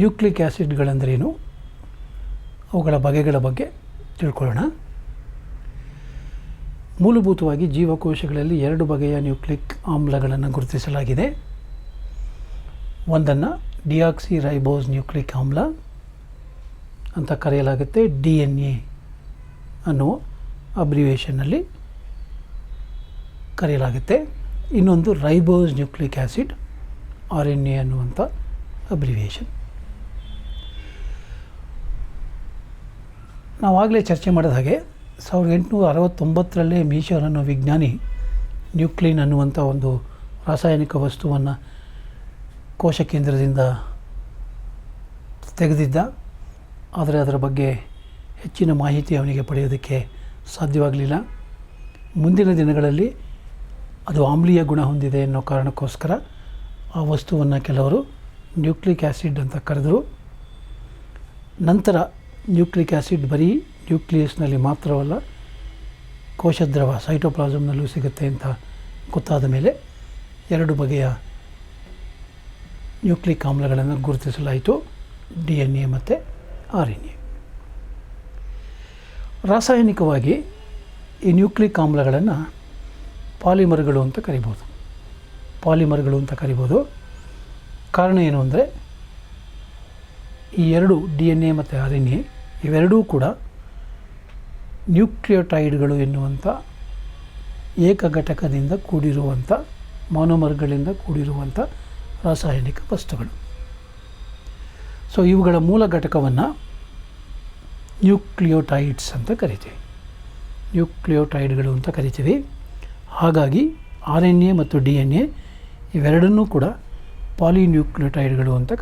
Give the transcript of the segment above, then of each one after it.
Nucleic ಆ್ಯಸಿಡ್ಗಳಂದ್ರೇನು, ಅವುಗಳ ಬಗೆಗಳ ಬಗ್ಗೆ ತಿಳ್ಕೊಳ್ಳೋಣ. ಮೂಲಭೂತವಾಗಿ ಜೀವಕೋಶಗಳಲ್ಲಿ 2 ಬಗೆಯ ನ್ಯೂಕ್ಲಿಕ್ ಆಮ್ಲಗಳನ್ನು ಗುರುತಿಸಲಾಗಿದೆ. ಒಂದನ್ನು ಡಿಯಾಕ್ಸಿ ರೈಬೋಸ್ ನ್ಯೂಕ್ಲಿಕ್ ಆಮ್ಲ ಅಂತ ಕರೆಯಲಾಗುತ್ತೆ, DNA ಅನ್ನುವ ಅಬ್ರಿವೇಷನ್ನಲ್ಲಿ ಕರೆಯಲಾಗುತ್ತೆ. ಇನ್ನೊಂದು ರೈಬೋಸ್ ನ್ಯೂಕ್ಲಿಕ್ ಆ್ಯಸಿಡ್, RNA ಅನ್ನುವಂಥ ಅಬ್ರಿವೇಷನ್. ನಾವಾಗಲೇ ಚರ್ಚೆ ಮಾಡಿದ ಹಾಗೆ 1869ರಲ್ಲೇ ಮೀಶರ್ ಅನ್ನೋ ವಿಜ್ಞಾನಿ ನ್ಯೂಕ್ಲಿನ್ ಅನ್ನುವಂಥ ಒಂದು ರಾಸಾಯನಿಕ ವಸ್ತುವನ್ನು ಕೋಶ ಕೇಂದ್ರದಿಂದ ತೆಗೆದಿದ್ದ. ಆದರೆ ಅದರ ಬಗ್ಗೆ ಹೆಚ್ಚಿನ ಮಾಹಿತಿ ಅವನಿಗೆ ಪಡೆಯೋದಕ್ಕೆ ಸಾಧ್ಯವಾಗಲಿಲ್ಲ. ಮುಂದಿನ ದಿನಗಳಲ್ಲಿ ಅದು ಆಮ್ಲೀಯ ಗುಣ ಹೊಂದಿದೆ ಅನ್ನೋ ಕಾರಣಕ್ಕೋಸ್ಕರ ಆ ವಸ್ತುವನ್ನು ಕೆಲವರು ನ್ಯೂಕ್ಲಿಕ್ ಆ್ಯಸಿಡ್ ಅಂತ ಕರೆದರು. ನಂತರ ನ್ಯೂಕ್ಲಿಕ್ ಆ್ಯಸಿಡ್ ಬರೀ ನ್ಯೂಕ್ಲಿಯಸ್ನಲ್ಲಿ ಮಾತ್ರವಲ್ಲ, ಕೋಶದ್ರವ ಸೈಟೋಪ್ಲಾಸಮ್ನಲ್ಲೂ ಸಿಗುತ್ತೆ ಅಂತ ಗೊತ್ತಾದ ಮೇಲೆ 2 ಬಗೆಯ ನ್ಯೂಕ್ಲಿಕ್ ಆಮ್ಲಗಳನ್ನು ಗುರುತಿಸಲಾಯಿತು, DNA ಮತ್ತು RNA. ರಾಸಾಯನಿಕವಾಗಿ ಈ ನ್ಯೂಕ್ಲಿಕ್ ಆಮ್ಲಗಳನ್ನು ಪಾಲಿಮರ್ಗಳು ಅಂತ ಕರಿಬೋದು. ಕಾರಣ ಏನು ಅಂದರೆ ಈ 2 DNA ಮತ್ತು RNA ಇವೆರಡೂ ಕೂಡ ನ್ಯೂಕ್ಲಿಯೋಟೈಡ್ಗಳು ಎನ್ನುವಂಥ ಏಕಘಟಕದಿಂದ ಕೂಡಿರುವಂಥ ಮಾನೋಮರ್ಗಳಿಂದ ಕೂಡಿರುವಂಥ ರಾಸಾಯನಿಕ ವಸ್ತುಗಳು. ಸೊ ಇವುಗಳ ಮೂಲ ಘಟಕವನ್ನು ನ್ಯೂಕ್ಲಿಯೋಟೈಡ್ಸ್ ಅಂತ ಕರಿತೀವಿ. ಹಾಗಾಗಿ RNA ಮತ್ತು DNA ಇವೆರಡನ್ನೂ ಕೂಡ ಪಾಲಿನ್ಯೂಕ್ಲಿಯೋಟೈಡ್ಗಳು ಅಂತ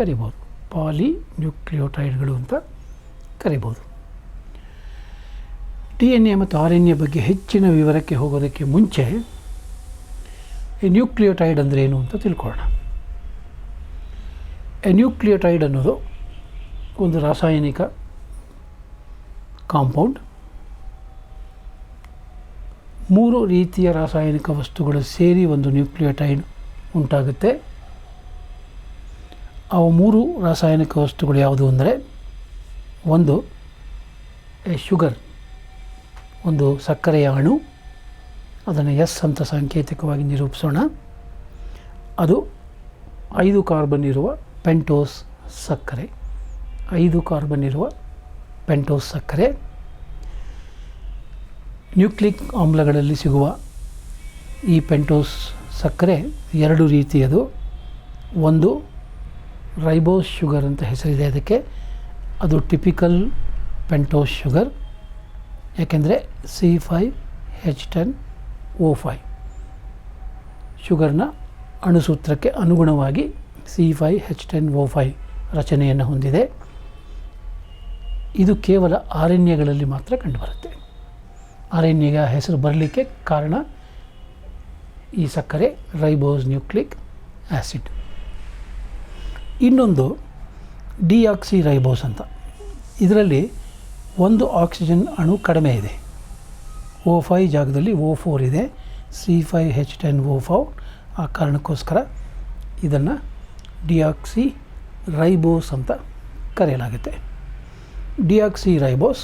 ಕರಿಬೋದು. DNA ಮತ್ತು RNA ಬಗ್ಗೆ ಹೆಚ್ಚಿನ ವಿವರಕ್ಕೆ ಹೋಗೋದಕ್ಕೆ ಮುಂಚೆ ಈ ನ್ಯೂಕ್ಲಿಯೋಟೈಡ್ ಅಂದರೆ ಏನು ಅಂತ ತಿಳ್ಕೊಳ್ಳೋಣ. ನ್ಯೂಕ್ಲಿಯೋಟೈಡ್ ಅನ್ನೋದು ಒಂದು ರಾಸಾಯನಿಕ ಕಾಂಪೌಂಡ್. 3 ರೀತಿಯ ರಾಸಾಯನಿಕ ವಸ್ತುಗಳು ಸೇರಿ ಒಂದು ನ್ಯೂಕ್ಲಿಯೋಟೈಡ್ ಉಂಟಾಗುತ್ತೆ. ಅವು 3 ರಾಸಾಯನಿಕ ವಸ್ತುಗಳು ಯಾವುದು ಅಂದರೆ, ಒಂದು ಶುಗರ್, ಒಂದು ಸಕ್ಕರೆಯ ಅಣು, ಅದನ್ನು S ಅಂತ ಸಾಂಕೇತಿಕವಾಗಿ ನಿರೂಪಿಸೋಣ. ಅದು 5 ಕಾರ್ಬನ್ ಇರುವ ಪೆಂಟೋಸ್ ಸಕ್ಕರೆ. ನ್ಯೂಕ್ಲಿಕ್ ಆಮ್ಲಗಳಲ್ಲಿ ಸಿಗುವ ಈ ಪೆಂಟೋಸ್ ಸಕ್ಕರೆ 2 ರೀತಿಯದು. ಒಂದು ರೈಬೋಸ್ ಶುಗರ್ ಅಂತ ಹೆಸರಿದೆ ಅದಕ್ಕೆ. ಅದು ಟಿಪಿಕಲ್ ಪೆಂಟೋಸ್ ಶುಗರ್, ಯಾಕೆಂದರೆ C5H10O5 ಶುಗರ್ನ ಅಣುಸೂತ್ರಕ್ಕೆ ಅನುಗುಣವಾಗಿ C5H10O5 ರಚನೆಯನ್ನು ಹೊಂದಿದೆ. ಇದು ಕೇವಲ RNAಗಳಲ್ಲಿ ಮಾತ್ರ ಕಂಡುಬರುತ್ತೆ. RNAಗೆ ಹೆಸರು ಬರಲಿಕ್ಕೆ ಕಾರಣ ಈ ಸಕ್ಕರೆ ರೈಬೋಸ್ ನ್ಯೂಕ್ಲಿಕ್ ಆ್ಯಸಿಡ್. ಇನ್ನೊಂದು ಡಿಯಾಕ್ಸಿ ರೈಬೋಸ್ ಅಂತ. ಇದರಲ್ಲಿ ಒಂದು ಆಕ್ಸಿಜನ್ ಅಣು ಕಡಿಮೆ ಇದೆ, O5 ಜಾಗದಲ್ಲಿ O4 ಇದೆ, C5H10O4. ಆ ಕಾರಣಕ್ಕೋಸ್ಕರ ಇದನ್ನು ಡಿಯಾಕ್ಸಿ ರೈಬೋಸ್ ಅಂತ ಕರೆಯಲಾಗುತ್ತೆ. ಡಿಯಾಕ್ಸಿ ರೈಬೋಸ್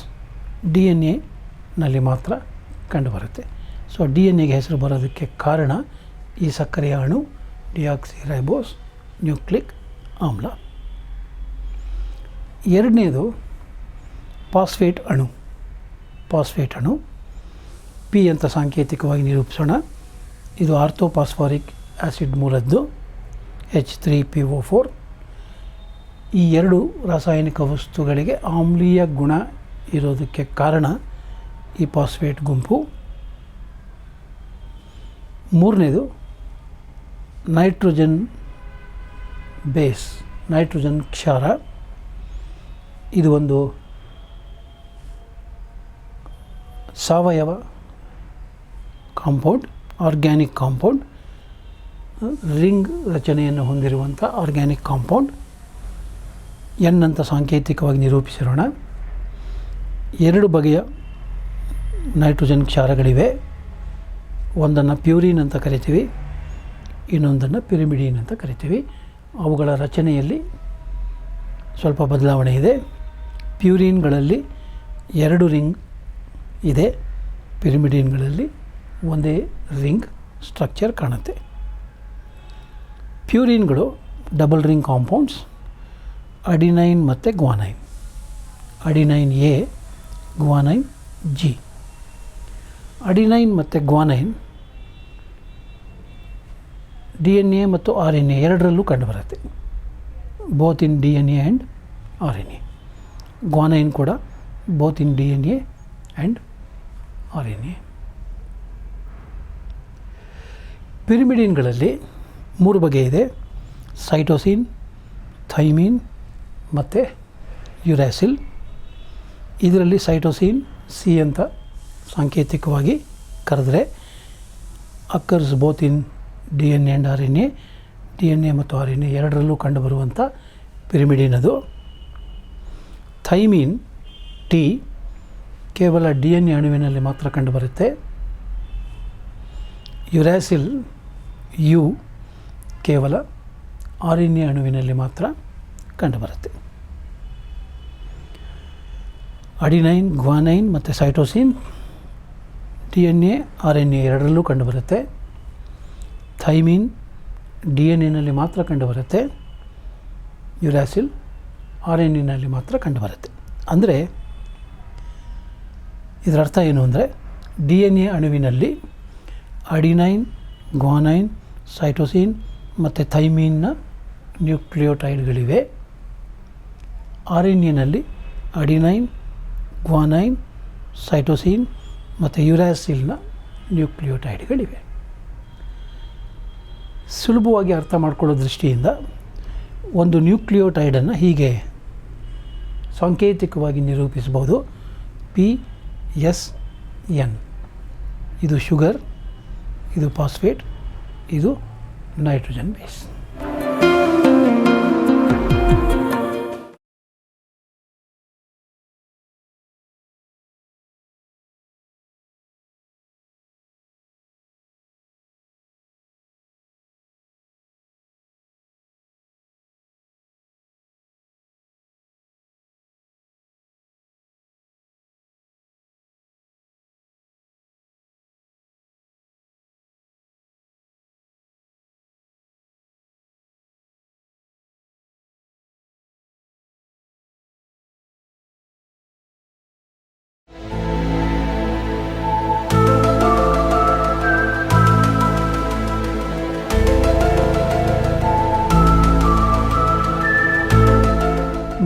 DNA ಮಾತ್ರ ಕಂಡುಬರುತ್ತೆ. ಸೊ DNAಗೆ ಹೆಸರು ಬರೋದಕ್ಕೆ ಕಾರಣ ಈ ಸಕ್ಕರೆಯ ಅಣು ಡಿಯಾಕ್ಸಿ ರೈಬೋಸ್ ನ್ಯೂಕ್ಲಿಕ್ ಆಮ್ಲ. ಎರಡನೇದು ಫಾಸ್ಫೇಟ್ ಅಣು, P ಅಂತ ಸಾಂಕೇತಿಕವಾಗಿ ನಿರೂಪಿಸೋಣ. ಇದು ಆರ್ಥೋಫಾಸ್ಫಾರಿಕ್ ಆ್ಯಸಿಡ್ ಮೂಲದ್ದು, H3PO4. ಈ 2 ರಾಸಾಯನಿಕ ವಸ್ತುಗಳಿಗೆ ಆಮ್ಲೀಯ ಗುಣ ಇರೋದಕ್ಕೆ ಕಾರಣ ಈ ಫಾಸ್ಫೇಟ್ ಗುಂಪು. ಮೂರನೇದು ನೈಟ್ರೋಜನ್ ಕ್ಷಾರ. ಇದು ಒಂದು ಸಾವಯವ ಕಾಂಪೌಂಡ್, ಆರ್ಗ್ಯಾನಿಕ್ ಕಾಂಪೌಂಡ್, ರಿಂಗ್ ರಚನೆಯನ್ನು ಹೊಂದಿರುವಂಥ ಆರ್ಗ್ಯಾನಿಕ್ ಕಾಂಪೌಂಡ್. N ಅಂತ ಸಾಂಕೇತಿಕವಾಗಿ ನಿರೂಪಿಸಿರೋಣ. 2 ಬಗೆಯ ನೈಟ್ರೋಜನ್ ಕ್ಷಾರಗಳಿವೆ. ಒಂದನ್ನು ಪ್ಯೂರಿನ್ ಅಂತ ಕರಿತೀವಿ, ಇನ್ನೊಂದನ್ನು ಪಿರಿಮಿಡಿನ್ ಅಂತ ಕರಿತೀವಿ. ಅವುಗಳ ರಚನೆಯಲ್ಲಿ ಸ್ವಲ್ಪ ಬದಲಾವಣೆ ಇದೆ. ಪ್ಯೂರಿನ್ಗಳಲ್ಲಿ 2 ರಿಂಗ್ ಇದೆ, ಪಿರಿಮಿಡಿನ್ಗಳಲ್ಲಿ ಒಂದೇ ರಿಂಗ್ ಸ್ಟ್ರಕ್ಚರ್ ಕಾಣುತ್ತೆ. ಪ್ಯೂರಿನ್ಗಳು ಡಬಲ್ ರಿಂಗ್ ಕಾಂಪೌಂಡ್ಸ್, ಅಡಿನೈನ್ ಮತ್ತು guanine. Adenine A, guanine G. Adenine ಮತ್ತು ಗ್ವಾನೈನ್ DNA ಮತ್ತು RNA ಎರಡರಲ್ಲೂ ಕಂಡುಬರುತ್ತೆ. Both in DNA and RNA. Guanine ಕೂಡ both in DNA and RNA. ಪಿರಿಮಿಡಿನ್ಗಳಲ್ಲಿ 3 ಬಗೆ ಇದೆ: ಸೈಟೋಸಿನ್, ಥೈಮಿನ್ ಮತ್ತು ಯುರಾಸಿಲ್. ಇದರಲ್ಲಿ ಸೈಟೋಸಿನ್ ಸಿ ಅಂತ ಸಾಂಕೇತಿಕವಾಗಿ ಕರೆದರೆ occurs both in DNA and RNA. DNA ಮತ್ತು RNA ಎರಡರಲ್ಲೂ ಕಂಡುಬರುವಂಥ ಪಿರಿಮಿಡಿನ್ ಅದು. ಥೈಮಿನ್ ಟಿ ಕೇವಲ DNA ಅಣುವಿನಲ್ಲಿ ಮಾತ್ರ ಕಂಡುಬರುತ್ತೆ. ಯುರಾಸಿಲ್ ಯು ಕೇವಲ RNA ಅಣುವಿನಲ್ಲಿ ಮಾತ್ರ ಕಂಡುಬರುತ್ತೆ. ಅಡಿನೈನ್, ಗ್ವಾನೈನ್ ಮತ್ತು ಸೈಟೋಸಿನ್ DNA RNA ಎರಡರಲ್ಲೂ ಕಂಡುಬರುತ್ತೆ. ಥೈಮಿನ್ DNAನಲ್ಲಿ ಮಾತ್ರ ಕಂಡುಬರುತ್ತೆ. ಯುರಾಸಿಲ್ RNAನಲ್ಲಿ ಮಾತ್ರ ಕಂಡುಬರುತ್ತೆ. ಅಂದರೆ ಇದರ ಅರ್ಥ ಏನು ಅಂದರೆ, DNA ಅಣುವಿನಲ್ಲಿ ಅಡಿನೈನ್, ಗ್ವಾನೈನ್, ಸೈಟೋಸಿನ್ ಮತ್ತು ಥೈಮಿನ್ನ ನ್ಯೂಕ್ಲಿಯೋಟೈಡ್ಗಳಿವೆ. RNAನಲ್ಲಿ ಅಡಿನೈನ್, ಗ್ವಾನೈನ್, ಸೈಟೋಸಿನ್ ಮತ್ತು ಯುರಾಸಿಲ್ನ ನ್ಯೂಕ್ಲಿಯೋಟೈಡ್ಗಳಿವೆ. ಸುಲಭವಾಗಿ ಅರ್ಥ ಮಾಡಿಕೊಳ್ಳೋ ದೃಷ್ಟಿಯಿಂದ ಒಂದು ನ್ಯೂಕ್ಲಿಯೋಟೈಡನ್ನು ಹೀಗೆ ಸಾಂಕೇತಿಕವಾಗಿ ನಿರೂಪಿಸಬಹುದು: PSN. ಇದು ಶುಗರ್, ಇದು ಫಾಸ್ಫೇಟ್, ಇದು ನೈಟ್ರೋಜನ್ ಬೇಸ್.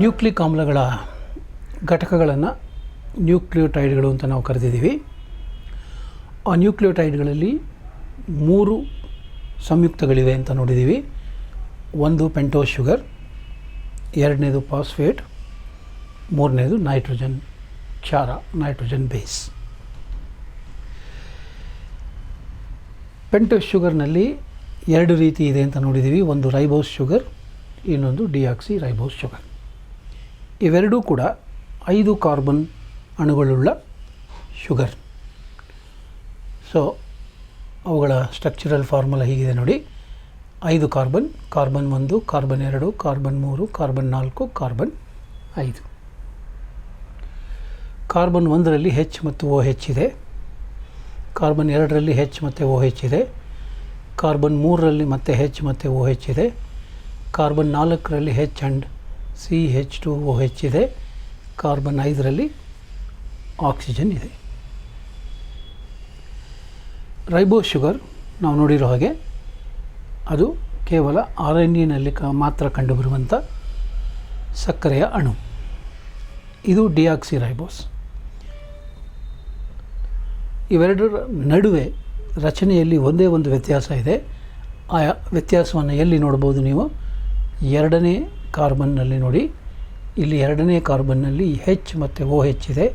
ನ್ಯೂಕ್ಲಿಕ್ ಆಮ್ಲಗಳ ಘಟಕಗಳನ್ನು ನ್ಯೂಕ್ಲಿಯೋಟೈಡ್ಗಳು ಅಂತ ನಾವು ಕರೆದಿದ್ದೀವಿ. ಆ ನ್ಯೂಕ್ಲಿಯೋಟೈಡ್ಗಳಲ್ಲಿ 3 ಸಂಯುಕ್ತಗಳಿವೆ ಅಂತ ನೋಡಿದ್ದೀವಿ. ಒಂದು ಪೆಂಟೋಸ್ ಶುಗರ್, 2ನೇದು ಫಾಸ್ಫೇಟ್, 3ನೇದು ನೈಟ್ರೋಜನ್ ಕ್ಷಾರ, ನೈಟ್ರೋಜನ್ ಬೇಸ್. ಪೆಂಟೋಸ್ ಶುಗರ್ನಲ್ಲಿ 2 ರೀತಿ ಇದೆ ಅಂತ ನೋಡಿದ್ದೀವಿ. ಒಂದು ರೈಬೋಸ್ ಶುಗರ್, ಇನ್ನೊಂದು ಡಿಯಾಕ್ಸಿ ರೈಬೋಸ್ ಶುಗರ್. ಇವೆರಡೂ ಕೂಡ 5 ಕಾರ್ಬನ್ ಅಣುಗಳುಳ್ಳ ಶುಗರ್. ಸೊ ಅವುಗಳ ಸ್ಟ್ರಕ್ಚರಲ್ ಫಾರ್ಮುಲಾ ಹೀಗಿದೆ ನೋಡಿ: 5 carbon, carbon 1, carbon 2, carbon 3, carbon 4, carbon 5. Carbon 1ರಲ್ಲಿ H ಮತ್ತು OH ಇದೆ. ಕಾರ್ಬನ್ 2ರಲ್ಲಿ H ಮತ್ತು OH ಇದೆ. ಕಾರ್ಬನ್ 3ರಲ್ಲಿ ಮತ್ತೆ H ಮತ್ತು OH ಇದೆ. ಕಾರ್ಬನ್ 4ರಲ್ಲಿ H ಆ್ಯಂಡ್ CH2OH ಇದೆ. ಕಾರ್ಬನ್ 5ರಲ್ಲಿ ಆಕ್ಸಿಜನ್ ಇದೆ. ರೈಬೋಸ್ ಶುಗರ್ ನಾವು ನೋಡಿರೋ ಹಾಗೆ ಅದು ಕೇವಲ RNAನಲ್ಲಿ ಮಾತ್ರ ಕಂಡುಬರುವಂಥ ಸಕ್ಕರೆಯ ಅಣು. ಇದು ಡಿಯಾಕ್ಸಿ ರೈಬೋಸ್. ಇವೆರಡರ ನಡುವೆ ರಚನೆಯಲ್ಲಿ ಒಂದೇ ಒಂದು ವ್ಯತ್ಯಾಸ ಇದೆ. ಆ ವ್ಯತ್ಯಾಸವನ್ನು ಎಲ್ಲಿ ನೋಡ್ಬೋದು ನೀವು? 2ನೇ ಕಾರ್ಬನ್ನಲ್ಲಿ ನೋಡಿ. ಇಲ್ಲಿ 2ನೇ ಕಾರ್ಬನ್ನಲ್ಲಿ H ಮತ್ತು OH ಇದೆ.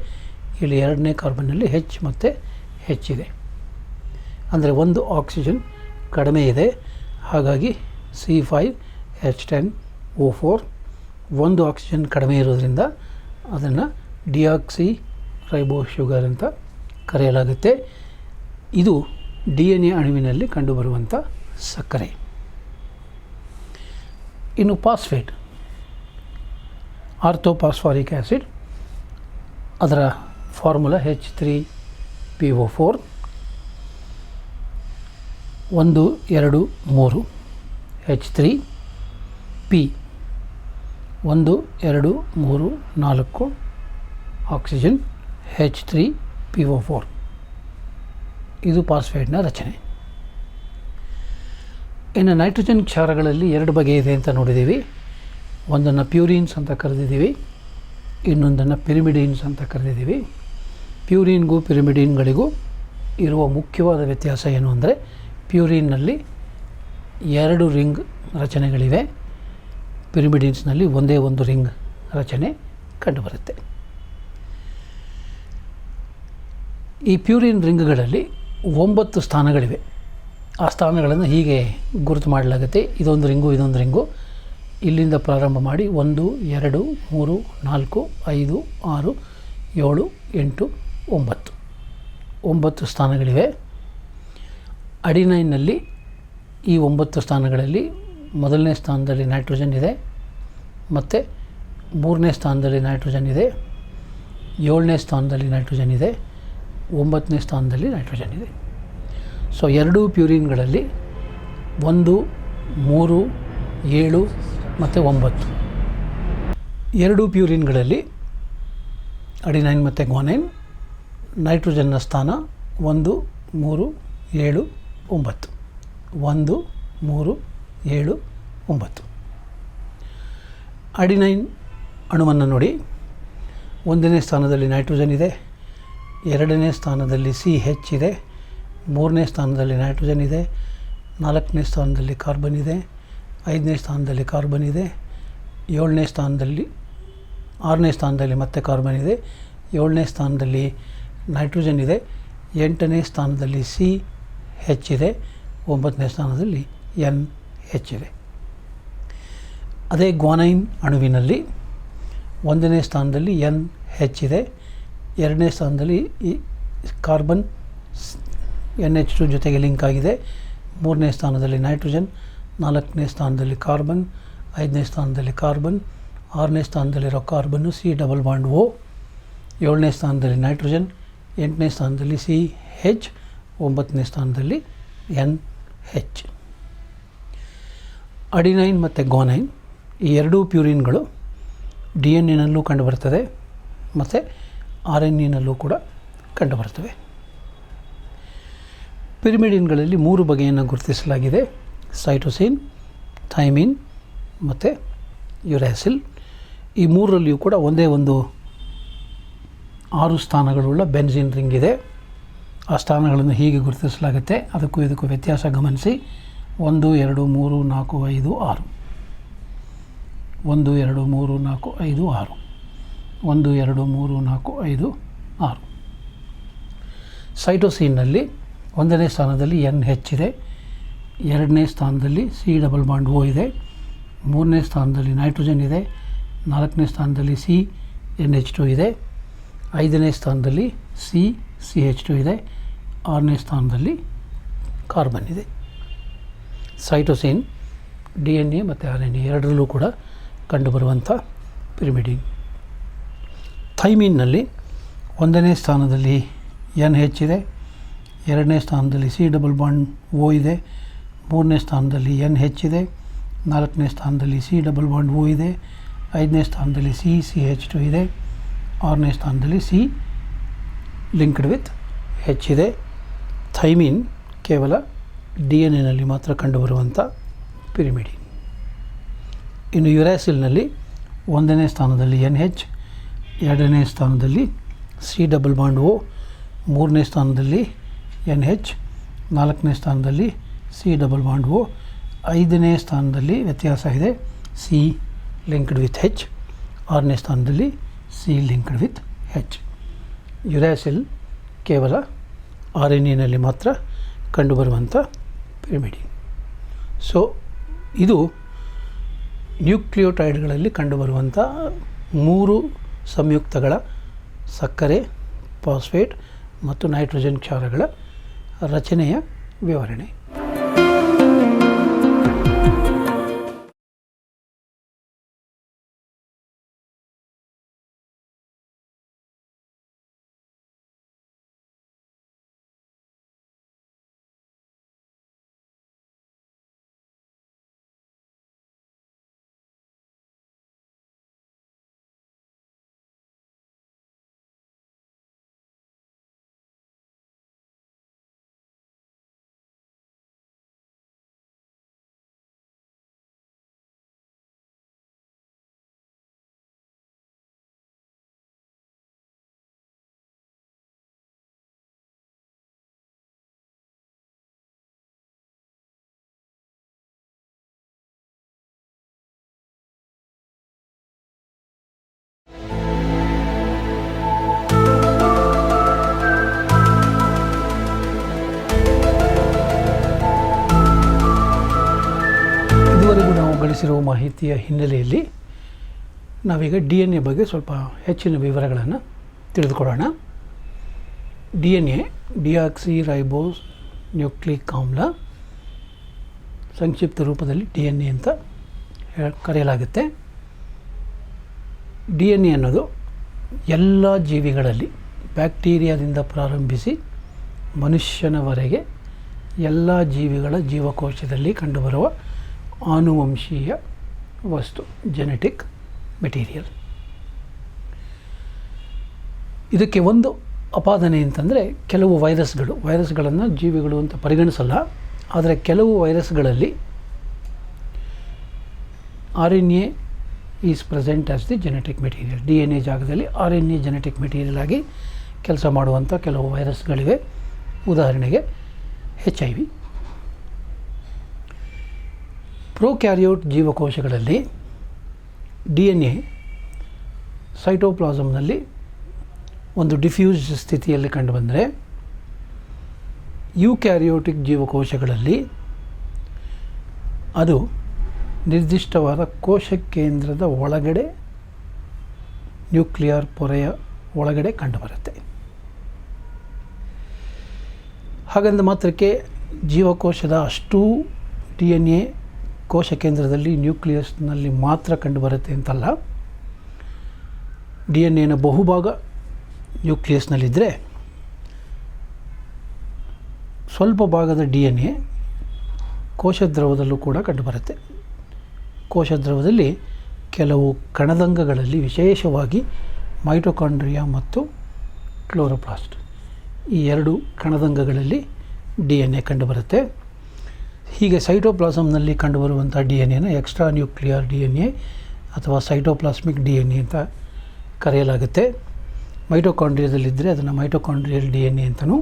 ಇಲ್ಲಿ 2ನೇ ಕಾರ್ಬನ್ನಲ್ಲಿ H ಮತ್ತು H ಇದೆ. ಅಂದರೆ ಒಂದು ಆಕ್ಸಿಜನ್ ಕಡಿಮೆ ಇದೆ. ಹಾಗಾಗಿ C5H10O4. ಒಂದು ಆಕ್ಸಿಜನ್ ಕಡಿಮೆ ಇರೋದ್ರಿಂದ ಅದನ್ನು ಡಿಯಾಕ್ಸಿ ರೈಬೋಸ್ ಶುಗರ್ ಅಂತ ಕರೆಯಲಾಗುತ್ತೆ. ಇದು DNA ಅಣುವಿನಲ್ಲಿ ಕಂಡುಬರುವಂಥ ಸಕ್ಕರೆ. ಇನ್ನು ಫಾಸ್ಫೇಟ್, ಆರ್ಥೋಪಾಸ್ಫಾರಿಕ್ ಆ್ಯಸಿಡ್, ಅದರ formula H3PO4 1 2 3 H3P 1 2 3 4 oxygen H3PO4. ಇದು ಫಾಸ್ಫೇಟ್ನ ರಚನೆ. ಇನ್ನು ನೈಟ್ರೋಜನ್ ಕ್ಷಾರಗಳಲ್ಲಿ ಎರಡು ಬಗೆ ಇದೆ ಅಂತ ನೋಡಿದ್ದೀವಿ. ಒಂದನ್ನು ಪ್ಯೂರಿನ್ಸ್ ಅಂತ ಕರೆದಿದ್ದೀವಿ, ಇನ್ನೊಂದನ್ನು ಪಿರಿಮಿಡಿನ್ಸ್ ಅಂತ ಕರೆದಿದ್ದೀವಿ. ಪ್ಯೂರಿನ್ಗೂ ಪಿರಿಮಿಡಿನ್ಗಳಿಗೂ ಇರುವ ಮುಖ್ಯವಾದ ವ್ಯತ್ಯಾಸ ಏನು ಅಂದರೆ, ಪ್ಯೂರಿನ್ನಲ್ಲಿ 2 ರಿಂಗ್ ರಚನೆಗಳಿವೆ, ಪಿರಿಮಿಡಿನ್ಸ್ನಲ್ಲಿ ಒಂದೇ ಒಂದು ರಿಂಗ್ ರಚನೆ ಕಂಡುಬರುತ್ತೆ. ಈ ಪ್ಯೂರಿನ್ ರಿಂಗ್ಗಳಲ್ಲಿ 9 ಸ್ಥಾನಗಳಿವೆ. ಆ ಸ್ಥಾನಗಳನ್ನು ಹೀಗೆ ಗುರುತು ಮಾಡಲಾಗುತ್ತೆ. ಇದೊಂದು ರಿಂಗು, ಇದೊಂದು ರಿಂಗು. ಇಲ್ಲಿಂದ ಪ್ರಾರಂಭ ಮಾಡಿ 1 2 3 4 5 6 7 8 9 ಸ್ಥಾನಗಳಿವೆ. ಅಡಿನೈನ್ನಲ್ಲಿ ಈ 9 ಸ್ಥಾನಗಳಲ್ಲಿ ಮೊದಲನೇ ಸ್ಥಾನದಲ್ಲಿ ನೈಟ್ರೋಜನ್ ಇದೆ, ಮತ್ತು 3ನೇ ಸ್ಥಾನದಲ್ಲಿ ನೈಟ್ರೋಜನ್ ಇದೆ, 7ನೇ ಸ್ಥಾನದಲ್ಲಿ ನೈಟ್ರೋಜನ್ ಇದೆ, 9ನೇ ಸ್ಥಾನದಲ್ಲಿ ನೈಟ್ರೋಜನ್ ಇದೆ. ಸೊ 2 ಪ್ಯೂರಿನ್ಗಳಲ್ಲಿ 1 3 7 ಮತ್ತು 9. 2 ಪ್ಯೂರಿನ್ಗಳಲ್ಲಿ ಅಡಿನೈನ್ ಮತ್ತು ಗ್ವಾನೈನ್ ನೈಟ್ರೋಜನ್ನ ಸ್ಥಾನ 1 3 7 9 1 3 7 9. ಅಡಿನೈನ್ ಅಣುವನ್ನು ನೋಡಿ. 1ನೇ ಸ್ಥಾನದಲ್ಲಿ ನೈಟ್ರೋಜನ್ ಇದೆ, 2ನೇ ಸ್ಥಾನದಲ್ಲಿ CH ಇದೆ, 3ನೇ ಸ್ಥಾನದಲ್ಲಿ ನೈಟ್ರೋಜನ್ ಇದೆ, 4ನೇ ಸ್ಥಾನದಲ್ಲಿ ಕಾರ್ಬನ್ ಇದೆ, 5ನೇ ಸ್ಥಾನದಲ್ಲಿ ಕಾರ್ಬನ್ ಇದೆ, 7ನೇ ಸ್ಥಾನದಲ್ಲಿ 6ನೇ ಸ್ಥಾನದಲ್ಲಿ ಮತ್ತೆ ಕಾರ್ಬನ್ ಇದೆ, 7ನೇ ಸ್ಥಾನದಲ್ಲಿ ನೈಟ್ರೋಜನ್ ಇದೆ, 8ನೇ ಸ್ಥಾನದಲ್ಲಿ CH ಇದೆ, 9ನೇ ಸ್ಥಾನದಲ್ಲಿ NH ಇದೆ. ಅದೇ ಗ್ವಾನೈನ್ ಅಣುವಿನಲ್ಲಿ 1ನೇ ಸ್ಥಾನದಲ್ಲಿ NH ಇದೆ, 2ನೇ ಸ್ಥಾನದಲ್ಲಿ ಈ ಕಾರ್ಬನ್ NH2 ಜೊತೆಗೆ ಲಿಂಕ್ ಆಗಿದೆ, 3ನೇ ಸ್ಥಾನದಲ್ಲಿ ನೈಟ್ರೋಜನ್, 4ನೇ ಸ್ಥಾನದಲ್ಲಿ ಕಾರ್ಬನ್, 5ನೇ ಸ್ಥಾನದಲ್ಲಿ ಕಾರ್ಬನ್, 6ನೇ ಸ್ಥಾನದಲ್ಲಿರೋ ಕಾರ್ಬನ್ನು C⋯O, 7ನೇ ಸ್ಥಾನದಲ್ಲಿ ನೈಟ್ರೋಜನ್, 8ನೇ ಸ್ಥಾನದಲ್ಲಿ CH, 9ನೇ ಸ್ಥಾನದಲ್ಲಿ NH. ಅಡಿನೈನ್ ಮತ್ತು ಗ್ವಾನೈನ್ ಈ 2 ಪ್ಯೂರಿನ್ಗಳು DNA-ನಲ್ಲೂ ಕಂಡುಬರ್ತದೆ ಮತ್ತು RNA-ನಲ್ಲೂ ಕೂಡ ಕಂಡುಬರ್ತವೆ. ಪಿರಿಮಿಡಿನ್ಗಳಲ್ಲಿ 3 ಬಗೆಯನ್ನು ಗುರುತಿಸಲಾಗಿದೆ: ಸೈಟೋಸಿನ್, ಥೈಮಿನ್ ಮತ್ತು ಯುರಾಸಿಲ್. ಈ 3ರಲ್ಲಿಯೂ ಕೂಡ ಒಂದೇ ಒಂದು 6 ಸ್ಥಾನಗಳುಳ್ಳ ಬೆನ್ಝೀನ್ ರಿಂಗ್ ಇದೆ. ಆ ಸ್ಥಾನಗಳನ್ನು ಹೀಗೆ ಗುರುತಿಸಲಾಗುತ್ತೆ. ಅದಕ್ಕೂ ಇದಕ್ಕೂ ವ್ಯತ್ಯಾಸ ಗಮನಿಸಿ. 1 2 3 4 5 6 1 2 3 4 5 6 1 2 3 4 5 6. ಸೈಟೋಸಿನ್ನಲ್ಲಿ 1ನೇ ಸ್ಥಾನದಲ್ಲಿ NH ಇದೆ, 2ನೇ ಸ್ಥಾನದಲ್ಲಿ C⋯O ಇದೆ, 3ನೇ ಸ್ಥಾನದಲ್ಲಿ ನೈಟ್ರೋಜನ್ ಇದೆ, 4ನೇ ಸ್ಥಾನದಲ್ಲಿ CNH2 ಇದೆ, 5ನೇ ಸ್ಥಾನದಲ್ಲಿ CH2 ಇದೆ, 6ನೇ ಸ್ಥಾನದಲ್ಲಿ ಕಾರ್ಬನ್ ಇದೆ. ಸೈಟೋಸಿನ್ DNA ಮತ್ತು RNA ಎರಡರಲ್ಲೂ ಕೂಡ ಕಂಡುಬರುವಂಥ ಪಿರಿಮಿಡಿನ್. ಥೈಮಿನ್ನಲ್ಲಿ 1ನೇ ಸ್ಥಾನದಲ್ಲಿ NH ಇದೆ, 2ನೇ ಸ್ಥಾನದಲ್ಲಿ C⋯O ಇದೆ, 3ನೇ ಸ್ಥಾನದಲ್ಲಿ NH ಇದೆ, 4ನೇ ಸ್ಥಾನದಲ್ಲಿ C⋯O ಇದೆ, 5ನೇ ಸ್ಥಾನದಲ್ಲಿ CH2 ಇದೆ, 6ನೇ ಸ್ಥಾನದಲ್ಲಿ C ಲಿಂಕ್ಡ್ ವಿತ್ H ಇದೆ. ಥೈಮಿನ್ ಕೇವಲ DNA-ನಲ್ಲಿ ಮಾತ್ರ ಕಂಡುಬರುವಂಥ ಪಿರಿಮಿಡಿನ್. ಇನ್ನು ಯುರಾಸಿಲ್ನಲ್ಲಿ 1ನೇ ಸ್ಥಾನದಲ್ಲಿ NH, 2ನೇ ಸ್ಥಾನದಲ್ಲಿ C⋯O, 3ನೇ ಸ್ಥಾನದಲ್ಲಿ NH, 4ನೇ ಸ್ಥಾನದಲ್ಲಿ C⋯O, 5ನೇ ಸ್ಥಾನದಲ್ಲಿ ವ್ಯತ್ಯಾಸ ಇದೆ, C ಲಿಂಕ್ಡ್ ವಿತ್ H, 6ನೇ ಸ್ಥಾನದಲ್ಲಿ C linked with H. Uracil ಕೇವಲ RNA-ನಲ್ಲಿ ಮಾತ್ರ ಕಂಡುಬರುವಂಥ ಪಿರಿಮಿಡಿನ್. ಸೊ ಇದು ನ್ಯೂಕ್ಲಿಯೋಟೈಡ್ಗಳಲ್ಲಿ ಕಂಡುಬರುವಂಥ 3 ಸಂಯುಕ್ತಗಳ ಸಕ್ಕರೆ, ಫಾಸ್ಫೇಟ್ ಮತ್ತು ನೈಟ್ರೋಜನ್ ಕ್ಷಾರಗಳ ರಚನೆಯ ವಿವರಣೆ. ತಿಳಿಸಿರುವ ಮಾಹಿತಿಯ ಹಿನ್ನೆಲೆಯಲ್ಲಿ ನಾವೀಗ DNA ಬಗ್ಗೆ ಸ್ವಲ್ಪ ಹೆಚ್ಚಿನ ವಿವರಗಳನ್ನು ತಿಳಿದುಕೊಳ್ಳೋಣ. DNA ಡಿಯಾಕ್ಸಿ ರೈಬೋಸ್ ನ್ಯೂಕ್ಲಿಕ್ ಆಮ್ಲ, ಸಂಕ್ಷಿಪ್ತ ರೂಪದಲ್ಲಿ DNA ಅಂತ ಕರೆಯಲಾಗುತ್ತೆ. DNA ಅನ್ನೋದು ಎಲ್ಲ ಜೀವಿಗಳಲ್ಲಿ ಬ್ಯಾಕ್ಟೀರಿಯಾದಿಂದ ಪ್ರಾರಂಭಿಸಿ ಮನುಷ್ಯನವರೆಗೆ ಎಲ್ಲ ಜೀವಿಗಳ ಜೀವಕೋಶದಲ್ಲಿ ಕಂಡುಬರುವ ಆನುವಂಶೀಯ ವಸ್ತು, ಜೆನೆಟಿಕ್ ಮೆಟೀರಿಯಲ್. ಇದಕ್ಕೆ ಒಂದು ಅಪಾದನೆ ಅಂತಂದರೆ ಕೆಲವು ವೈರಸ್ಗಳನ್ನು ಜೀವಿಗಳು ಅಂತ ಪರಿಗಣಿಸಲ್ಲ. ಆದರೆ ಕೆಲವು ವೈರಸ್ಗಳಲ್ಲಿ RNA is present as the genetic material. DNA ಜಾಗದಲ್ಲಿ RNA ಜೆನೆಟಿಕ್ ಮೆಟೀರಿಯಲ್ ಆಗಿ ಕೆಲಸ ಮಾಡುವಂಥ ಕೆಲವು ವೈರಸ್ಗಳಿವೆ. ಉದಾಹರಣೆಗೆ HIV. ಪ್ರೋಕ್ಯಾರಿಯೋಟ್ ಜೀವಕೋಶಗಳಲ್ಲಿ DNA ಸೈಟೋಪ್ಲಾಸಮ್ನಲ್ಲಿ ಒಂದು ಡಿಫ್ಯೂಸ್ ಸ್ಥಿತಿಯಲ್ಲಿ ಕಂಡುಬಂದರೆ, ಯೂಕ್ಯಾರಿಯೋಟಿಕ್ ಜೀವಕೋಶಗಳಲ್ಲಿ ಅದು ನಿರ್ದಿಷ್ಟವಾದ ಕೋಶ ಕೇಂದ್ರದ ಒಳಗಡೆ ನ್ಯೂಕ್ಲಿಯರ್ ಪೊರೆಯ ಒಳಗಡೆ ಕಂಡುಬರುತ್ತೆ. ಹಾಗಂದ ಮಾತ್ರಕ್ಕೆ ಜೀವಕೋಶದ ಅಷ್ಟೂ DNA ಕೋಶ ಕೇಂದ್ರದಲ್ಲಿ ನ್ಯೂಕ್ಲಿಯಸ್ನಲ್ಲಿ ಮಾತ್ರ ಕಂಡುಬರುತ್ತೆ ಅಂತಲ್ಲ. DNAನ ಬಹುಭಾಗ ನ್ಯೂಕ್ಲಿಯಸ್ನಲ್ಲಿದ್ದರೆ ಸ್ವಲ್ಪ ಭಾಗದ DNA ಕೋಶದ್ರವದಲ್ಲೂ ಕೂಡ ಕಂಡುಬರುತ್ತೆ. ಕೋಶದ್ರವದಲ್ಲಿ ಕೆಲವು ಕಣದಂಗಗಳಲ್ಲಿ, ವಿಶೇಷವಾಗಿ ಮೈಟೊಕಾಂಡ್ರಿಯಾ ಮತ್ತು ಕ್ಲೋರೋಪ್ಲಾಸ್ಟ್, ಈ ಎರಡು ಕಣದಂಗಗಳಲ್ಲಿ DNA ಕಂಡುಬರುತ್ತೆ. ಹೀಗೆ ಸೈಟೋಪ್ಲಾಸಮ್ನಲ್ಲಿ ಕಂಡುಬರುವಂಥ DNAನ ಎಕ್ಸ್ಟ್ರಾ ನ್ಯೂಕ್ಲಿಯರ್ DNA ಅಥವಾ ಸೈಟೋಪ್ಲಾಸ್ಮಿಕ್ DNA ಅಂತ ಕರೆಯಲಾಗುತ್ತೆ. ಮೈಟೊಕಾಂಡ್ರಿಯಾದಲ್ಲಿದ್ದರೆ ಅದನ್ನು ಮೈಟೊಕಾಂಡ್ರಿಯಲ್ DNA ಅಂತಲೂ,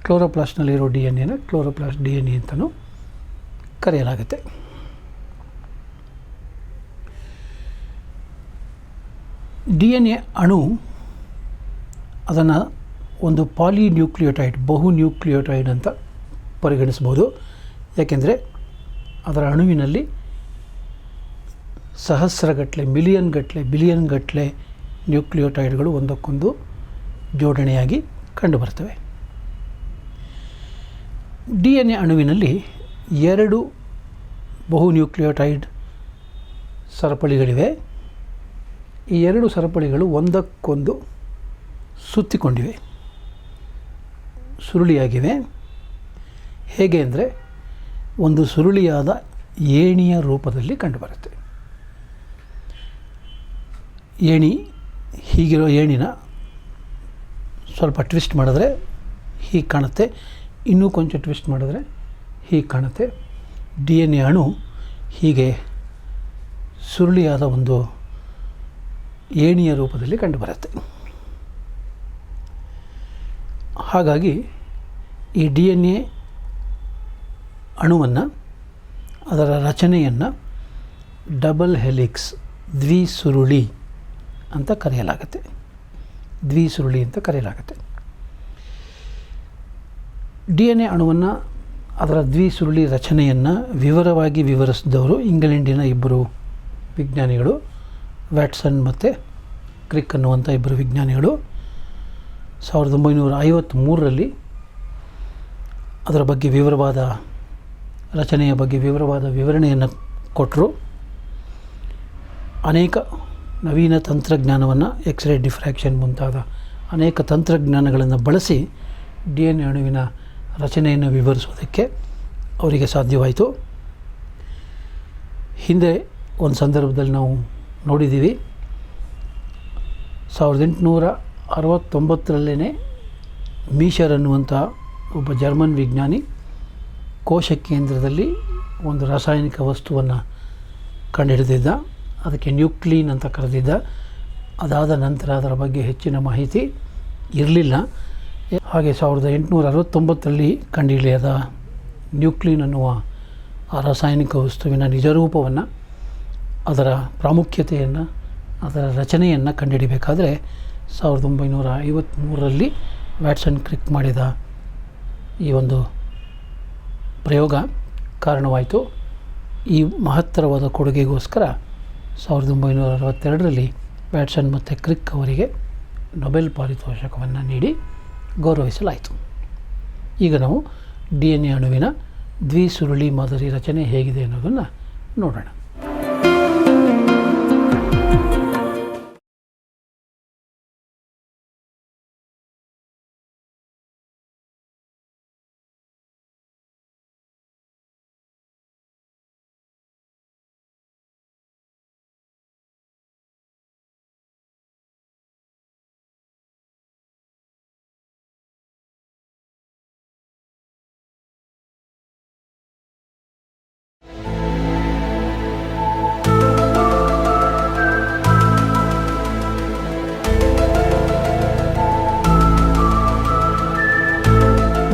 ಕ್ಲೋರೋಪ್ಲಾಸ್ಟ್ನಲ್ಲಿರೋ DNAನ ಕ್ಲೋರೋಪ್ಲಾಸ್ಟ್ DNA ಅಂತಲೂ ಕರೆಯಲಾಗುತ್ತೆ. DNA ಅಣು ಅದನ್ನು ಒಂದು ಪಾಲಿನ್ಯೂಕ್ಲಿಯೋಟೈಡ್, ಬಹುನ್ಯೂಕ್ಲಿಯೋಟೈಡ್ ಅಂತ ಪರಿಗಣಿಸ್ಬೋದು. ಯಾಕೆಂದರೆ ಅದರ ಅಣುವಿನಲ್ಲಿ ಸಹಸ್ರಗಟ್ಟಲೆ, ಬಿಲಿಯನ್ ಗಟ್ಟಲೆ ನ್ಯೂಕ್ಲಿಯೋಟೈಡ್ಗಳು ಒಂದಕ್ಕೊಂದು ಜೋಡಣೆಯಾಗಿ ಕಂಡುಬರ್ತವೆ. DNA ಅಣುವಿನಲ್ಲಿ 2 ಬಹುನ್ಯೂಕ್ಲಿಯೋಟೈಡ್ ಸರಪಳಿಗಳಿವೆ. ಈ 2 ಸರಪಳಿಗಳು ಒಂದಕ್ಕೊಂದು ಸುತ್ತಿಕೊಂಡಿವೆ, ಸುರುಳಿಯಾಗಿವೆ. ಹೇಗೆ ಅಂದರೆ ಒಂದು ಸುರುಳಿಯಾದ ಏಣಿಯ ರೂಪದಲ್ಲಿ ಕಂಡುಬರುತ್ತೆ. ಏಣಿ ಹೀಗಿರೋ ಏಣಿನ ಸ್ವಲ್ಪ ಟ್ವಿಸ್ಟ್ ಮಾಡಿದ್ರೆ ಹೀಗೆ ಕಾಣುತ್ತೆ, ಇನ್ನೂ ಕೊಂಚ ಟ್ವಿಸ್ಟ್ ಮಾಡಿದ್ರೆ ಹೀಗೆ ಕಾಣುತ್ತೆ. DNA ಅಣು ಹೀಗೆ ಸುರುಳಿಯಾದ ಒಂದು ಏಣಿಯ ರೂಪದಲ್ಲಿ ಕಂಡುಬರುತ್ತೆ. ಹಾಗಾಗಿ ಈ DNA ಅಣುವನ್ನು, ಅದರ ರಚನೆಯನ್ನು ಡಬಲ್ ಹೆಲಿಕ್ಸ್, ದ್ವಿಸುರುಳಿ ಅಂತ ಕರೆಯಲಾಗುತ್ತೆ. DNA ಅಣುವನ್ನು, ಅದರ ದ್ವಿಸುರುಳಿ ರಚನೆಯನ್ನು ವಿವರವಾಗಿ ವಿವರಿಸಿದವರು ಇಂಗ್ಲೆಂಡಿನ 2 ವಿಜ್ಞಾನಿಗಳು, ವ್ಯಾಟ್ಸನ್ ಮತ್ತು ಕ್ರಿಕ್ ಅನ್ನುವಂಥ 2 ವಿಜ್ಞಾನಿಗಳು. 1953ರಲ್ಲಿ ಅದರ ಬಗ್ಗೆ ರಚನೆಯ ಬಗ್ಗೆ ವಿವರವಾದ ವಿವರಣೆಯನ್ನು ಕೊಟ್ಟರು. ಅನೇಕ ನವೀನ ತಂತ್ರಜ್ಞಾನವನ್ನು, ಎಕ್ಸ್ರೇ ಡಿಫ್ರ್ಯಾಕ್ಷನ್ ಮುಂತಾದ ಅನೇಕ ತಂತ್ರಜ್ಞಾನಗಳನ್ನು ಬಳಸಿ DNA ಅಣುವಿನ ರಚನೆಯನ್ನು ವಿವರಿಸೋದಕ್ಕೆ ಅವರಿಗೆ ಸಾಧ್ಯವಾಯಿತು. ಹಿಂದೆ ಒಂದು ಸಂದರ್ಭದಲ್ಲಿ ನಾವು ನೋಡಿದ್ದೀವಿ, 1869ರಲ್ಲೇ ಮೀಷರ್ ಅನ್ನುವಂಥ ಒಬ್ಬ ಜರ್ಮನ್ ವಿಜ್ಞಾನಿ ಕೋಶ ಕೇಂದ್ರದಲ್ಲಿ ಒಂದು ರಾಸಾಯನಿಕ ವಸ್ತುವನ್ನು ಕಂಡುಹಿಡಿದಿದ್ದ. ಅದಕ್ಕೆ ನ್ಯೂಕ್ಲೀನ್ ಅಂತ ಕರೆದಿದ್ದ. ಅದಾದ ನಂತರ ಅದರ ಬಗ್ಗೆ ಹೆಚ್ಚಿನ ಮಾಹಿತಿ ಇರಲಿಲ್ಲ. ಹಾಗೆ 1869ರಲ್ಲಿ ಕಂಡುಹಿಡಿಯದ ನ್ಯೂಕ್ಲೀನ್ ಅನ್ನುವ ಆ ರಾಸಾಯನಿಕ ವಸ್ತುವಿನ ನಿಜರೂಪವನ್ನು, ಅದರ ಪ್ರಾಮುಖ್ಯತೆಯನ್ನು, ಅದರ ರಚನೆಯನ್ನು ಕಂಡುಹಿಡಿಬೇಕಾದ್ರೆ 1953ರಲ್ಲಿ ವ್ಯಾಟ್ಸನ್ ಕ್ರಿಕ್ ಮಾಡಿದ ಈ ಒಂದು ಪ್ರಯೋಗ ಕಾರಣವಾಯಿತು. ಈ ಮಹತ್ತರವಾದ ಕೊಡುಗೆಗೋಸ್ಕರ 1962ರಲ್ಲಿ ವ್ಯಾಟ್ಸನ್ ಮತ್ತು ಕ್ರಿಕ್ ಅವರಿಗೆ ನೊಬೆಲ್ ಪಾರಿತೋಷಕವನ್ನು ನೀಡಿ ಗೌರವಿಸಲಾಯಿತು. ಈಗ ನಾವು DNA ಅಣುವಿನ ದ್ವಿಸುರುಳಿ ಮಾದರಿ ರಚನೆ ಹೇಗಿದೆ ಅನ್ನೋದನ್ನು ನೋಡೋಣ.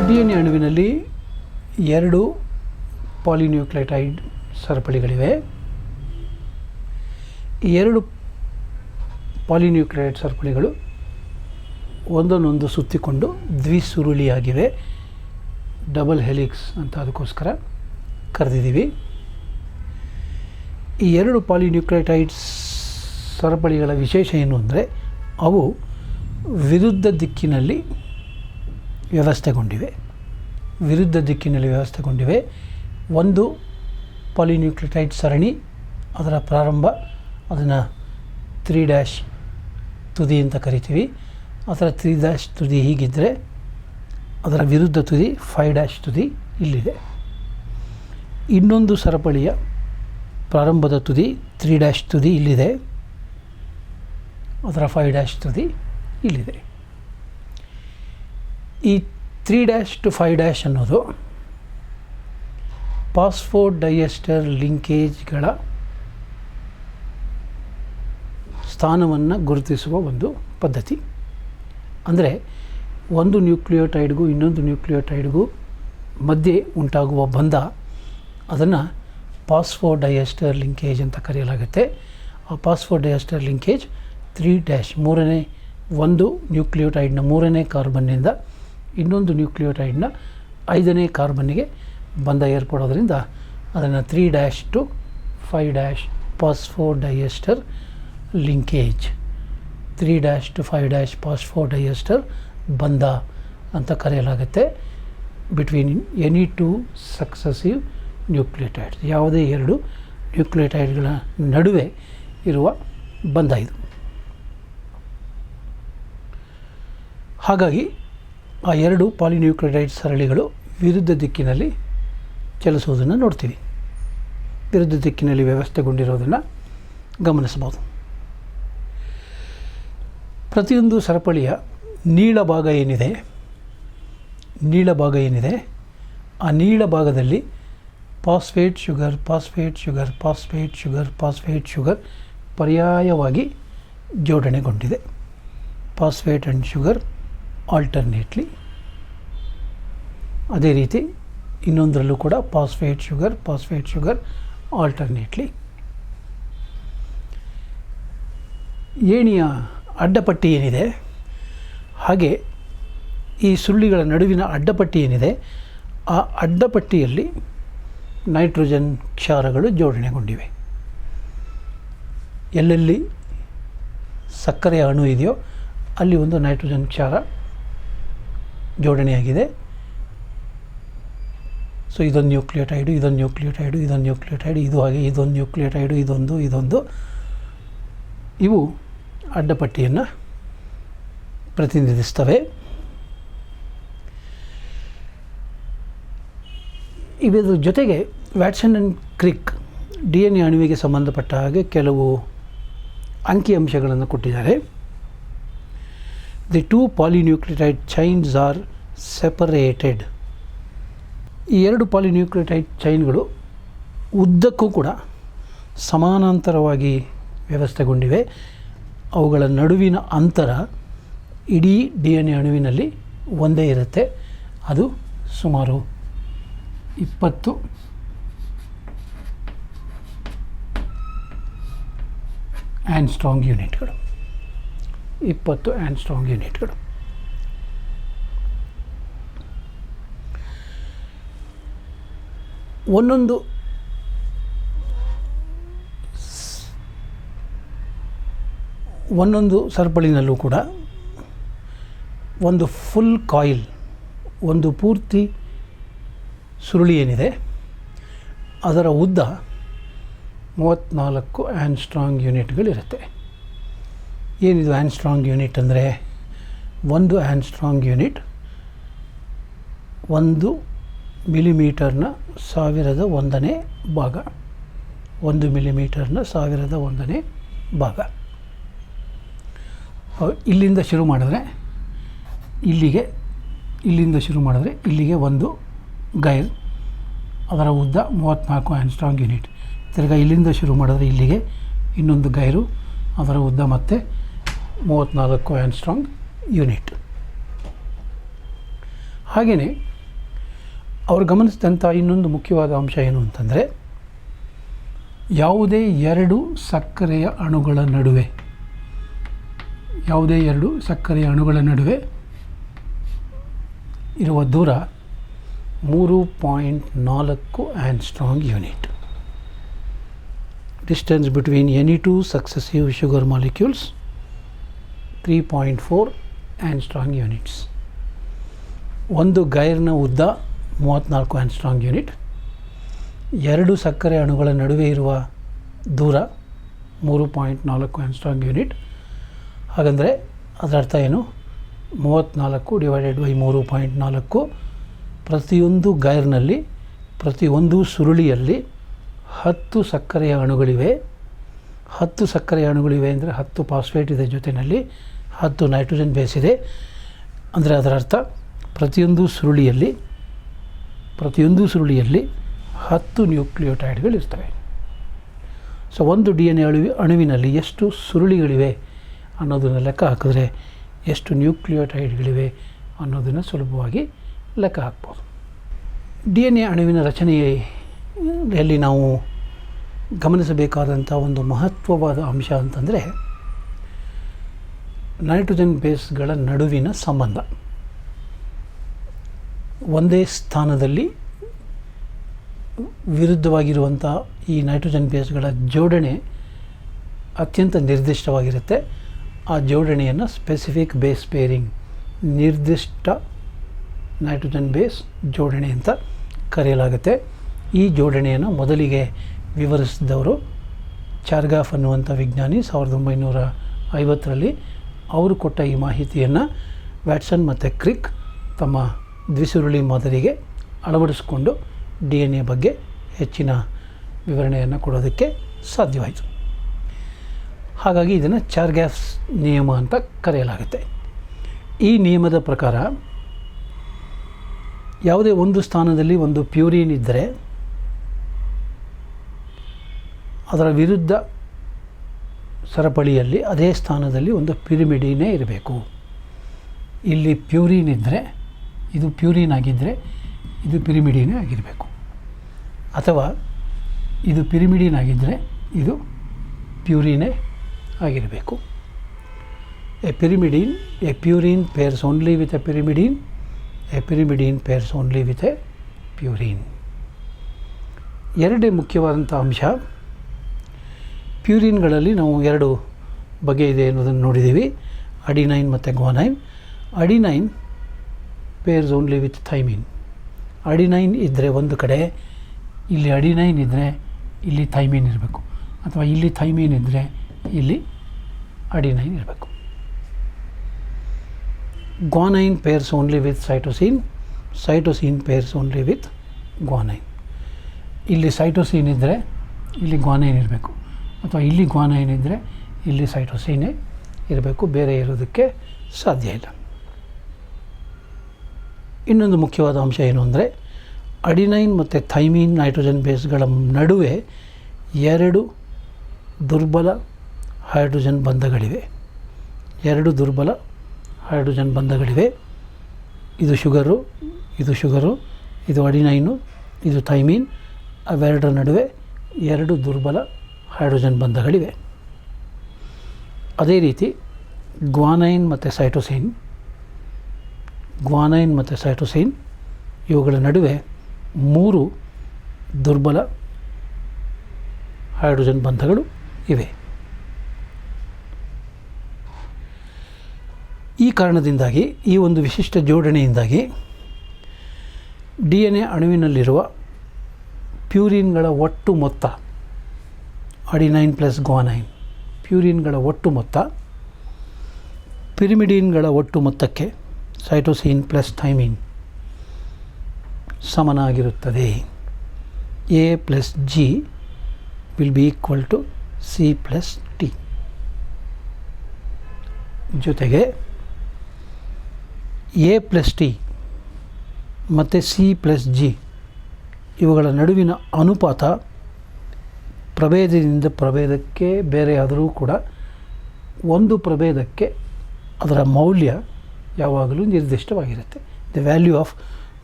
DNA ಅಣುವಿನಲ್ಲಿ 2 ಪಾಲಿನ್ಯೂಕ್ಲಿಯೋಟೈಡ್ ಸರಪಳಿಗಳಿವೆ. ಈ 2 ಪಾಲಿನ್ಯೂಕ್ಲಿಯೋಟೈಡ್ ಸರಪಳಿಗಳು ಒಂದನ್ನೊಂದು ಸುತ್ತಿಕೊಂಡು ದ್ವಿಸುರುಳಿಯಾಗಿವೆ. ಡಬಲ್ ಹೆಲಿಕ್ಸ್ ಅಂತ ಅದಕ್ಕೋಸ್ಕರ ಕರೆದಿದ್ದೀವಿ. ಈ 2 ಪಾಲಿನ್ಯೂಕ್ಲಿಯೋಟೈಡ್ ಸರಪಳಿಗಳ ವಿಶೇಷ ಏನು ಅಂದರೆ ಅವು ವಿರುದ್ಧ ದಿಕ್ಕಿನಲ್ಲಿ ವ್ಯವಸ್ಥೆಗೊಂಡಿವೆ. ಒಂದು ಪಾಲಿನ್ಯೂಕ್ಲಿಯೋಟೈಡ್ ಸರಣಿ, ಅದರ ಪ್ರಾರಂಭ ಅದನ್ನು 3' ತುದಿ ಅಂತ ಕರಿತೀವಿ. ಅದರ 3' ತುದಿ ಹೀಗಿದ್ದರೆ ಅದರ ವಿರುದ್ಧ ತುದಿ 5' ತುದಿ ಇಲ್ಲಿದೆ. ಇನ್ನೊಂದು ಸರಪಳಿಯ ಪ್ರಾರಂಭದ ತುದಿ 3' ತುದಿ ಇಲ್ಲಿದೆ, ಅದರ 5' ತುದಿ ಇಲ್ಲಿದೆ. ಈ 3' to 5' ಅನ್ನೋದು ಫಾಸ್ಫೋಡೈಎಸ್ಟರ್ ಲಿಂಕೇಜ್ಗಳ ಸ್ಥಾನವನ್ನು ಗುರುತಿಸುವ ಒಂದು ಪದ್ಧತಿ. ಅಂದರೆ ಒಂದು ನ್ಯೂಕ್ಲಿಯೋಟೈಡ್ಗೂ ಇನ್ನೊಂದು ನ್ಯೂಕ್ಲಿಯೋಟೈಡ್ಗೂ ಮಧ್ಯೆ ಉಂಟಾಗುವ ಬಂಧ, ಅದನ್ನು ಫಾಸ್ಫೋಡೈಎಸ್ಟರ್ ಲಿಂಕೇಜ್ ಅಂತ ಕರೆಯಲಾಗುತ್ತೆ. ಆ ಫಾಸ್ಫೋಡೈಎಸ್ಟರ್ ಲಿಂಕೇಜ್ 3' ಒಂದು ನ್ಯೂಕ್ಲಿಯೋಟೈಡ್ನ 3ನೇ ಕಾರ್ಬನ್ನಿಂದ ಇನ್ನೊಂದು ನ್ಯೂಕ್ಲಿಯೋಟೈಡ್ನ 5ನೇ ಕಾರ್ಬನ್ನಿಗೆ ಬಂಧ ಏರ್ಪಡೋದ್ರಿಂದ ಅದನ್ನು 3' to 5' ಫಾಸ್ಫೋಡೈಎಸ್ಟರ್ ಲಿಂಕೇಜ್, 3' to 5' ಫಾಸ್ಫೋಡೈಎಸ್ಟರ್ ಬಂಧ ಅಂತ ಕರೆಯಲಾಗುತ್ತೆ. ಬಿಟ್ವೀನ್ ಎನಿ 2 ಸಕ್ಸಸಿವ್ ನ್ಯೂಕ್ಲಿಯೋಟೈಡ್ಸ್, ಯಾವುದೇ 2 ನ್ಯೂಕ್ಲಿಯೋಟೈಡ್ಗಳ ನಡುವೆ ಇರುವ ಬಂಧ ಇದು. ಹಾಗಾಗಿ ಆ 2 ಪಾಲಿನ್ಯೂಕ್ಲಿಯೋಟೈಡ್ ಸರಳಿಗಳು ವಿರುದ್ಧ ದಿಕ್ಕಿನಲ್ಲಿ ಚಲಿಸುವುದನ್ನು ನೋಡ್ತೀವಿ. ವಿರುದ್ಧ ದಿಕ್ಕಿನಲ್ಲಿ ವ್ಯವಸ್ಥೆಗೊಂಡಿರೋದನ್ನು ಗಮನಿಸಬಹುದು. ಪ್ರತಿಯೊಂದು ಸರಪಳಿಯ ನೀಳ ಭಾಗ ಏನಿದೆ, ಆ ನೀಳ ಭಾಗದಲ್ಲಿ ಫಾಸ್ಫೇಟ್ ಶುಗರ್ ಪರ್ಯಾಯವಾಗಿ ಜೋಡಣೆಗೊಂಡಿದೆ. Phosphate and sugar alternately. ಅದೇ ರೀತಿ ಇನ್ನೊಂದರಲ್ಲೂ ಕೂಡ ಫಾಸ್ಫೇಟ್ ಶುಗರ್ ಆಲ್ಟರ್ನೇಟ್ಲಿ. ಏಣಿಯ ಅಡ್ಡಪಟ್ಟಿ ಏನಿದೆ, ಹಾಗೆ ಈ ಸುರುಳಿಗಳ ನಡುವಿನ ಅಡ್ಡಪಟ್ಟಿ ಏನಿದೆ, ಆ ಅಡ್ಡಪಟ್ಟಿಯಲ್ಲಿ ನೈಟ್ರೋಜನ್ ಕ್ಷಾರಗಳು ಜೋಡಣೆಗೊಂಡಿವೆ. ಎಲ್ಲೆಲ್ಲಿ ಸಕ್ಕರೆಯ ಅಣು ಇದೆಯೋ ಅಲ್ಲಿ ಒಂದು ನೈಟ್ರೋಜನ್ ಕ್ಷಾರ ಜೋಡಣೆಯಾಗಿದೆ. ಸೊ ಇದೊಂದು ನ್ಯೂಕ್ಲಿಯೋಟೈಡು, ಇದು ಹಾಗೆ ಇದೊಂದು ನ್ಯೂಕ್ಲಿಯೋಟೈಡು, ಇದೊಂದು ಇವು ಅಡ್ಡಪಟ್ಟಿಯನ್ನು ಪ್ರತಿನಿಧಿಸ್ತವೆ. ಇದರ ಜೊತೆಗೆ ವ್ಯಾಟ್ಸನ್ ಆ್ಯಂಡ್ ಕ್ರಿಕ್ DNA ಅಣುವಿಗೆ ಸಂಬಂಧಪಟ್ಟ ಹಾಗೆ ಕೆಲವು ಅಂಕಿಅಂಶಗಳನ್ನು ಕೊಟ್ಟಿದ್ದಾರೆ. The 2 polynucleotide chains are separated. ಈ 2 ಪಾಲಿನ್ಯೂಕ್ಲಿಯೋಟೈಡ್ ಚೈನ್ಗಳು ಉದ್ದಕ್ಕೂ ಕೂಡ ಸಮಾನಾಂತರವಾಗಿ ವ್ಯವಸ್ಥೆಗೊಂಡಿವೆ. ಅವುಗಳ ನಡುವಿನ ಅಂತರ ಇಡೀ DNA ಅಣುವಿನಲ್ಲಿ ಒಂದೇ ಇರುತ್ತೆ. ಅದು ಸುಮಾರು 20 ಆ್ಯಂಗ್ಸ್ಟ್ರಾಂಗ್ ಯೂನಿಟ್ಗಳು. ಒಂದೊಂದು ಒಂದೊಂದು ಸರಪಳಿನಲ್ಲೂ ಕೂಡ ಒಂದು ಫುಲ್ ಕಾಯಿಲ್, ಒಂದು ಪೂರ್ತಿ ಸುರುಳಿ ಏನಿದೆ ಅದರ ಉದ್ದ 34 ಆ್ಯಂಗ್ಸ್ಟ್ರಾಂಗ್ ಯೂನಿಟ್ಗಳಿರುತ್ತೆ. ಏನಿದು ಆ್ಯಂಗ್ಸ್ಟ್ರಾಂಗ್ ಯೂನಿಟ್ ಅಂದರೆ, 1 ಆ್ಯಂಗ್ಸ್ಟ್ರಾಂಗ್ ಯೂನಿಟ್ 1 ಮಿಲಿಮೀಟರ್ನ 1001ನೇ ಭಾಗ. 1 ಮಿಲಿಮೀಟರ್ನ 1001ನೇ ಭಾಗ. ಇಲ್ಲಿಂದ ಶುರು ಮಾಡಿದ್ರೆ ಇಲ್ಲಿಗೆ ಒಂದು ಗೈರ್, ಅದರ ಉದ್ದ 34 ಆ್ಯಂಗ್ಸ್ಟ್ರಾಂಗ್ ಯೂನಿಟ್. ತಿರ್ಗಾ ಇಲ್ಲಿಂದ ಶುರು ಮಾಡಿದ್ರೆ ಇಲ್ಲಿಗೆ ಇನ್ನೊಂದು ಗೈರು, ಅದರ ಉದ್ದ ಮತ್ತೆ 34 ಆ್ಯಂಗ್ಸ್ಟ್ರಾಂಗ್ ಯೂನಿಟ್. ಹಾಗೆಯೇ ಅವರು ಗಮನಿಸಿದಂಥ ಇನ್ನೊಂದು ಮುಖ್ಯವಾದ ಅಂಶ ಏನು ಅಂತಂದರೆ, ಯಾವುದೇ ಎರಡು ಸಕ್ಕರೆಯ ಅಣುಗಳ ನಡುವೆ ಇರುವ ದೂರ 3.4 angstrom unit. Distance between any two successive sugar molecules 3.4 angstrom units. ಒಂದು ಗೈರ್ನ ಉದ್ದ 34 ಆ್ಯಂಗ್ಸ್ಟ್ರಾಂಗ್ ಯೂನಿಟ್, ಎರಡು ಸಕ್ಕರೆ ಅಣುಗಳ ನಡುವೆ ಇರುವ ದೂರ 3.4 ಆ್ಯಂಗ್ಸ್ಟ್ರಾಂಗ್ ಯೂನಿಟ್. ಹಾಗಂದರೆ ಅದರ ಅರ್ಥ ಏನು? 34 ಡಿವೈಡೆಡ್ ಬೈ 3.4. ಪ್ರತಿಯೊಂದು ಗೈರ್ನಲ್ಲಿ, ಪ್ರತಿಯೊಂದು ಸುರುಳಿಯಲ್ಲಿ 10 ಸಕ್ಕರೆಯ ಅಣುಗಳಿವೆ. 10 ಸಕ್ಕರೆಯ ಅಣುಗಳಿವೆ ಅಂದರೆ 10 ಫಾಸ್ಫೇಟ್ ಇದೆ, ಜೊತೆಯಲ್ಲಿ 10 ನೈಟ್ರೋಜನ್ ಬೇಸ್ ಇದೆ. ಅಂದರೆ ಅದರ ಅರ್ಥ ಪ್ರತಿಯೊಂದು ಸುರುಳಿಯಲ್ಲಿ 10 ನ್ಯೂಕ್ಲಿಯೋಟೈಡ್ಗಳಿರ್ತವೆ. ಸೊ ಒಂದು DNA ಅಣುವಿನಲ್ಲಿ ಎಷ್ಟು ಸುರುಳಿಗಳಿವೆ ಅನ್ನೋದನ್ನು ಲೆಕ್ಕ ಹಾಕಿದ್ರೆ ಎಷ್ಟು ನ್ಯೂಕ್ಲಿಯೋಟೈಡ್ಗಳಿವೆ ಅನ್ನೋದನ್ನು ಸುಲಭವಾಗಿ ಲೆಕ್ಕ ಹಾಕ್ಬೋದು. DNA ಅಣುವಿನ ರಚನೆಯಲ್ಲಿ ನಾವು ಗಮನಿಸಬೇಕಾದಂಥ ಒಂದು ಮಹತ್ವವಾದ ಅಂಶ ಅಂತಂದರೆ ನೈಟ್ರೋಜನ್ ಬೇಸ್ಗಳ ನಡುವಿನ ಸಂಬಂಧ. ಒಂದೇ ಸ್ಥಾನದಲ್ಲಿ ವಿರುದ್ಧವಾಗಿರುವಂಥ ಈ ನೈಟ್ರೋಜನ್ ಬೇಸ್ಗಳ ಜೋಡಣೆ ಅತ್ಯಂತ ನಿರ್ದಿಷ್ಟವಾಗಿರುತ್ತೆ. ಆ ಜೋಡಣೆಯನ್ನು ಸ್ಪೆಸಿಫಿಕ್ ಬೇಸ್ ಪೇರಿಂಗ್, ನಿರ್ದಿಷ್ಟ ನೈಟ್ರೋಜನ್ ಬೇಸ್ ಜೋಡಣೆ ಅಂತ ಕರೆಯಲಾಗುತ್ತೆ. ಈ ಜೋಡಣೆಯನ್ನು ಮೊದಲಿಗೆ ವಿವರಿಸಿದವರು ಚಾರ್ಗಾಫ್ ಅನ್ನುವಂಥ ವಿಜ್ಞಾನಿ 1950ರಲ್ಲಿ. ಅವರು ಕೊಟ್ಟ ಈ ಮಾಹಿತಿಯನ್ನು ವ್ಯಾಟ್ಸನ್ ಮತ್ತು ಕ್ರಿಕ್ ತಮ್ಮ ದ್ವಿಸುರುಳಿ ಮಾದರಿಗೆ ಅಳವಡಿಸಿಕೊಂಡು DNA ಬಗ್ಗೆ ಹೆಚ್ಚಿನ ವಿವರಣೆಯನ್ನು ಕೊಡೋದಕ್ಕೆ ಸಾಧ್ಯವಾಯಿತು. ಹಾಗಾಗಿ ಇದನ್ನು ಚಾರ್ಗಾಫ್ಸ್ ನಿಯಮ ಅಂತ ಕರೆಯಲಾಗುತ್ತೆ. ಈ ನಿಯಮದ ಪ್ರಕಾರ ಯಾವುದೇ ಒಂದು ಸ್ಥಾನದಲ್ಲಿ ಒಂದು ಪ್ಯೂರಿನ್ ಇದ್ದರೆ ಅದರ ವಿರುದ್ಧ ಸರಪಳಿಯಲ್ಲಿ ಅದೇ ಸ್ಥಾನದಲ್ಲಿ ಒಂದು ಪಿರಿಮಿಡಿನೇ ಇರಬೇಕು. ಇಲ್ಲಿ ಪ್ಯೂರಿನ್ ಇದ್ದರೆ ಇದು ಪ್ಯೂರಿನ್ ಆಗಿದ್ದರೆ ಇದು ಪಿರಿಮಿಡಿನೇ ಆಗಿರಬೇಕು, ಅಥವಾ ಇದು ಪಿರಿಮಿಡಿನ್ ಆಗಿದ್ದರೆ ಇದು ಪ್ಯೂರಿನೇ ಆಗಿರಬೇಕು. A purine pairs only with A pyrimidine, A pyrimidine pairs only with A purine. ಎರಡೇ ಮುಖ್ಯವಾದಂಥ ಅಂಶ. ಪ್ಯೂರಿನ್ಗಳಲ್ಲಿ ನಾವು ಎರಡು ಬಗೆ ಇದೆ ಅನ್ನೋದನ್ನು ನೋಡಿದ್ದೀವಿ, ಅಡಿನೈನ್ ಮತ್ತು guanine. Adenine pairs only with thymine. Adenine ಇದ್ದರೆ ಒಂದು ಕಡೆ, ಇಲ್ಲಿ ಅಡಿನೈನ್ ಇದ್ದರೆ ಇಲ್ಲಿ ಥೈಮಿನ್ ಇರಬೇಕು, ಅಥವಾ ಇಲ್ಲಿ ಥೈಮಿನ್ ಇದ್ದರೆ ಇಲ್ಲಿ ಅಡಿನೈನ್ ಇರಬೇಕು. Guanine pairs only with cytosine, cytosine pairs only with guanine. ಇಲ್ಲಿ ಸೈಟೋಸಿನ್ ಇದ್ದರೆ ಇಲ್ಲಿ ಗ್ವಾನೈನ್ ಇರಬೇಕು, ಅಥವಾ ಇಲ್ಲಿ ಗ್ವಾನೈನ್ ಇದ್ದರೆ ಇಲ್ಲಿ ಸೈಟೋಸಿನೇ ಇರಬೇಕು, ಬೇರೆ ಇರೋದಕ್ಕೆ ಸಾಧ್ಯ ಇಲ್ಲ. ಇನ್ನೊಂದು ಮುಖ್ಯವಾದ ಅಂಶ ಏನು ಅಂದರೆ, ಅಡಿನೈನ್ ಮತ್ತು ಥೈಮಿನ್ ನೈಟ್ರೋಜನ್ ಬೇಸ್ಗಳ ನಡುವೆ ಎರಡು ದುರ್ಬಲ ಹೈಡ್ರೋಜನ್ ಬಂಧಗಳಿವೆ. ಇದು ಶುಗರು, ಇದು ಅಡಿನೈನು, ಇದು ಥೈಮಿನ್. ಅವೆರಡರ ನಡುವೆ ಎರಡು ದುರ್ಬಲ ಹೈಡ್ರೋಜನ್ ಬಂಧಗಳಿವೆ. ಅದೇ ರೀತಿ ಗ್ವಾನೈನ್ ಮತ್ತು ಸೈಟೋಸಿನ್ ಇವುಗಳ ನಡುವೆ 3 ದುರ್ಬಲ ಹೈಡ್ರೋಜನ್ ಬಂಧಗಳು ಇವೆ. ಈ ಕಾರಣದಿಂದಾಗಿ, ಈ ಒಂದು ವಿಶಿಷ್ಟ ಜೋಡಣೆಯಿಂದಾಗಿ DNA ಅಣುವಿನಲ್ಲಿರುವ ಪ್ಯೂರಿನ್ಗಳ ಒಟ್ಟು ಮೊತ್ತ, ಅಡಿನೈನ್ ಪ್ಲಸ್ ಗ್ವಾನೈನ್, ಪ್ಯೂರಿನ್ಗಳ ಒಟ್ಟು ಮೊತ್ತ ಪಿರಿಮಿಡಿನ್ಗಳ ಒಟ್ಟು ಮೊತ್ತಕ್ಕೆ, ಸೈಟೋಸಿನ್ ಪ್ಲಸ್ ಥೈಮಿನ್, ಸಮನಾಗಿರುತ್ತದೆ. A plus G will be equal to C plus T. ಜೊತೆಗೆ A ಪ್ಲಸ್ T ಮತ್ತು C ಪ್ಲಸ್ G ಇವುಗಳ ನಡುವಿನ ಅನುಪಾತ ಪ್ರಭೇದದಿಂದ ಪ್ರಭೇದಕ್ಕೆ ಬೇರೆಯಾದರೂ ಕೂಡ ಒಂದು ಪ್ರಭೇದಕ್ಕೆ ಅದರ ಮೌಲ್ಯ ಯಾವಾಗಲೂ ನಿರ್ದಿಷ್ಟವಾಗಿರುತ್ತೆ. The value of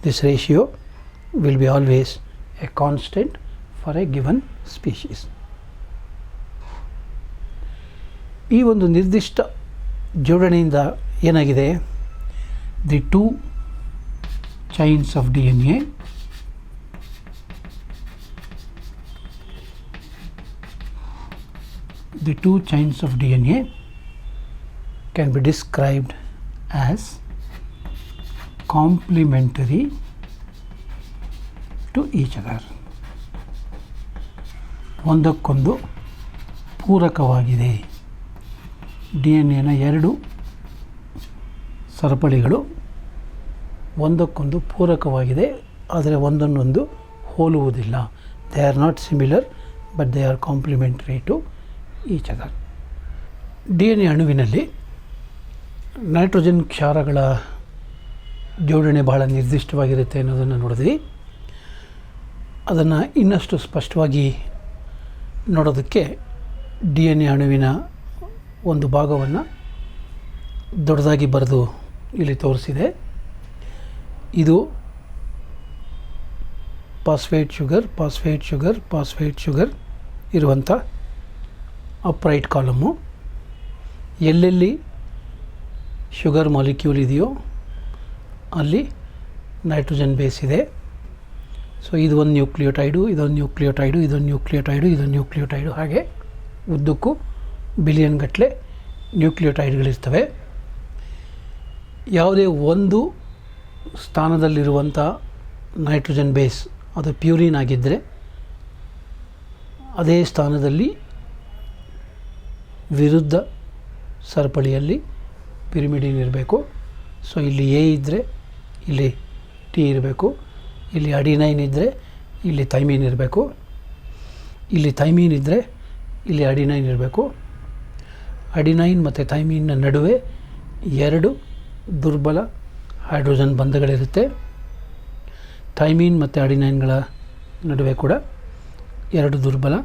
this ratio will be always a constant for a given species. ಈ ಒಂದು ನಿರ್ದಿಷ್ಟ ಜೋಡಣೆಯಿಂದ ಏನಾಗಿದೆ, the two chains of DNA can be described as complementary to each other. ಒಂದಕ್ಕೊಂದು ಪೂರಕವಾಗಿದೆ. DNAನ ಎರಡು ಸರಪಳಿಗಳು ಒಂದಕ್ಕೊಂದು ಪೂರಕವಾಗಿದೆ, ಆದರೆ ಒಂದನ್ನೊಂದು ಹೋಲುವುದಿಲ್ಲ. They are not similar, but they are complementary to each other. DNA ಅಣುವಿನಲ್ಲಿ ನೈಟ್ರೋಜನ್ ಕ್ಷಾರಗಳ ಜೋಡಣೆ ಬಹಳ ನಿರ್ದಿಷ್ಟವಾಗಿರುತ್ತೆ ಅನ್ನೋದನ್ನು ನೋಡಿದ್ವಿ. ಅದನ್ನು ಇನ್ನಷ್ಟು ಸ್ಪಷ್ಟವಾಗಿ ನೋಡೋದಕ್ಕೆ DNA ಅಣುವಿನ ಒಂದು ಭಾಗವನ್ನು ದೊಡ್ಡದಾಗಿ ಬರೆದು ಇಲ್ಲಿ ತೋರಿಸಿದೆ. ಇದು ಫಾಸ್ಫೇಟ್ ಶುಗರ್ ಇರುವಂಥ ಅಪ್ರೈಟ್ ಕಾಲಮ್ಮು. ಎಲ್ಲೆಲ್ಲಿ ಶುಗರ್ ಮಾಲಿಕ್ಯೂಲ್ ಇದೆಯೋ ಅಲ್ಲಿ ನೈಟ್ರೋಜನ್ ಬೇಸ್ ಇದೆ. ಸೊ ಇದು ಒಂದು ನ್ಯೂಕ್ಲಿಯೋಟೈಡು, ಇದೊಂದು ನ್ಯೂಕ್ಲಿಯೋಟೈಡು, ಇದೊಂದು ನ್ಯೂಕ್ಲಿಯೋಟೈಡು, ಇದೊಂದು ನ್ಯೂಕ್ಲಿಯೋಟೈಡು, ಹಾಗೆ ಉದ್ದಕ್ಕೂ ಬಿಲಿಯನ್ ಗಟ್ಟಲೆ ನ್ಯೂಕ್ಲಿಯೋಟೈಡ್ಗಳಿರ್ತವೆ. ಯಾವುದೇ ಒಂದು ಸ್ಥಾನದಲ್ಲಿರುವಂಥ ನೈಟ್ರೋಜನ್ ಬೇಸ್ ಅದು ಪ್ಯೂರಿನ್ ಆಗಿದ್ದರೆ ಅದೇ ಸ್ಥಾನದಲ್ಲಿ ವಿರುದ್ಧ ಸರಪಳಿಯಲ್ಲಿ ಪಿರಿಮಿಡಿನ್ ಇರಬೇಕು. ಸೊ ಇಲ್ಲಿ A ಇದ್ದರೆ ಇಲ್ಲಿ T ಇರಬೇಕು, ಇಲ್ಲಿ ಅಡಿನೈನ್ ಇದ್ದರೆ ಇಲ್ಲಿ ಥೈಮಿನ್ ಇರಬೇಕು, ಇಲ್ಲಿ ಥೈಮಿನ್ ಇದ್ದರೆ ಇಲ್ಲಿ ಅಡಿನೈನ್ ಇರಬೇಕು. ಅಡಿನೈನ್ ಮತ್ತು ಥೈಮಿನ್ನ ನಡುವೆ ಎರಡು ದುರ್ಬಲ ಹೈಡ್ರೋಜನ್ ಬಂಧಗಳಿರುತ್ತೆ. ಥೈಮಿನ್ ಮತ್ತು ಅಡಿನೈನ್ಗಳ ನಡುವೆ ಕೂಡ ಎರಡು ದುರ್ಬಲ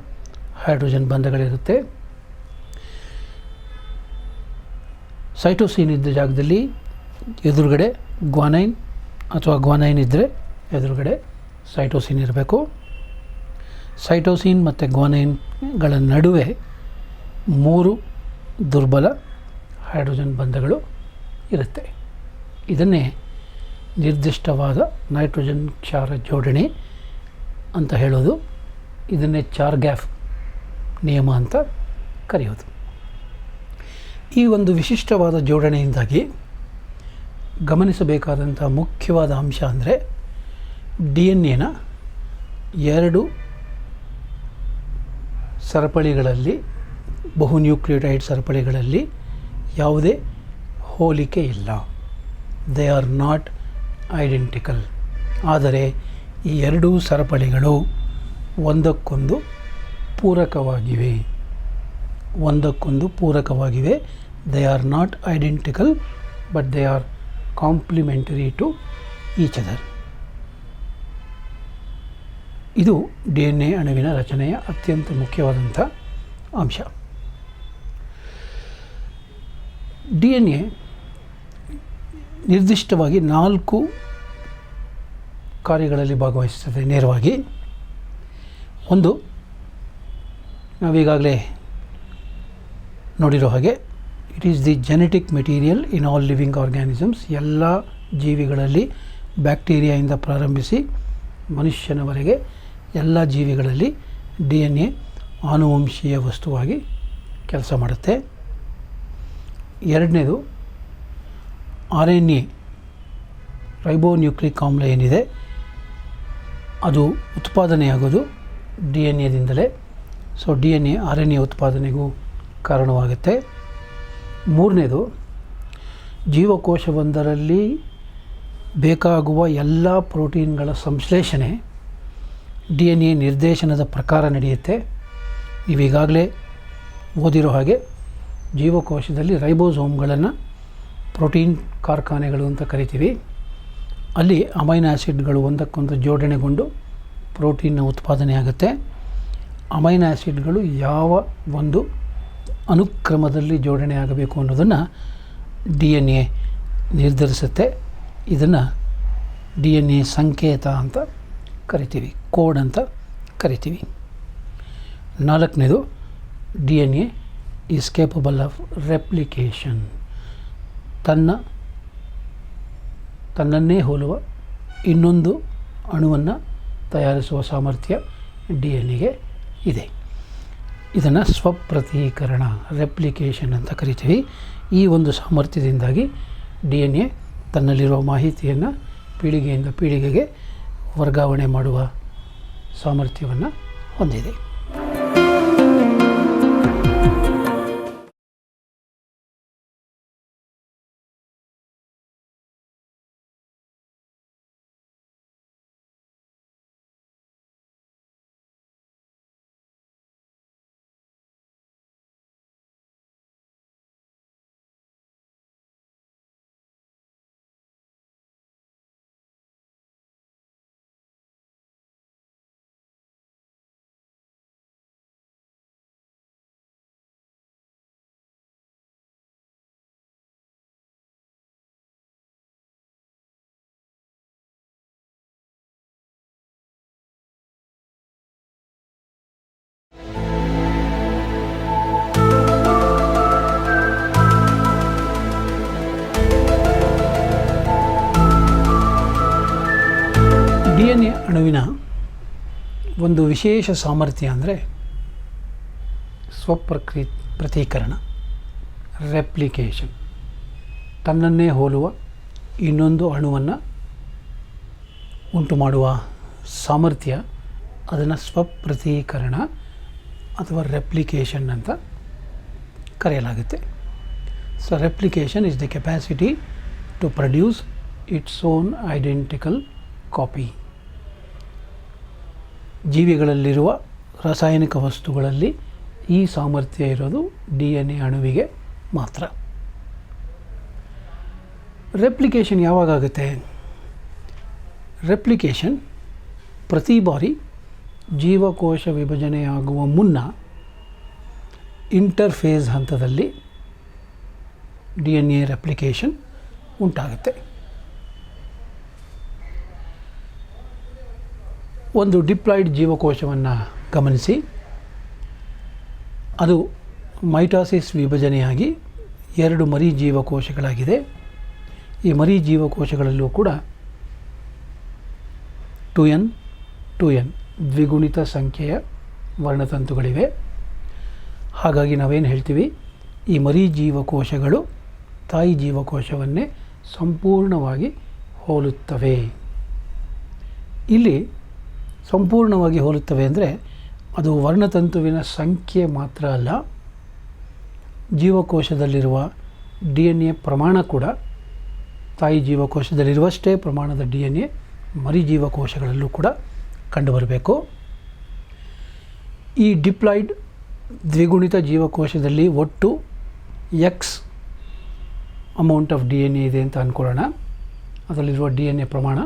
ಹೈಡ್ರೋಜನ್ ಬಂಧಗಳಿರುತ್ತೆ. ಸೈಟೋಸಿನ್ ಇದ್ದ ಜಾಗದಲ್ಲಿ ಎದುರುಗಡೆ ಗ್ವಾನೈನ್ ಅಥವಾ ಗ್ವಾನೈನ್ ಇದ್ದರೆ ಎದುರುಗಡೆ ಸೈಟೋಸಿನ್ ಇರಬೇಕು. ಸೈಟೋಸಿನ್ ಮತ್ತು ಗ್ವಾನೈನ್ಗಳ ನಡುವೆ ಮೂರು ದುರ್ಬಲ ಹೈಡ್ರೋಜನ್ ಬಂಧಗಳು ಇರುತ್ತೆ. ಇದನ್ನೇ ನಿರ್ದಿಷ್ಟವಾದ ನೈಟ್ರೋಜನ್ ಕ್ಷಾರ ಜೋಡಣೆ ಅಂತ ಹೇಳೋದು. ಇದನ್ನೇ ಚಾರ್ಗ್ಯಾಫ್ ನಿಯಮ ಅಂತ ಕರೆಯೋದು. ಈ ಒಂದು ವಿಶಿಷ್ಟವಾದ ಜೋಡಣೆಯಿಂದಾಗಿ ಗಮನಿಸಬೇಕಾದಂಥ ಮುಖ್ಯವಾದ ಅಂಶ ಅಂದರೆ DNA ಎರಡು ಸರಪಳಿಗಳಲ್ಲಿ, ಬಹುನ್ಯೂಕ್ಲಿಯೋಟೈಡ್ ಸರಪಳಿಗಳಲ್ಲಿ ಯಾವುದೇ ಹೋಲಿಕೆ ಇಲ್ಲ. They are not identical. ಆದರೆ ಈ ಎರಡೂ ಸರಪಳಿಗಳು ಒಂದಕ್ಕೊಂದು ಪೂರಕವಾಗಿವೆ. They are not identical, but they are complementary to each other. ಇದು DNA ಅಣುವಿನ ರಚನೆಯ ಅತ್ಯಂತ ಮುಖ್ಯವಾದಂಥ ಅಂಶ. DNA ನಿರ್ದಿಷ್ಟವಾಗಿ 4 ಕಾರ್ಯಗಳಲ್ಲಿ ಭಾಗವಹಿಸುತ್ತದೆ ನೇರವಾಗಿ. ಒಂದು, ನಾವೀಗಾಗಲೇ ನೋಡಿರೋ ಹಾಗೆ, it is the genetic material in all living organisms. ಎಲ್ಲ ಜೀವಿಗಳಲ್ಲಿ, ಬ್ಯಾಕ್ಟೀರಿಯಾಯಿಂದ ಪ್ರಾರಂಭಿಸಿ ಮನುಷ್ಯನವರೆಗೆ ಎಲ್ಲ ಜೀವಿಗಳಲ್ಲಿ DNA ಆನುವಂಶೀಯ ವಸ್ತುವಾಗಿ ಕೆಲಸ ಮಾಡುತ್ತೆ. ಎರಡನೇದು, RNA ರೈಬೋನ್ಯೂಕ್ಲಿಕ್ ಆಮ್ಲ ಏನಿದೆ ಅದು ಉತ್ಪಾದನೆಯಾಗೋದು DNA ಸೊ DNA RNA ಉತ್ಪಾದನೆಗೂ ಕಾರಣವಾಗುತ್ತೆ. ಮೂರನೇದು, ಜೀವಕೋಶವೊಂದರಲ್ಲಿ ಬೇಕಾಗುವ ಎಲ್ಲ ಪ್ರೋಟೀನ್ಗಳ ಸಂಶ್ಲೇಷಣೆ DNA ನಿರ್ದೇಶನದ ಪ್ರಕಾರ ನಡೆಯುತ್ತೆ. ನೀವೀಗಾಗಲೇ ಓದಿರೋ ಹಾಗೆ ಜೀವಕೋಶದಲ್ಲಿ ರೈಬೋಸೋಮ್ಗಳನ್ನು ಪ್ರೋಟೀನ್ ಕಾರ್ಖಾನೆಗಳು ಅಂತ ಕರಿತೀವಿ. ಅಲ್ಲಿ ಅಮೈನೋ ಆ್ಯಸಿಡ್ಗಳು ಒಂದಕ್ಕೊಂದು ಜೋಡಣೆಗೊಂಡು ಪ್ರೋಟೀನ್ನ ಉತ್ಪಾದನೆ ಆಗುತ್ತೆ. ಅಮೈನೋ ಆ್ಯಸಿಡ್ಗಳು ಯಾವ ಒಂದು ಅನುಕ್ರಮದಲ್ಲಿ ಜೋಡಣೆ ಆಗಬೇಕು ಅನ್ನೋದನ್ನು DNA ನಿರ್ಧರಿಸುತ್ತೆ. ಇದನ್ನು DNA ಸಂಕೇತ ಅಂತ ಕರಿತೀವಿ, ಕೋಡ್ ಅಂತ ಕರಿತೀವಿ. ನಾಲ್ಕನೇದು, DNA is capable of replication. ತನ್ನನ್ನೇ ಹೋಲುವ ಇನ್ನೊಂದು ಅಣುವನ್ನು ತಯಾರಿಸುವ ಸಾಮರ್ಥ್ಯ DNAಗೆ ಇದೆ. ಇದನ್ನು ಸ್ವಪ್ರತೀಕರಣ, ರೆಪ್ಲಿಕೇಶನ್ ಅಂತ ಕರಿತೀವಿ. ಈ ಒಂದು ಸಾಮರ್ಥ್ಯದಿಂದಾಗಿ DNA ತನ್ನಲ್ಲಿರುವ ಮಾಹಿತಿಯನ್ನು ಪೀಳಿಗೆಯಿಂದ ಪೀಳಿಗೆಗೆ ವರ್ಗಾವಣೆ ಮಾಡುವ ಸಾಮರ್ಥ್ಯವನ್ನು ಹೊಂದಿದೆ. DNA ಅಣುವಿನ ಒಂದು ವಿಶೇಷ ಸಾಮರ್ಥ್ಯ ಅಂದರೆ ಪ್ರತೀಕರಣ, ರೆಪ್ಲಿಕೇಶನ್. ತನ್ನನ್ನೇ ಹೋಲುವ ಇನ್ನೊಂದು ಅಣುವನ್ನು ಉಂಟು ಮಾಡುವ ಸಾಮರ್ಥ್ಯ, ಅದನ್ನು ಸ್ವಪ್ರತೀಕರಣ ಅಥವಾ ರೆಪ್ಲಿಕೇಶನ್ ಅಂತ ಕರೆಯಲಾಗುತ್ತೆ. So replication is the capacity to produce its own identical copy. ಜೀವಿಗಳಲ್ಲಿರುವ ರಾಸಾಯನಿಕ ವಸ್ತುಗಳಲ್ಲಿ ಈ ಸಾಮರ್ಥ್ಯ ಇರೋದು DNA ಅಣುವಿಗೆ ಮಾತ್ರ. ರೆಪ್ಲಿಕೇಶನ್ ಯಾವಾಗ ಆಗುತ್ತೆ? ರೆಪ್ಲಿಕೇಶನ್ ಪ್ರತಿ ಬಾರಿ ಜೀವಕೋಶ ವಿಭಜನೆಯಾಗುವ ಮುನ್ನ ಇಂಟರ್ಫೇಸ್ ಹಂತದಲ್ಲಿ DNA ರೆಪ್ಲಿಕೇಶನ್ ಉಂಟಾಗುತ್ತೆ. ಒಂದು ಡಿಪ್ಲಾಯ್ಡ್ ಜೀವಕೋಶವನ್ನು ಗಮನಿಸಿ. ಅದು ಮೈಟಾಸಿಸ್ ವಿಭಜನೆಯಾಗಿ 2 ಮರಿ ಜೀವಕೋಶಗಳಾಗಿದೆ. ಈ ಮರಿ ಜೀವಕೋಶಗಳಲ್ಲೂ ಕೂಡ 2n ದ್ವಿಗುಣಿತ ಸಂಖ್ಯೆಯ ವರ್ಣತಂತುಗಳಿವೆ. ಹಾಗಾಗಿ ನಾವೇನು ಹೇಳ್ತೀವಿ, ಈ ಮರಿ ಜೀವಕೋಶಗಳು ತಾಯಿ ಜೀವಕೋಶವನ್ನೇ ಸಂಪೂರ್ಣವಾಗಿ ಹೋಲುತ್ತವೆ. ಇಲ್ಲಿ ಸಂಪೂರ್ಣವಾಗಿ ಹೋಲುತ್ತವೆ ಅಂದರೆ ಅದು ವರ್ಣತಂತುವಿನ ಸಂಖ್ಯೆ ಮಾತ್ರ ಅಲ್ಲ, ಜೀವಕೋಶದಲ್ಲಿರುವ DNA ಪ್ರಮಾಣ ಕೂಡ ತಾಯಿ ಜೀವಕೋಶದಲ್ಲಿರುವಷ್ಟೇ ಪ್ರಮಾಣದ DNA ಮರಿ ಜೀವಕೋಶಗಳಲ್ಲೂ ಕೂಡ ಕಂಡುಬರಬೇಕು. ಈ ಡಿಪ್ಲಾಯ್ಡ್ ದ್ವಿಗುಣಿತ ಜೀವಕೋಶದಲ್ಲಿ ಒಟ್ಟು X ಅಮೌಂಟ್ ಆಫ್ DNA ಇದೆ ಅಂತ ಅಂದ್ಕೊಳ್ಳೋಣ. ಅದರಲ್ಲಿರುವ DNA ಪ್ರಮಾಣ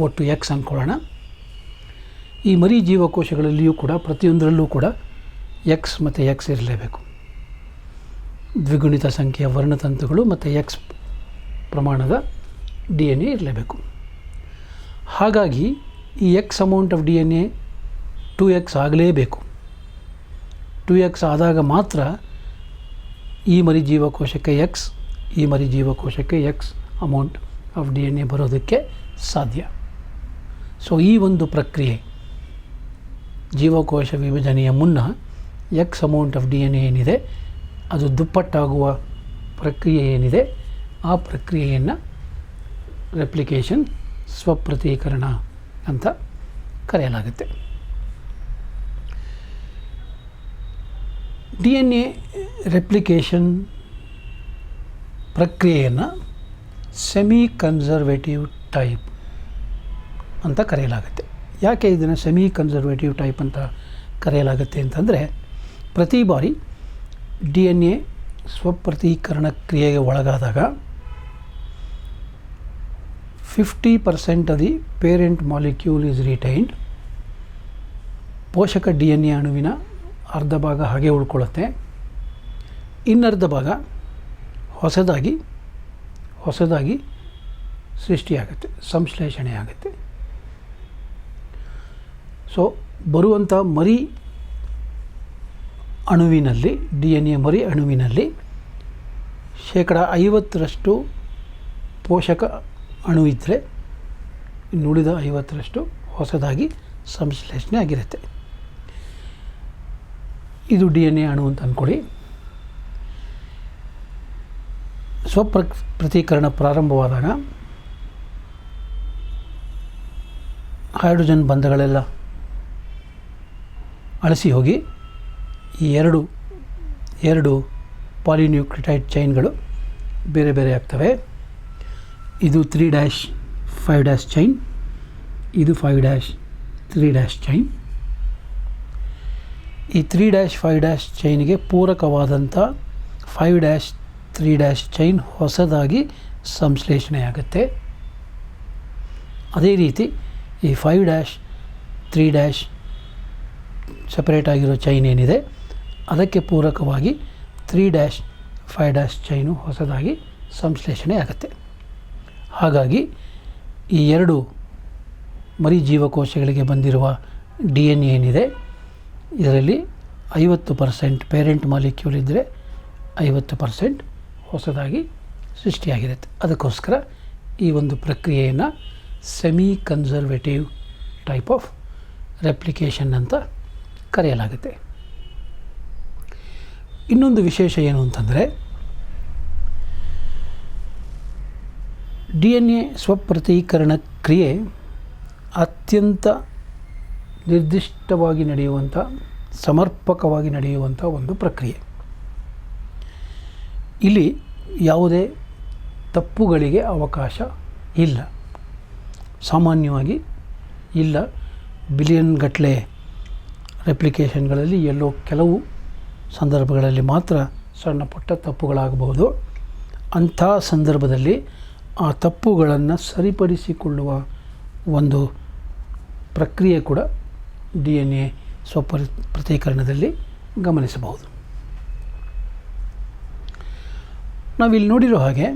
ಒಟ್ಟು X ಅಂದ್ಕೊಳ್ಳೋಣ. ಈ ಮರಿ ಜೀವಕೋಶಗಳಲ್ಲಿಯೂ ಕೂಡ ಪ್ರತಿಯೊಂದರಲ್ಲೂ ಕೂಡ X ಮತ್ತು X ಇರಲೇಬೇಕು. ದ್ವಿಗುಣಿತ ಸಂಖ್ಯೆಯ ವರ್ಣತಂತುಗಳು ಮತ್ತು X ಪ್ರಮಾಣದ DNA ಇರಲೇಬೇಕು. ಹಾಗಾಗಿ ಈ X amount of DNA 2X ಆಗಲೇಬೇಕು. 2X ಆದಾಗ ಮಾತ್ರ ಈ ಮರಿ ಜೀವಕೋಶಕ್ಕೆ X, ಈ ಮರಿ ಜೀವಕೋಶಕ್ಕೆ X ಅಮೌಂಟ್ ಆಫ್ DNA ಬರೋದಕ್ಕೆ ಸಾಧ್ಯ. ಸೊ ಈ ಒಂದು ಪ್ರಕ್ರಿಯೆ, ಜೀವಕೋಶ ವಿಭಜನೆಯ ಮುನ್ನ X ಅಮೌಂಟ್ ಆಫ್ DNA ಏನಿದೆ ಅದು ದುಪ್ಪಟ್ಟಾಗುವ ಪ್ರಕ್ರಿಯೆ ಏನಿದೆ ಆ ಪ್ರಕ್ರಿಯೆಯನ್ನು ರೆಪ್ಲಿಕೇಷನ್, ಸ್ವಪ್ರತೀಕರಣ ಅಂತ ಕರೆಯಲಾಗುತ್ತೆ. ಡಿ ಎನ್ ಎ ರೆಪ್ಲಿಕೇಷನ್ ಪ್ರಕ್ರಿಯೆಯನ್ನು ಸೆಮಿ ಕನ್ಸರ್ವೇಟಿವ್ ಟೈಪ್ ಅಂತ ಕರೆಯಲಾಗುತ್ತೆ. ಯಾಕೆ ಇದನ್ನು ಸೆಮಿ ಕನ್ಸರ್ವೇಟಿವ್ ಟೈಪ್ ಅಂತ ಕರೆಯಲಾಗುತ್ತೆ ಅಂತಂದರೆ, ಪ್ರತಿ ಬಾರಿ ಡಿ ಎನ್ ಎ ಸ್ವಪ್ರತೀಕರಣ ಕ್ರಿಯೆಗೆ ಒಳಗಾದಾಗ 50% of the parent molecule is retained. ಪೋಷಕ ಡಿ ಎನ್ ಎ ಅಣುವಿನ ಅರ್ಧ ಭಾಗ ಹಾಗೆ ಉಳ್ಕೊಳ್ಳುತ್ತೆ, ಇನ್ನರ್ಧ ಭಾಗ ಹೊಸದಾಗಿ ಸೃಷ್ಟಿಯಾಗುತ್ತೆ, ಸಂಶ್ಲೇಷಣೆ ಆಗುತ್ತೆ. ಸೊ ಬರುವಂಥ ಮರಿ ಅಣುವಿನಲ್ಲಿ, ಡಿ ಎನ್ ಎ ಮರಿ ಅಣುವಿನಲ್ಲಿ 50% ಪೋಷಕ ಅಣು ಇದ್ದರೆ ಇನ್ನುಳಿದ 50% ಹೊಸದಾಗಿ ಸಂಶ್ಲೇಷಣೆ ಆಗಿರುತ್ತೆ. ಇದು ಡಿ ಎನ್ ಎ ಅಣು ಅಂತ ಅಂದ್ಕೊಳ್ಳಿ. ಪ್ರತೀಕರಣ ಪ್ರಾರಂಭವಾದಾಗ ಹೈಡ್ರೋಜನ್ ಬಂಧಗಳೆಲ್ಲ ಅಳಿಸಿ ಹೋಗಿ ಈ ಎರಡು ಪಾಲಿನ್ಯೂಕ್ಲಿಟೈಡ್ ಚೈನ್ಗಳು ಬೇರೆ ಬೇರೆ ಆಗ್ತವೆ. ಇದು 3'5' ಚೈನ್, ಇದು 5'3' ಚೈನ್. ಈ 3'5' ಚೈನ್ಗೆ ಪೂರಕವಾದಂಥ 5'3' ಚೈನ್ ಹೊಸದಾಗಿ ಸಂಶ್ಲೇಷಣೆಯಾಗುತ್ತೆ. ಅದೇ ರೀತಿ ಈ 5'3' ಸೆಪರೇಟ್ ಆಗಿರೋ ಚೈನ್ ಏನಿದೆ ಅದಕ್ಕೆ ಪೂರಕವಾಗಿ 3'5' ಚೈನು ಹೊಸದಾಗಿ ಸಂಶ್ಲೇಷಣೆ ಆಗುತ್ತೆ. ಹಾಗಾಗಿ ಈ ಎರಡು ಮರಿ ಜೀವಕೋಶಗಳಿಗೆ ಬಂದಿರುವ ಡಿ ಎನ್ ಎ ಏನಿದೆ ಇದರಲ್ಲಿ 50% ಪೇರೆಂಟ್ ಮಾಲಿಕ್ಯೂಲ್ ಇದ್ದರೆ 50% ಹೊಸದಾಗಿ ಸೃಷ್ಟಿಯಾಗಿರುತ್ತೆ. ಅದಕ್ಕೋಸ್ಕರ ಈ ಒಂದು ಪ್ರಕ್ರಿಯೆಯನ್ನು semi conservative type of replication ಅಂತ ಕರೆಯಲಾಗುತ್ತೆ. ಇನ್ನೊಂದು ವಿಶೇಷ ಏನು ಅಂತಂದರೆ, ಡಿ ಎನ್ ಎ ಸ್ವಪ್ರತೀಕರಣ ಕ್ರಿಯೆ ಅತ್ಯಂತ ನಿರ್ದಿಷ್ಟವಾಗಿ ನಡೆಯುವಂಥ, ಸಮರ್ಪಕವಾಗಿ ನಡೆಯುವಂಥ ಒಂದು ಪ್ರಕ್ರಿಯೆ. ಇಲ್ಲಿ ಯಾವುದೇ ತಪ್ಪುಗಳಿಗೆ ಅವಕಾಶ ಇಲ್ಲ, ಸಾಮಾನ್ಯವಾಗಿ ಇಲ್ಲ. ಬಿಲಿಯನ್ ಗಟ್ಟಲೆ ರೆಪ್ಲಿಕೇಷನ್ಗಳಲ್ಲಿ ಎಲ್ಲೋ ಕೆಲವು ಸಂದರ್ಭಗಳಲ್ಲಿ ಮಾತ್ರ ಸಣ್ಣ ಪುಟ್ಟ ತಪ್ಪುಗಳಾಗಬಹುದು. ಅಂಥ ಸಂದರ್ಭದಲ್ಲಿ ಆ ತಪ್ಪುಗಳನ್ನು ಸರಿಪಡಿಸಿಕೊಳ್ಳುವ ಒಂದು ಪ್ರಕ್ರಿಯೆ ಕೂಡ ಡಿ ಎನ್ ಎ ಸ್ವಪ್ರತೀಕರಣದಲ್ಲಿ ಗಮನಿಸಬಹುದು. ನಾವಿಲ್ಲಿ ನೋಡಿರೋ ಹಾಗೆ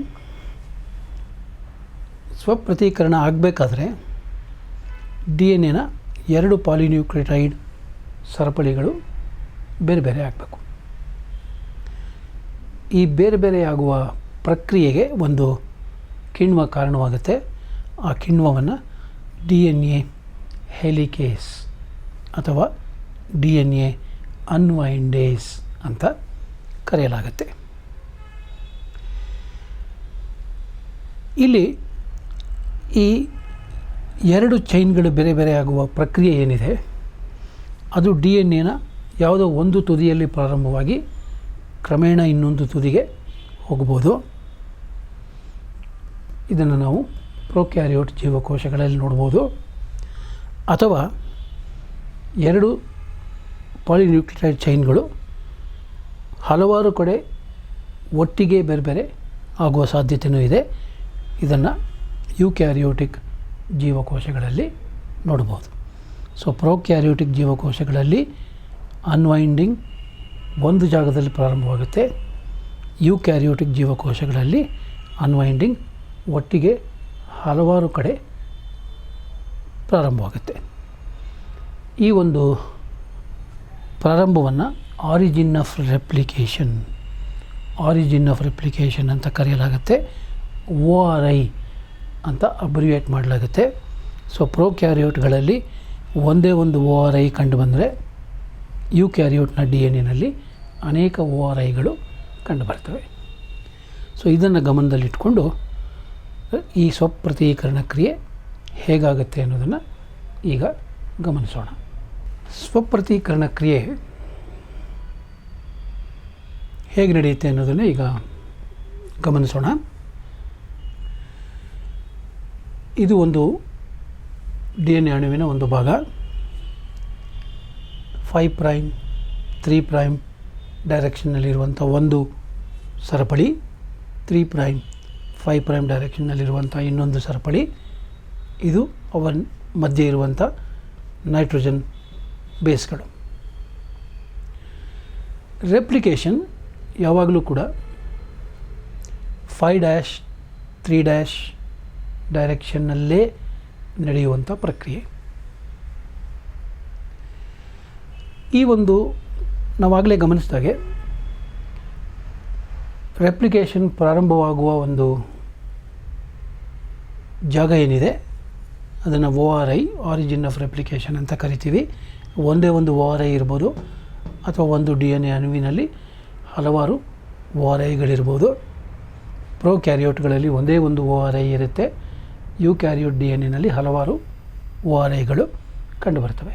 ಸ್ವಪ್ರತೀಕರಣ ಆಗಬೇಕಾದ್ರೆ ಡಿ ಎನ್ ಎನ 2 ಪಾಲಿನ್ಯೂಕ್ಲಿಟೈಡ್ ಸರಪಳಿಗಳು ಬೇರೆ ಬೇರೆ ಆಗಬೇಕು. ಈ ಬೇರೆ ಬೇರೆ ಆಗುವ ಪ್ರಕ್ರಿಯೆಗೆ ಒಂದು ಕಿಣ್ವ ಕಾರಣವಾಗುತ್ತೆ. ಆ ಕಿಣ್ವವನ್ನು ಡಿ ಎನ್ ಎ ಹೆಲಿಕೇಸ್ ಅಥವಾ ಡಿ ಎನ್ ಎ ಅನ್ವೈಂಡೇಸ್ ಅಂತ ಕರೆಯಲಾಗುತ್ತೆ. ಇಲ್ಲಿ ಈ ಎರಡು ಚೈನ್ಗಳು ಬೇರೆ ಬೇರೆ ಆಗುವ ಪ್ರಕ್ರಿಯೆ ಏನಿದೆ ಅದು ಡಿ ಎನ್ ಎನ ಯಾವುದೋ ಒಂದು ತುದಿಯಲ್ಲಿ ಪ್ರಾರಂಭವಾಗಿ ಕ್ರಮೇಣ ಇನ್ನೊಂದು ತುದಿಗೆ ಹೋಗ್ಬೋದು. ಇದನ್ನು ನಾವು ಪ್ರೊಕ್ಯಾರಿಯೋಟ್ ಜೀವಕೋಶಗಳಲ್ಲಿ ನೋಡ್ಬೋದು. ಅಥವಾ 2 ಪಾಲಿನ್ಯೂಕ್ಲಿಟೈಡ್ ಚೈನ್ಗಳು ಹಲವಾರು ಕಡೆ ಒಟ್ಟಿಗೆ ಬೇರೆ ಬೇರೆ ಆಗುವ ಸಾಧ್ಯತೆಯೂ ಇದೆ. ಇದನ್ನು ಯೂಕ್ಯಾರಿಯೋಟಿಕ್ ಜೀವಕೋಶಗಳಲ್ಲಿ ನೋಡ್ಬೋದು. ಸೊ ಪ್ರೊಕ್ಯಾರಿಯೋಟಿಕ್ ಜೀವಕೋಶಗಳಲ್ಲಿ ಅನ್ವೈಂಡಿಂಗ್ ಒಂದು ಜಾಗದಲ್ಲಿ ಪ್ರಾರಂಭವಾಗುತ್ತೆ. ಯೂಕ್ಯಾರಿಯೋಟಿಕ್ ಜೀವಕೋಶಗಳಲ್ಲಿ ಅನ್ವೈಂಡಿಂಗ್ ಒಟ್ಟಿಗೆ ಹಲವಾರು ಕಡೆ ಪ್ರಾರಂಭವಾಗುತ್ತೆ. ಈ ಒಂದು ಪ್ರಾರಂಭವನ್ನು ಆರಿಜಿನ್ ಆಫ್ ರೆಪ್ಲಿಕೇಷನ್ ಅಂತ ಕರೆಯಲಾಗುತ್ತೆ. ORI ಅಂತ ಅಬ್ರಿವೇಟ್ ಮಾಡಲಾಗುತ್ತೆ. ಸೊ ಪ್ರೊಕ್ಯಾರಿಯೋಟ್ಗಳಲ್ಲಿ ಒಂದೇ ಒಂದು ORI ಕಂಡುಬಂದರೆ ಯೂಕ್ಯಾರಿಯೋಟ್ನ ಡಿ ಎನ್ ಎನಲ್ಲಿ ಅನೇಕ ORIಗಳು ಕಂಡುಬರ್ತವೆ. ಸೊ ಇದನ್ನು ಗಮನದಲ್ಲಿಟ್ಕೊಂಡು ಈ ಸ್ವಪ್ರತೀಕರಣ ಕ್ರಿಯೆ ಹೇಗಾಗುತ್ತೆ ಅನ್ನೋದನ್ನು ಈಗ ಗಮನಿಸೋಣ. ಸ್ವಪ್ರತೀಕರಣ ಕ್ರಿಯೆ ಹೇಗೆ ನಡೆಯುತ್ತೆ ಅನ್ನೋದನ್ನು ಈಗ ಗಮನಿಸೋಣ. ಇದು ಒಂದು DNA ಅಣುವಿನ ಒಂದು ಭಾಗ. 5 ಪ್ರೈಮ್ 3 ಪ್ರೈಮ್ ಡೈರೆಕ್ಷನ್ನಲ್ಲಿರುವಂಥ ಒಂದು ಸರಪಳಿ, 3 ಪ್ರೈಮ್ 5 ಪ್ರೈಮ್ ಡೈರೆಕ್ಷನ್ನಲ್ಲಿರುವಂಥ ಇನ್ನೊಂದು ಸರಪಳಿ, ಇದು ಅವರ ಮಧ್ಯೆ ಇರುವಂಥ ನೈಟ್ರೋಜನ್ ಬೇಸ್ಗಳು. ರೆಪ್ಲಿಕೇಶನ್ ಯಾವಾಗಲೂ ಕೂಡ 5' 3' ಡೈರೆಕ್ಷನ್ನಲ್ಲೇ ನಡೆಯುವಂಥ ಪ್ರಕ್ರಿಯೆ. ಈ ಒಂದು ನಾವಾಗಲೇ ಗಮನಿಸಿದಾಗೆ ರೆಪ್ಲಿಕೇಶನ್ ಪ್ರಾರಂಭವಾಗುವ ಒಂದು ಜಾಗ ಏನಿದೆ ಅದನ್ನು ORI, ಆರಿಜಿನ್ ಆಫ್ ರೆಪ್ಲಿಕೇಶನ್ ಅಂತ ಕರಿತೀವಿ. ಒಂದೇ ಒಂದು ORI ಇರ್ಬೋದು ಅಥವಾ ಒಂದು DNA ಅಣುವಿನಲ್ಲಿ ಹಲವಾರು ORIಗಳಿರ್ಬೋದು. ಪ್ರೋಕ್ಯಾರಿಯೋಟ್ಗಳಲ್ಲಿ ಒಂದೇ ಒಂದು ORI ಇರುತ್ತೆ. ಯುಕ್ಯಾರಿಯೋಟ್ DNAನಲ್ಲಿ ಹಲವಾರು ORIಗಳು ಕಂಡುಬರ್ತವೆ.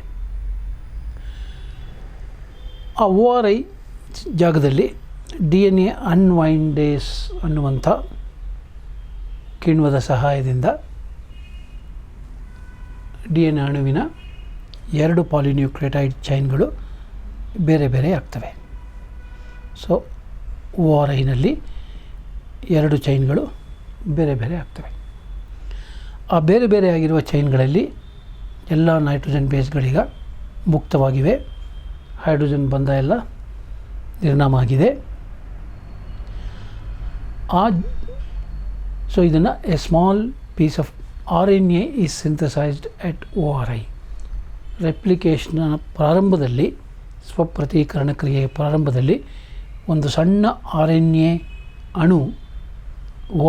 ಆ ORI ಜಾಗದಲ್ಲಿ DNA ಅನ್ವೈಂಡೇಸ್ ಅನ್ನುವಂಥ ಕಿಣ್ವದ ಸಹಾಯದಿಂದ DNA ಅಣುವಿನ 2 ಪಾಲಿನ್ಯೂಕ್ಲಿಯೋಟೈಡ್ ಚೈನ್ಗಳು ಬೇರೆ ಬೇರೆ ಆಗ್ತವೆ. ಸೊ ORIನಲ್ಲಿ 2 ಚೈನ್ಗಳು ಬೇರೆ ಬೇರೆ ಆಗ್ತವೆ. ಆ ಬೇರೆ ಬೇರೆ ಆಗಿರುವ ಚೈನ್ಗಳಲ್ಲಿ ಎಲ್ಲ ನೈಟ್ರೋಜನ್ ಬೇಸ್ಗಳೀಗ ಮುಕ್ತವಾಗಿವೆ. ಹೈಡ್ರೋಜನ್ ಬಂಧ ಎಲ್ಲ ನಿರ್ನಾಮ ಆಗಿದೆ. ಸೊ ಇದನ್ನು a small piece of RNA is synthesised at ORI. ರೆಪ್ಲಿಕೇಶನ್ನ ಪ್ರಾರಂಭದಲ್ಲಿ, ಸ್ವಪ್ರತೀಕರಣ ಕ್ರಿಯೆಯ ಪ್ರಾರಂಭದಲ್ಲಿ ಒಂದು ಸಣ್ಣ RNA ಅಣು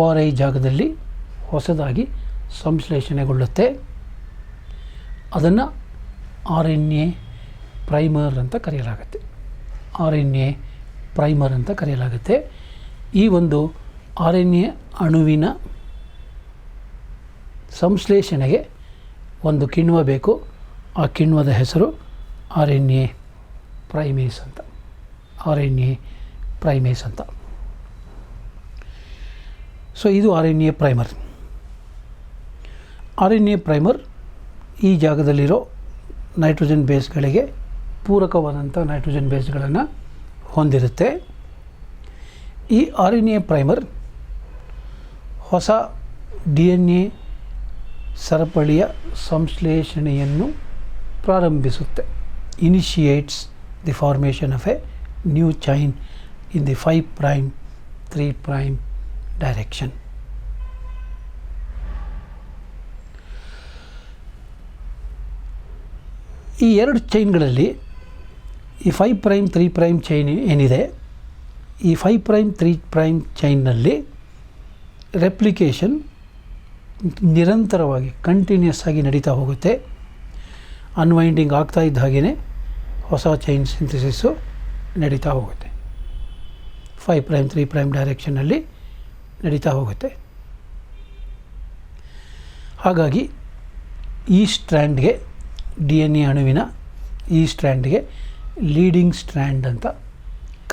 ORI ಜಾಗದಲ್ಲಿ ಹೊಸದಾಗಿ ಸಂಶ್ಲೇಷಣೆಗೊಳ್ಳುತ್ತೆ. ಅದನ್ನು RNA ಪ್ರೈಮರ್ ಅಂತ ಕರೆಯಲಾಗುತ್ತೆ. RNA ಪ್ರೈಮರ್ ಅಂತ ಕರೆಯಲಾಗುತ್ತೆ. ಈ ಒಂದು RNA ಅಣುವಿನ ಸಂಶ್ಲೇಷಣೆಗೆ ಒಂದು ಕಿಣ್ವ ಬೇಕು. ಆ ಕಿಣ್ವದ ಹೆಸರು RNA ಪ್ರೈಮೇಸ್ ಅಂತ. RNA ಪ್ರೈಮೇಸ್ ಅಂತ. ಸೊ ಇದು RNA ಪ್ರೈಮರ್. RNA ಪ್ರೈಮರ್ ಈ ಜಾಗದಲ್ಲಿರೋ ನೈಟ್ರೋಜನ್ ಬೇಸ್ಗಳಿಗೆ ಪೂರಕವಾದಂಥ ನೈಟ್ರೋಜನ್ ಬೇಸ್ಗಳನ್ನು ಹೊಂದಿರುತ್ತೆ. ಈ RNA ಪ್ರೈಮರ್ ಹೊಸ DNA ಸರಪಳಿಯ ಸಂಶ್ಲೇಷಣೆಯನ್ನು ಪ್ರಾರಂಭಿಸುತ್ತೆ. Initiates the formation of a new chain in the 5 prime 3 prime direction. ಈ 2 ಚೈನ್ಗಳಲ್ಲಿ ಈ 5 ಪ್ರೈಮ್ 3 ಪ್ರೈಮ್ ಚೈನ್ ಏನಿದೆ, ಈ 5 ಪ್ರೈಮ್ 3 ಪ್ರೈಮ್ ಚೈನ್ನಲ್ಲಿ ರೆಪ್ಲಿಕೇಶನ್ ನಿರಂತರವಾಗಿ ಕಂಟಿನ್ಯೂಸ್ ಆಗಿ ನಡೀತಾ ಹೋಗುತ್ತೆ. ಅನ್ವೈಂಡಿಂಗ್ ಆಗ್ತಾ ಇದ್ದ ಹಾಗೆಯೇ ಹೊಸ ಚೈನ್ ಸಿಂಥಸಿಸ್ಸು ನಡೀತಾ ಹೋಗುತ್ತೆ. 5 ಪ್ರೈಮ್ 3 ಪ್ರೈಮ್ ಡೈರೆಕ್ಷನ್ನಲ್ಲಿ ನಡೀತಾ ಹೋಗುತ್ತೆ. ಹಾಗಾಗಿ ಈ ಸ್ಟ್ರ್ಯಾಂಡ್ಗೆ, DNA ಅಣುವಿನ ಈ ಸ್ಟ್ರ್ಯಾಂಡ್ಗೆ ಲೀಡಿಂಗ್ ಸ್ಟ್ರ್ಯಾಂಡ್ ಅಂತ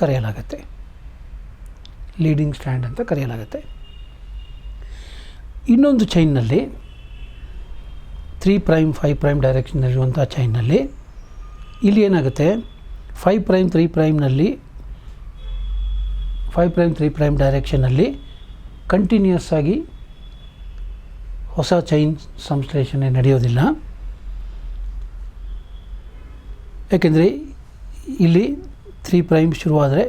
ಕರೆಯಲಾಗುತ್ತೆ. ಲೀಡಿಂಗ್ ಸ್ಟ್ರ್ಯಾಂಡ್ ಅಂತ ಕರೆಯಲಾಗುತ್ತೆ. ಇನ್ನೊಂದು ಚೈನ್ನಲ್ಲಿ 3 ಪ್ರೈಮ್ 5 ಪ್ರೈಮ್ ಡೈರೆಕ್ಷನ್ನಲ್ಲಿರುವಂಥ ಚೈನ್ನಲ್ಲಿ ಇಲ್ಲಿ ಏನಾಗುತ್ತೆ, 5 ಪ್ರೈಮ್ 3 ಪ್ರೈಮ್ನಲ್ಲಿ 5 ಪ್ರೈಮ್ 3 ಪ್ರೈಮ್ ಡೈರೆಕ್ಷನ್ನಲ್ಲಿ ಕಂಟಿನ್ಯೂಸ್ ಆಗಿ ಹೊಸ ಚೈನ್ ಸಂಶ್ಲೇಷಣೆ ನಡೆಯೋದಿಲ್ಲ. ಯಾಕೆಂದರೆ ಇಲ್ಲಿ 3 ಪ್ರೈಮ್ ಶುರುವಾದರೆ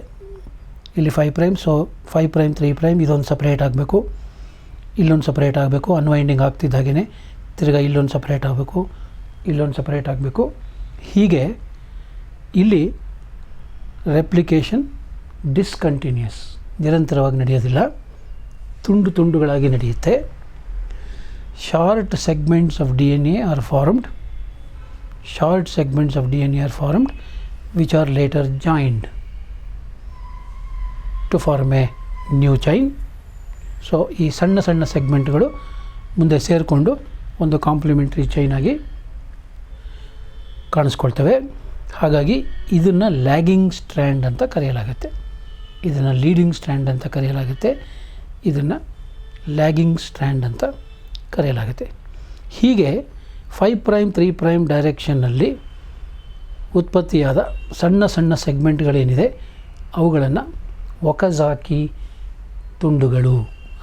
ಇಲ್ಲಿ 5 ಪ್ರೈಮ್. ಸೊ 5 ಪ್ರೈಮ್ 3 ಪ್ರೈಮ್ ಇದೊಂದು ಸಪ್ರೇಟ್ ಆಗಬೇಕು, ಇಲ್ಲೊಂದು ಸಪ್ರೇಟ್ ಆಗಬೇಕು. ಅನ್ವೈಂಡಿಂಗ್ ಆಗ್ತಿದ್ದಾಗೇ ತಿರ್ಗಾ ಇಲ್ಲೊಂದು ಸಪ್ರೇಟ್ ಆಗಬೇಕು, ಇಲ್ಲೊಂದು ಸಪ್ರೇಟ್ ಆಗಬೇಕು. ಹೀಗೆ ಇಲ್ಲಿ ರೆಪ್ಲಿಕೇಶನ್ ಡಿಸ್ಕಂಟಿನ್ಯೂಸ್, ನಿರಂತರವಾಗಿ ನಡೆಯೋದಿಲ್ಲ, ತುಂಡು ತುಂಡುಗಳಾಗಿ ನಡೆಯುತ್ತೆ. Short segments of DNA R formed. Short segments of DNA R formed which are later joined to form a new chain. So ಈ ಸಣ್ಣ ಸಣ್ಣ ಸೆಗ್ಮೆಂಟ್ಗಳು ಮುಂದೆ ಸೇರಿಕೊಂಡು ಒಂದು ಕಾಂಪ್ಲಿಮೆಂಟ್ರಿ ಚೈನ್ ಆಗಿ ಕಾಣಿಸ್ಕೊಳ್ತವೆ. ಹಾಗಾಗಿ ಇದನ್ನು ಲ್ಯಾಗಿಂಗ್ ಸ್ಟ್ರ್ಯಾಂಡ್ ಅಂತ ಕರೆಯಲಾಗುತ್ತೆ. ಇದನ್ನು ಲೀಡಿಂಗ್ ಸ್ಟ್ರ್ಯಾಂಡ್ ಅಂತ ಕರೆಯಲಾಗುತ್ತೆ. ಇದನ್ನು ಲ್ಯಾಗಿಂಗ್ ಸ್ಟ್ರ್ಯಾಂಡ್ ಅಂತ ಕರೆಯಲಾಗುತ್ತೆ. ಹೀಗೆ 5' 3' ಡೈರೆಕ್ಷನ್ನಲ್ಲಿ ಉತ್ಪತ್ತಿಯಾದ ಸಣ್ಣ ಸಣ್ಣ ಸೆಗ್ಮೆಂಟ್ಗಳೇನಿದೆ ಅವುಗಳನ್ನು ಒಕಜಾಕಿ ತುಂಡುಗಳು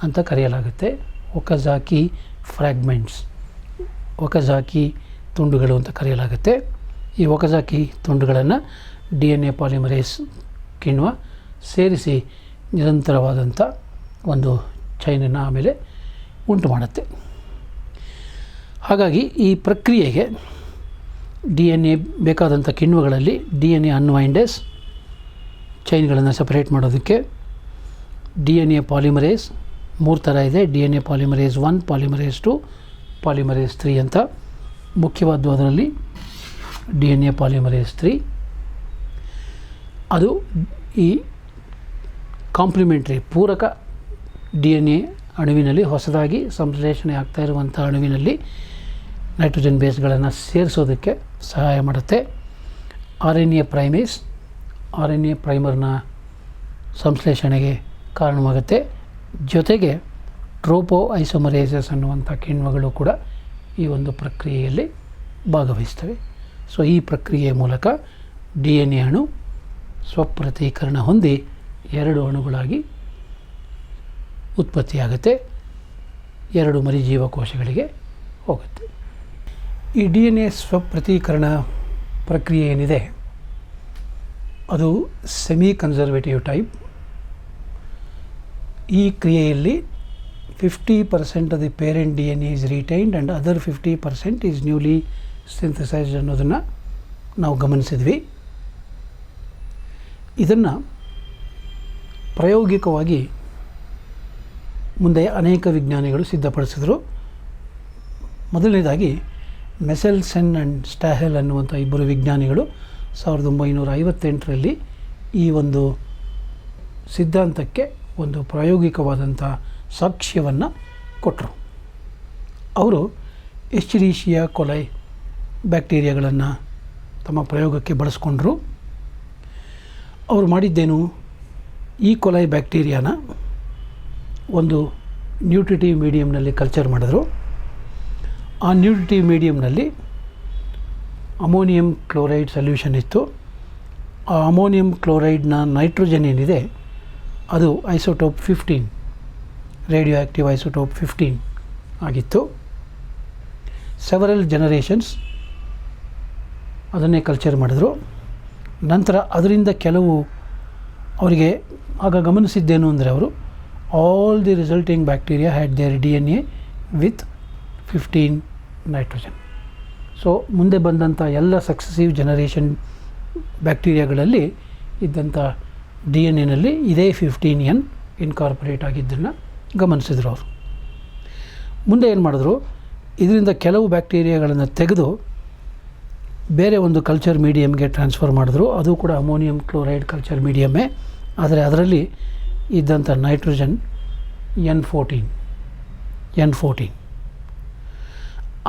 ಅಂತ ಕರೆಯಲಾಗುತ್ತೆ. ಒಕಜಾಕಿ ಫ್ರ್ಯಾಗ್ಮೆಂಟ್ಸ್, ಒಕಜಾಕಿ ತುಂಡುಗಳು ಅಂತ ಕರೆಯಲಾಗುತ್ತೆ. ಈ ಒಕಜಾಕಿ ತುಂಡುಗಳನ್ನು DNA ಪಾಲಿಮರೇಸ್ ಕಿಣ್ವ ಸೇರಿಸಿ ನಿರಂತರವಾದಂಥ ಒಂದು ಚೈನನ್ನು ಆಮೇಲೆ ಉಂಟು ಮಾಡುತ್ತೆ. ಹಾಗಾಗಿ ಈ ಪ್ರಕ್ರಿಯೆಗೆ DNA ಬೇಕಾದಂಥ ಕಿಣ್ವಗಳಲ್ಲಿ DNA ಅನ್ವೈಂಡೇಸ್ ಚೈನ್ಗಳನ್ನು ಸಪರೇಟ್ ಮಾಡೋದಕ್ಕೆ DNA ಪಾಲಿಮರೇಸ್ 3 ಥರ ಇದೆ. DNA ಪಾಲಿಮರೇಸ್ 1, ಪಾಲಿಮರೇಸ್ 2, ಪಾಲಿಮರೇಸ್ 3 ಅಂತ. ಮುಖ್ಯವಾದ್ದು ಅದರಲ್ಲಿ DNA ಪಾಲಿಮರೇಸ್ 3. ಅದು ಈ ಕಾಂಪ್ಲಿಮೆಂಟ್ರಿ ಪೂರಕ DNA ಅಣುವಿನಲ್ಲಿ ಹೊಸದಾಗಿ ಸಂಶ್ಲೇಷಣೆ ಆಗ್ತಾ ಇರುವಂಥ ಅಣುವಿನಲ್ಲಿ ನೈಟ್ರೋಜನ್ ಬೇಸ್ಗಳನ್ನು ಸೇರಿಸೋದಕ್ಕೆ ಸಹಾಯ ಮಾಡುತ್ತೆ. RNA primase RNA ಪ್ರೈಮರ್ನ ಸಂಶ್ಲೇಷಣೆಗೆ ಕಾರಣವಾಗುತ್ತೆ. ಜೊತೆಗೆ ಟ್ರೋಪೋ ಐಸೋಮರೇಸಸ್ ಅನ್ನುವಂಥ ಕಿಣ್ವಗಳು ಕೂಡ ಈ ಒಂದು ಪ್ರಕ್ರಿಯೆಯಲ್ಲಿ ಭಾಗವಹಿಸ್ತವೆ. ಸೊ ಈ ಪ್ರಕ್ರಿಯೆಯ ಮೂಲಕ DNA ಅಣು ಸ್ವಪ್ರತೀಕರಣ ಹೊಂದಿ 2 ಅಣುಗಳಾಗಿ ಉತ್ಪತ್ತಿಯಾಗುತ್ತೆ. 2 ಮರಿಜೀವಕೋಶಗಳಿಗೆ ಹೋಗುತ್ತೆ. ಈ DNA ಸ್ವಪ್ರತೀಕರಣ ಪ್ರಕ್ರಿಯೆ ಏನಿದೆ ಅದು ಸೆಮಿ ಕನ್ಸರ್ವೇಟಿವ್ ಟೈಪ್. ಈ ಕ್ರಿಯೆಯಲ್ಲಿ 50% of the parent DNA is retained and other 50% is newly synthesised ಅನ್ನೋದನ್ನು ನಾವು ಗಮನಿಸಿದ್ವಿ. ಇದನ್ನು ಪ್ರಾಯೋಗಿಕವಾಗಿ ಮುಂದೆ ಅನೇಕ ವಿಜ್ಞಾನಿಗಳು ಸಿದ್ಧಪಡಿಸಿದರು. ಮೊದಲನೇದಾಗಿ ಮೆಸೆಲ್ಸನ್ ಆ್ಯಂಡ್ ಸ್ಟಾಹೆಲ್ ಅನ್ನುವಂಥ 2 ವಿಜ್ಞಾನಿಗಳು 1958ರಲ್ಲಿ ಈ ಒಂದು ಸಿದ್ಧಾಂತಕ್ಕೆ ಒಂದು ಪ್ರಾಯೋಗಿಕವಾದಂಥ ಸಾಕ್ಷ್ಯವನ್ನು ಕೊಟ್ಟರು. ಅವರು ಎಸ್ಚೆರಿಷಿಯಾ ಕೊಲೈ ಬ್ಯಾಕ್ಟೀರಿಯಾಗಳನ್ನು ತಮ್ಮ ಪ್ರಯೋಗಕ್ಕೆ ಬಳಸ್ಕೊಂಡ್ರು. ಅವರು ಮಾಡಿದ್ದೇನು, ಈ ಕೊಲೈ ಬ್ಯಾಕ್ಟೀರಿಯಾನ ಒಂದು ನ್ಯೂಟ್ರಿಟಿವ್ ಮೀಡಿಯಮ್ನಲ್ಲಿ ಕಲ್ಚರ್ ಮಾಡಿದ್ರು. ಆ ನ್ಯೂಟ್ರಿಟಿವ್ ಮೀಡಿಯಮ್ನಲ್ಲಿ ಅಮೋನಿಯಂ ಕ್ಲೋರೈಡ್ ಸೊಲ್ಯೂಷನ್ ಇತ್ತು. ಆ ಅಮೋನಿಯಂ ಕ್ಲೋರೈಡ್ನ ನೈಟ್ರೋಜನ್ ಏನಿದೆ ಅದು ಐಸೋಟೋಪ್ 15, ರೇಡಿಯೋ ಆ್ಯಕ್ಟಿವ್ ಐಸೋಟೋಪ್ 15 ಆಗಿತ್ತು. ಸೆವರಲ್ ಜನರೇಷನ್ಸ್ ಅದನ್ನೇ ಕಲ್ಚರ್ ಮಾಡಿದ್ರು. ನಂತರ ಅದರಿಂದ ಕೆಲವು ಅವರಿಗೆ ಆಗ ಗಮನಿಸಿದ್ದೇನು ಅಂದರೆ ಅವರು all the resulting bacteria had their DNA with 15 nitrogen. So ಮುಂದೆ ಬಂದಂಥ ಎಲ್ಲ ಸಕ್ಸೆಸಿವ್ ಜನರೇಷನ್ ಬ್ಯಾಕ್ಟೀರಿಯಾಗಳಲ್ಲಿ ಇದ್ದಂಥ DNA ಇದೇ 15N ಇನ್ಕಾರ್ಪೊರೇಟ್ ಆಗಿದ್ದನ್ನು ಗಮನಿಸಿದ್ರು ಅವರು. ಮುಂದೆ ಏನು ಮಾಡಿದ್ರು, ಇದರಿಂದ ಕೆಲವು ಬ್ಯಾಕ್ಟೀರಿಯಾಗಳನ್ನು ತೆಗೆದು ಬೇರೆ ಒಂದು ಕಲ್ಚರ್ ಮೀಡಿಯಮ್ಗೆ ಟ್ರಾನ್ಸ್ಫರ್ ಮಾಡಿದ್ರು. ಅದು ಕೂಡ ಅಮೋನಿಯಂ ಕ್ಲೋರೈಡ್ ಕಲ್ಚರ್ ಮೀಡಿಯಮ್ಮೇ, ಆದರೆ ಅದರಲ್ಲಿ ಇದ್ದಂಥ ನೈಟ್ರೋಜನ್ N14.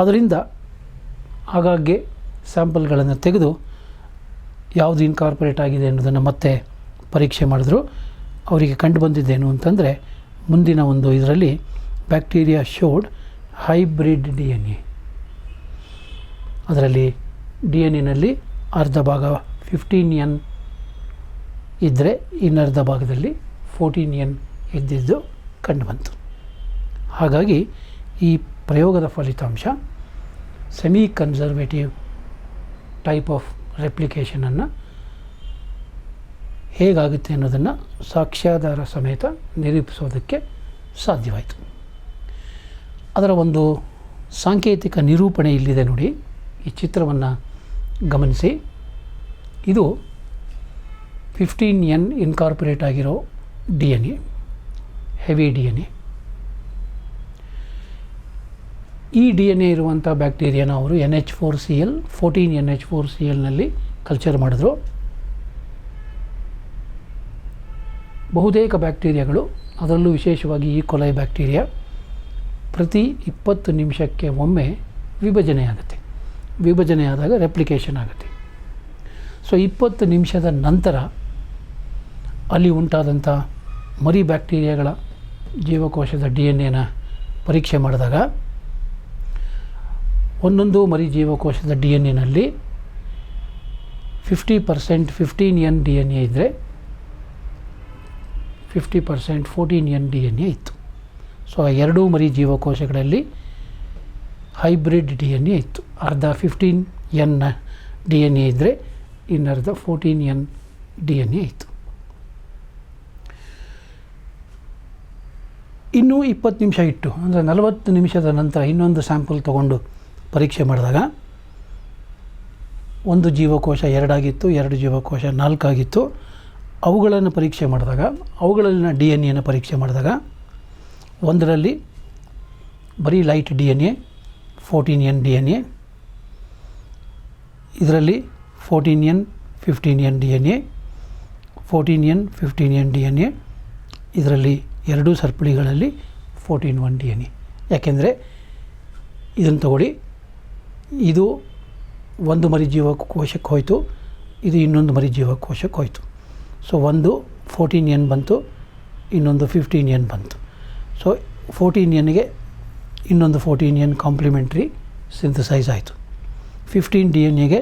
ಅದರಿಂದ ಆಗಾಗ್ಗೆ ಸ್ಯಾಂಪಲ್ಗಳನ್ನು ತೆಗೆದು ಯಾವುದು ಇನ್ಕಾರ್ಪೊರೇಟ್ ಆಗಿದೆ ಅನ್ನೋದನ್ನು ಮತ್ತೆ ಪರೀಕ್ಷೆ ಮಾಡಿದ್ರು. ಅವರಿಗೆ ಕಂಡು ಬಂದಿದ್ದೇನು ಅಂತಂದರೆ, ಮುಂದಿನ ಒಂದು ಇದರಲ್ಲಿ ಬ್ಯಾಕ್ಟೀರಿಯಾ ಶೋಡ್ ಹೈಬ್ರಿಡ್ DNA. ಅದರಲ್ಲಿ DNA ಅರ್ಧ ಭಾಗ 15N ಇದ್ದರೆ ಇನ್ನರ್ಧ ಭಾಗದಲ್ಲಿ 14N ಇದ್ದಿದ್ದು ಕಂಡುಬಂತು. ಹಾಗಾಗಿ ಈ ಪ್ರಯೋಗದ ಫಲಿತಾಂಶ ಸೆಮಿ ಕನ್ಸರ್ವೇಟಿವ್ ಟೈಪ್ ಆಫ್ ರೆಪ್ಲಿಕೇಷನನ್ನು ಹೇಗಾಗುತ್ತೆ ಅನ್ನೋದನ್ನು ಸಾಕ್ಷ್ಯಾಧಾರ ಸಮೇತ ನಿರೂಪಿಸೋದಕ್ಕೆ ಸಾಧ್ಯವಾಯಿತು. ಅದರ ಒಂದು ಸಾಂಕೇತಿಕ ನಿರೂಪಣೆ ಇಲ್ಲಿದೆ ನೋಡಿ. ಈ ಚಿತ್ರವನ್ನು ಗಮನಿಸಿ. ಇದು 15N ಇನ್ಕಾರ್ಪೊರೇಟ್ ಆಗಿರೋ DNA, ಹೆವಿ DNA. ಈ DNA ಇರುವಂಥ ಬ್ಯಾಕ್ಟೀರಿಯಾನ ಅವರು NH4Cl 14 NH4Clನಲ್ಲಿ ಕಲ್ಚರ್ ಮಾಡಿದ್ರು. ಬಹುತೇಕ ಬ್ಯಾಕ್ಟೀರಿಯಾಗಳು ಅದರಲ್ಲೂ ವಿಶೇಷವಾಗಿ ಈ ಕೊಲೈ ಬ್ಯಾಕ್ಟೀರಿಯಾ ಪ್ರತಿ 20 ನಿಮಿಷಕ್ಕೆ ಒಮ್ಮೆ ವಿಭಜನೆ ಆಗುತ್ತೆ. ವಿಭಜನೆ ಆದಾಗ ರೆಪ್ಲಿಕೇಷನ್ ಆಗುತ್ತೆ. ಸೊ 20 ನಿಮಿಷದ ನಂತರ ಅಲ್ಲಿ ಉಂಟಾದಂಥ ಮರಿ ಬ್ಯಾಕ್ಟೀರಿಯಾಗಳ ಜೀವಕೋಶದ DNA ಪರೀಕ್ಷೆ ಮಾಡಿದಾಗ ಒಂದೊಂದು ಮರಿ ಜೀವಕೋಶದ DNA 50% 15N DNA ಇದ್ದರೆ 50% 14N DNA ಇತ್ತು. ಸೊ ಆ ಎರಡೂ ಮರಿ ಜೀವಕೋಶಗಳಲ್ಲಿ ಹೈಬ್ರಿಡ್ DNA ಇತ್ತು. ಅರ್ಧ 15N DNA ಇದ್ದರೆ ಇನ್ನರ್ಧ 14N DNA ಇತ್ತು. ಇನ್ನೂ 20 ನಿಮಿಷ ಇಟ್ಟು, ಅಂದರೆ 40 ನಿಮಿಷದ ನಂತರ ಇನ್ನೊಂದು ಸ್ಯಾಂಪಲ್ ತೊಗೊಂಡು ಪರೀಕ್ಷೆ ಮಾಡಿದಾಗ ಒಂದು ಜೀವಕೋಶ 2 ಆಗಿತ್ತು, 2 ಜೀವಕೋಶ 4 ಆಗಿತ್ತು. ಅವುಗಳನ್ನು ಪರೀಕ್ಷೆ ಮಾಡಿದಾಗ, ಅವುಗಳಲ್ಲಿನ DNA ಪರೀಕ್ಷೆ ಮಾಡಿದಾಗ ಒಂದರಲ್ಲಿ ಬರೀ ಲೈಟ್ DNA 14N DNA, ಇದರಲ್ಲಿ 14N 15N DNA, 14N 15N DNA, ಇದರಲ್ಲಿ ಎರಡೂ ಸರಪಳಿಗಳಲ್ಲಿ 14N DNA. ಯಾಕೆಂದರೆ ಇದನ್ನು ತಗೊಳ್ಳಿ, ಇದು ಒಂದು ಮರಿ ಜೀವಕೋಶಕ್ಕೆ ಹೋಯಿತು, ಇದು ಇನ್ನೊಂದು ಮರಿ ಜೀವಕೋಶಕ್ಕೆ ಹೋಯಿತು. ಸೊ ಒಂದು 14N ಬಂತು, ಇನ್ನೊಂದು 15N ಬಂತು. ಸೊ 14Nಗೆ ಇನ್ನೊಂದು 14N ಕಾಂಪ್ಲಿಮೆಂಟ್ರಿ ಸಿಂಥಸೈಸ್ ಆಯಿತು. 15 DNAಗೆ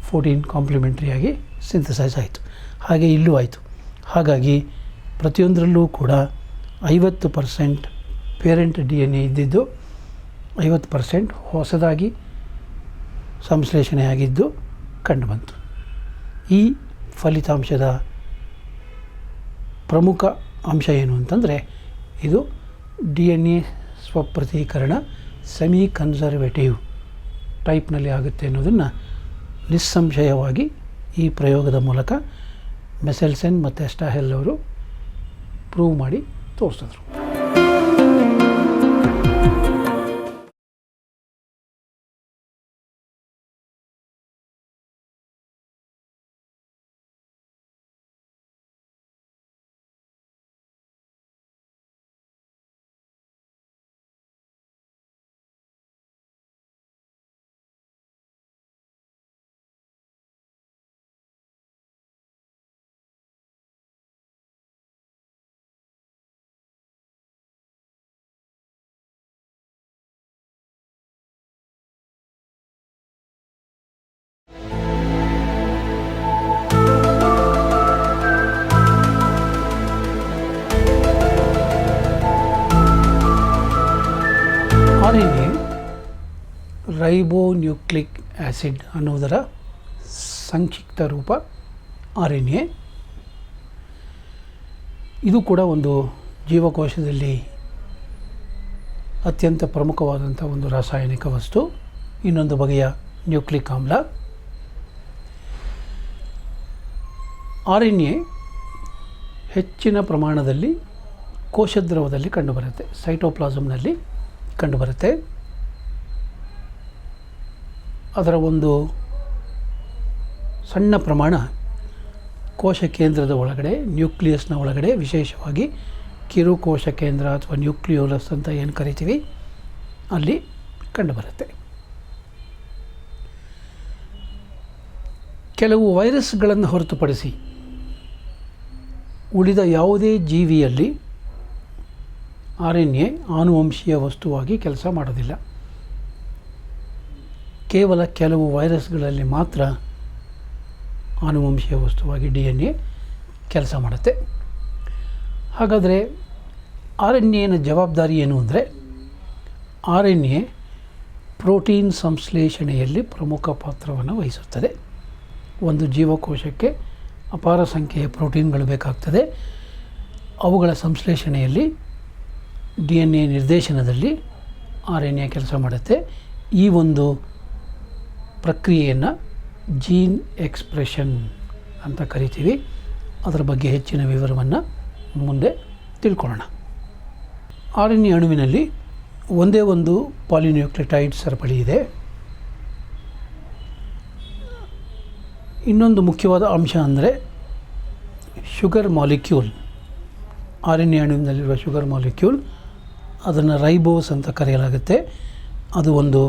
14 ಕಾಂಪ್ಲಿಮೆಂಟ್ರಿಯಾಗಿ ಸಿಂಥಸೈಸ್ ಆಯಿತು. ಹಾಗೆ ಇಲ್ಲೂ ಆಯಿತು. ಹಾಗಾಗಿ ಪ್ರತಿಯೊಂದರಲ್ಲೂ ಕೂಡ 50% ಪೇರೆಂಟ್ DNA ಇದ್ದಿದ್ದು, 50% ಹೊಸದಾಗಿ ಸಂಶ್ಲೇಷಣೆಯಾಗಿದ್ದು ಕಂಡುಬಂತು. ಈ ಫಲಿತಾಂಶದ ಪ್ರಮುಖ ಅಂಶ ಏನು ಅಂತಂದರೆ, ಇದು DNA ಸ್ವಪ್ರತೀಕರಣ ಸೆಮಿ ಕನ್ಸರ್ವೇಟಿವ್ ಟೈಪ್ನಲ್ಲಿ ಆಗುತ್ತೆ ಅನ್ನೋದನ್ನು ನಿಸ್ಸಂಶಯವಾಗಿ ಈ ಪ್ರಯೋಗದ ಮೂಲಕ ಮೆಸೆಲ್ಸನ್ ಮತ್ತು ಸ್ಟಾಹೆಲ್ ಅವರು ಪ್ರೂವ್ ಮಾಡಿ ತೋರಿಸಿದ್ರು. RNA ರೈಬೋನ್ಯೂಕ್ಲಿಕ್ ಆ್ಯಸಿಡ್ ಅನ್ನುವುದರ ಸಂಕ್ಷಿಪ್ತ ರೂಪ RNA. ಇದು ಕೂಡ ಒಂದು ಜೀವಕೋಶದಲ್ಲಿ ಅತ್ಯಂತ ಪ್ರಮುಖವಾದಂಥ ಒಂದು ರಾಸಾಯನಿಕ ವಸ್ತು, ಇನ್ನೊಂದು ಬಗೆಯ ನ್ಯೂಕ್ಲಿಕ್ ಆಮ್ಲ. RNA ಹೆಚ್ಚಿನ ಪ್ರಮಾಣದಲ್ಲಿ ಕೋಶದ್ರವದಲ್ಲಿ ಕಂಡುಬರುತ್ತೆ, ಸೈಟೋಪ್ಲಾಸಮ್ನಲ್ಲಿ ಕಂಡುಬರುತ್ತೆ. ಅದರ ಒಂದು ಸಣ್ಣ ಪ್ರಮಾಣ ಕೋಶ ಕೇಂದ್ರದ ಒಳಗಡೆ, ನ್ಯೂಕ್ಲಿಯಸ್ನ ಒಳಗಡೆ, ವಿಶೇಷವಾಗಿ ಕಿರುಕೋಶ ಕೇಂದ್ರ ಅಥವಾ ನ್ಯೂಕ್ಲಿಯೋಲಸ್ ಅಂತ ಏನು ಕರಿತೀವಿ ಅಲ್ಲಿ ಕಂಡುಬರುತ್ತೆ. ಕೆಲವು ವೈರಸ್ಗಳನ್ನು ಹೊರತುಪಡಿಸಿ ಉಳಿದ ಯಾವುದೇ ಜೀವಿಯಲ್ಲಿ RNA ಆನುವಂಶೀಯ ವಸ್ತುವಾಗಿ ಕೆಲಸ ಮಾಡೋದಿಲ್ಲ. ಕೇವಲ ಕೆಲವು ವೈರಸ್ಗಳಲ್ಲಿ ಮಾತ್ರ ಆನುವಂಶೀಯ ವಸ್ತುವಾಗಿ DNA ಕೆಲಸ ಮಾಡುತ್ತೆ. ಹಾಗಾದರೆ RNAನ ಜವಾಬ್ದಾರಿ ಏನು ಅಂದರೆ, RNA ಪ್ರೋಟೀನ್ ಸಂಶ್ಲೇಷಣೆಯಲ್ಲಿ ಪ್ರಮುಖ ಪಾತ್ರವನ್ನು ವಹಿಸುತ್ತದೆ. ಒಂದು ಜೀವಕೋಶಕ್ಕೆ ಅಪಾರ ಸಂಖ್ಯೆಯ ಪ್ರೋಟೀನ್ಗಳು ಬೇಕಾಗ್ತದೆ. ಅವುಗಳ ಸಂಶ್ಲೇಷಣೆಯಲ್ಲಿ DNA ನಿರ್ದೇಶನದಲ್ಲಿ RNA ಕೆಲಸ ಮಾಡುತ್ತೆ. ಈ ಒಂದು ಪ್ರಕ್ರಿಯೆಯನ್ನು ಜೀನ್ ಎಕ್ಸ್ಪ್ರೆಷನ್ ಅಂತ ಕರಿತೀವಿ. ಅದರ ಬಗ್ಗೆ ಹೆಚ್ಚಿನ ವಿವರವನ್ನು ಮುಂದೆ ತಿಳ್ಕೊಳ್ಳೋಣ. RNA ಅಣುವಿನಲ್ಲಿ ಒಂದೇ ಒಂದು ಪಾಲಿನ್ಯೂಕ್ಲಿಟೈಡ್ ಸರಪಳಿ ಇದೆ. ಇನ್ನೊಂದು ಮುಖ್ಯವಾದ ಅಂಶ ಅಂದರೆ sugar molecule R N A ಅಣುವಿನಲ್ಲಿರುವ ಶುಗರ್ ಮಾಲಿಕ್ಯೂಲ್, ಅದನ್ನು ರೈಬೋಸ್ ಅಂತ ಕರೆಯಲಾಗುತ್ತೆ. ಅದು ಒಂದು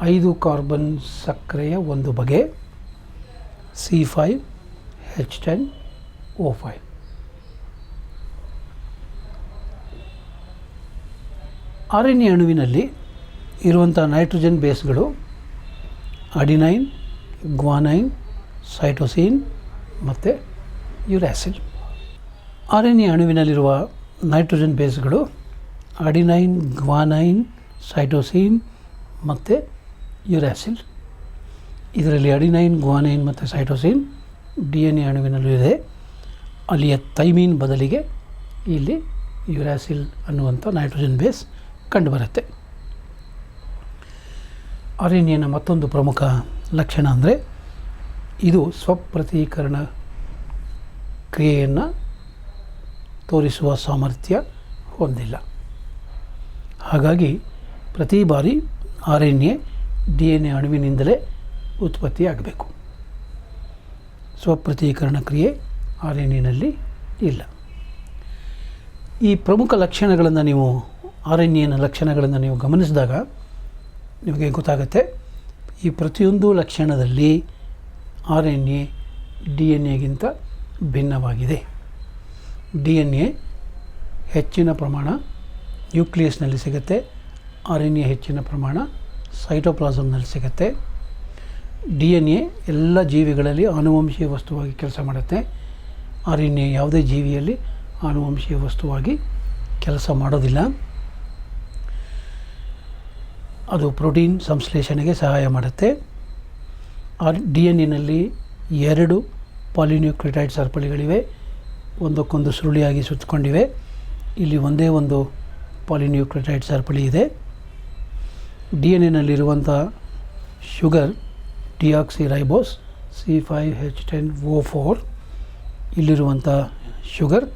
5 ಕಾರ್ಬನ್ ಸಕ್ಕರೆಯ ಒಂದು ಬಗೆ, C5H10O5. ಆರ್ ಎನ್ ಎ ಅಣುವಿನಲ್ಲಿ ಇರುವಂಥ ನೈಟ್ರೋಜನ್ ಬೇಸ್ಗಳು ಅಡಿನೈನ್, ಗ್ವಾನೈನ್, ಸೈಟೋಸಿನ್ ಮತ್ತು ಯುರಾಸಿಲ್. ಆರ್ ಎನ್ ಎ ಅಣುವಿನಲ್ಲಿರುವ ನೈಟ್ರೋಜನ್ ಬೇಸ್ಗಳು ಅಡಿನೈನ್, ಗ್ವಾನೈನ್, ಸೈಟೋಸಿನ್ ಮತ್ತು ಯುರಾಸಿಲ್. ಇದರಲ್ಲಿ ಅಡಿನೈನ್, ಗ್ವಾನೈನ್ ಮತ್ತು ಸೈಟೋಸಿನ್ DNA ಅಣುವಿನಲ್ಲೂ ಇದೆ. ಅಲ್ಲಿಯ ಥೈಮಿನ್ ಬದಲಿಗೆ ಇಲ್ಲಿ ಯುರಾಸಿಲ್ ಅನ್ನುವಂಥ ನೈಟ್ರೋಜನ್ ಬೇಸ್ ಕಂಡುಬರುತ್ತೆ. ಆರ್ ಎನ್ ಎನ ಮತ್ತೊಂದು ಪ್ರಮುಖ ಲಕ್ಷಣ ಅಂದರೆ ಇದು ಸ್ವಪ್ರತೀಕರಣ ಕ್ರಿಯೆಯನ್ನು ತೋರಿಸುವ ಸಾಮರ್ಥ್ಯ ಹೊಂದಿಲ್ಲ. ಹಾಗಾಗಿ ಪ್ರತಿ ಬಾರಿ ಆರ್ ಎನ್ ಎ DNA ಅಣುವಿನಿಂದಲೇ ಉತ್ಪತ್ತಿಯಾಗಬೇಕು. ಸ್ವಪ್ರತೀಕರಣ ಕ್ರಿಯೆ ಆರ್ ಎನ್ ಎನಲ್ಲಿ ಇಲ್ಲ. ಈ ಪ್ರಮುಖ ಲಕ್ಷಣಗಳನ್ನು ನೀವು ಆರ್ ಎನ್ ಎನ ಲಕ್ಷಣಗಳನ್ನು ನೀವು ಗಮನಿಸಿದಾಗ ನಿಮಗೆ ಗೊತ್ತಾಗುತ್ತೆ, ಈ ಪ್ರತಿಯೊಂದು ಲಕ್ಷಣದಲ್ಲಿ ಆರ್ ಎನ್ ಎ DNA ಭಿನ್ನವಾಗಿದೆ. DNA ಹೆಚ್ಚಿನ ಪ್ರಮಾಣ ನ್ಯೂಕ್ಲಿಯಸ್ನಲ್ಲಿ ಸಿಗುತ್ತೆ, ಆರ್ ಎನ್ ಎ ಹೆಚ್ಚಿನ ಪ್ರಮಾಣ ಸೈಟೋಪ್ಲಾಸಮ್ನಲ್ಲಿ ಸಿಗುತ್ತೆ. DNA ಎಲ್ಲ ಜೀವಿಗಳಲ್ಲಿ ಆನುವಂಶೀಯ ವಸ್ತುವಾಗಿ ಕೆಲಸ ಮಾಡುತ್ತೆ. ಆರ್ ಎನ್ ಎ ಯಾವುದೇ ಜೀವಿಯಲ್ಲಿ ಆನುವಂಶೀಯ ವಸ್ತುವಾಗಿ ಕೆಲಸ ಮಾಡೋದಿಲ್ಲ. ಅದು ಪ್ರೋಟೀನ್ ಸಂಶ್ಲೇಷಣೆಗೆ ಸಹಾಯ ಮಾಡುತ್ತೆ. DNA 2 ಪಾಲಿನ್ಯೂಕ್ಲಿಯೋಟೈಡ್ ಸರಪಳಿಗಳಿವೆ, ಒಂದಕ್ಕೊಂದು ಸುರುಳಿಯಾಗಿ ಸುತ್ತಕೊಂಡಿವೆ. ಇಲ್ಲಿ ಒಂದೇ ಒಂದು ಪಾಲಿನ್ಯೂಕ್ಲಿಯೋಟೈಡ್ ಸರಪಳಿ ಇದೆ. DNA sugar deoxy ribose C5H10O4, ಇಲ್ಲಿರುವಂಥ sugar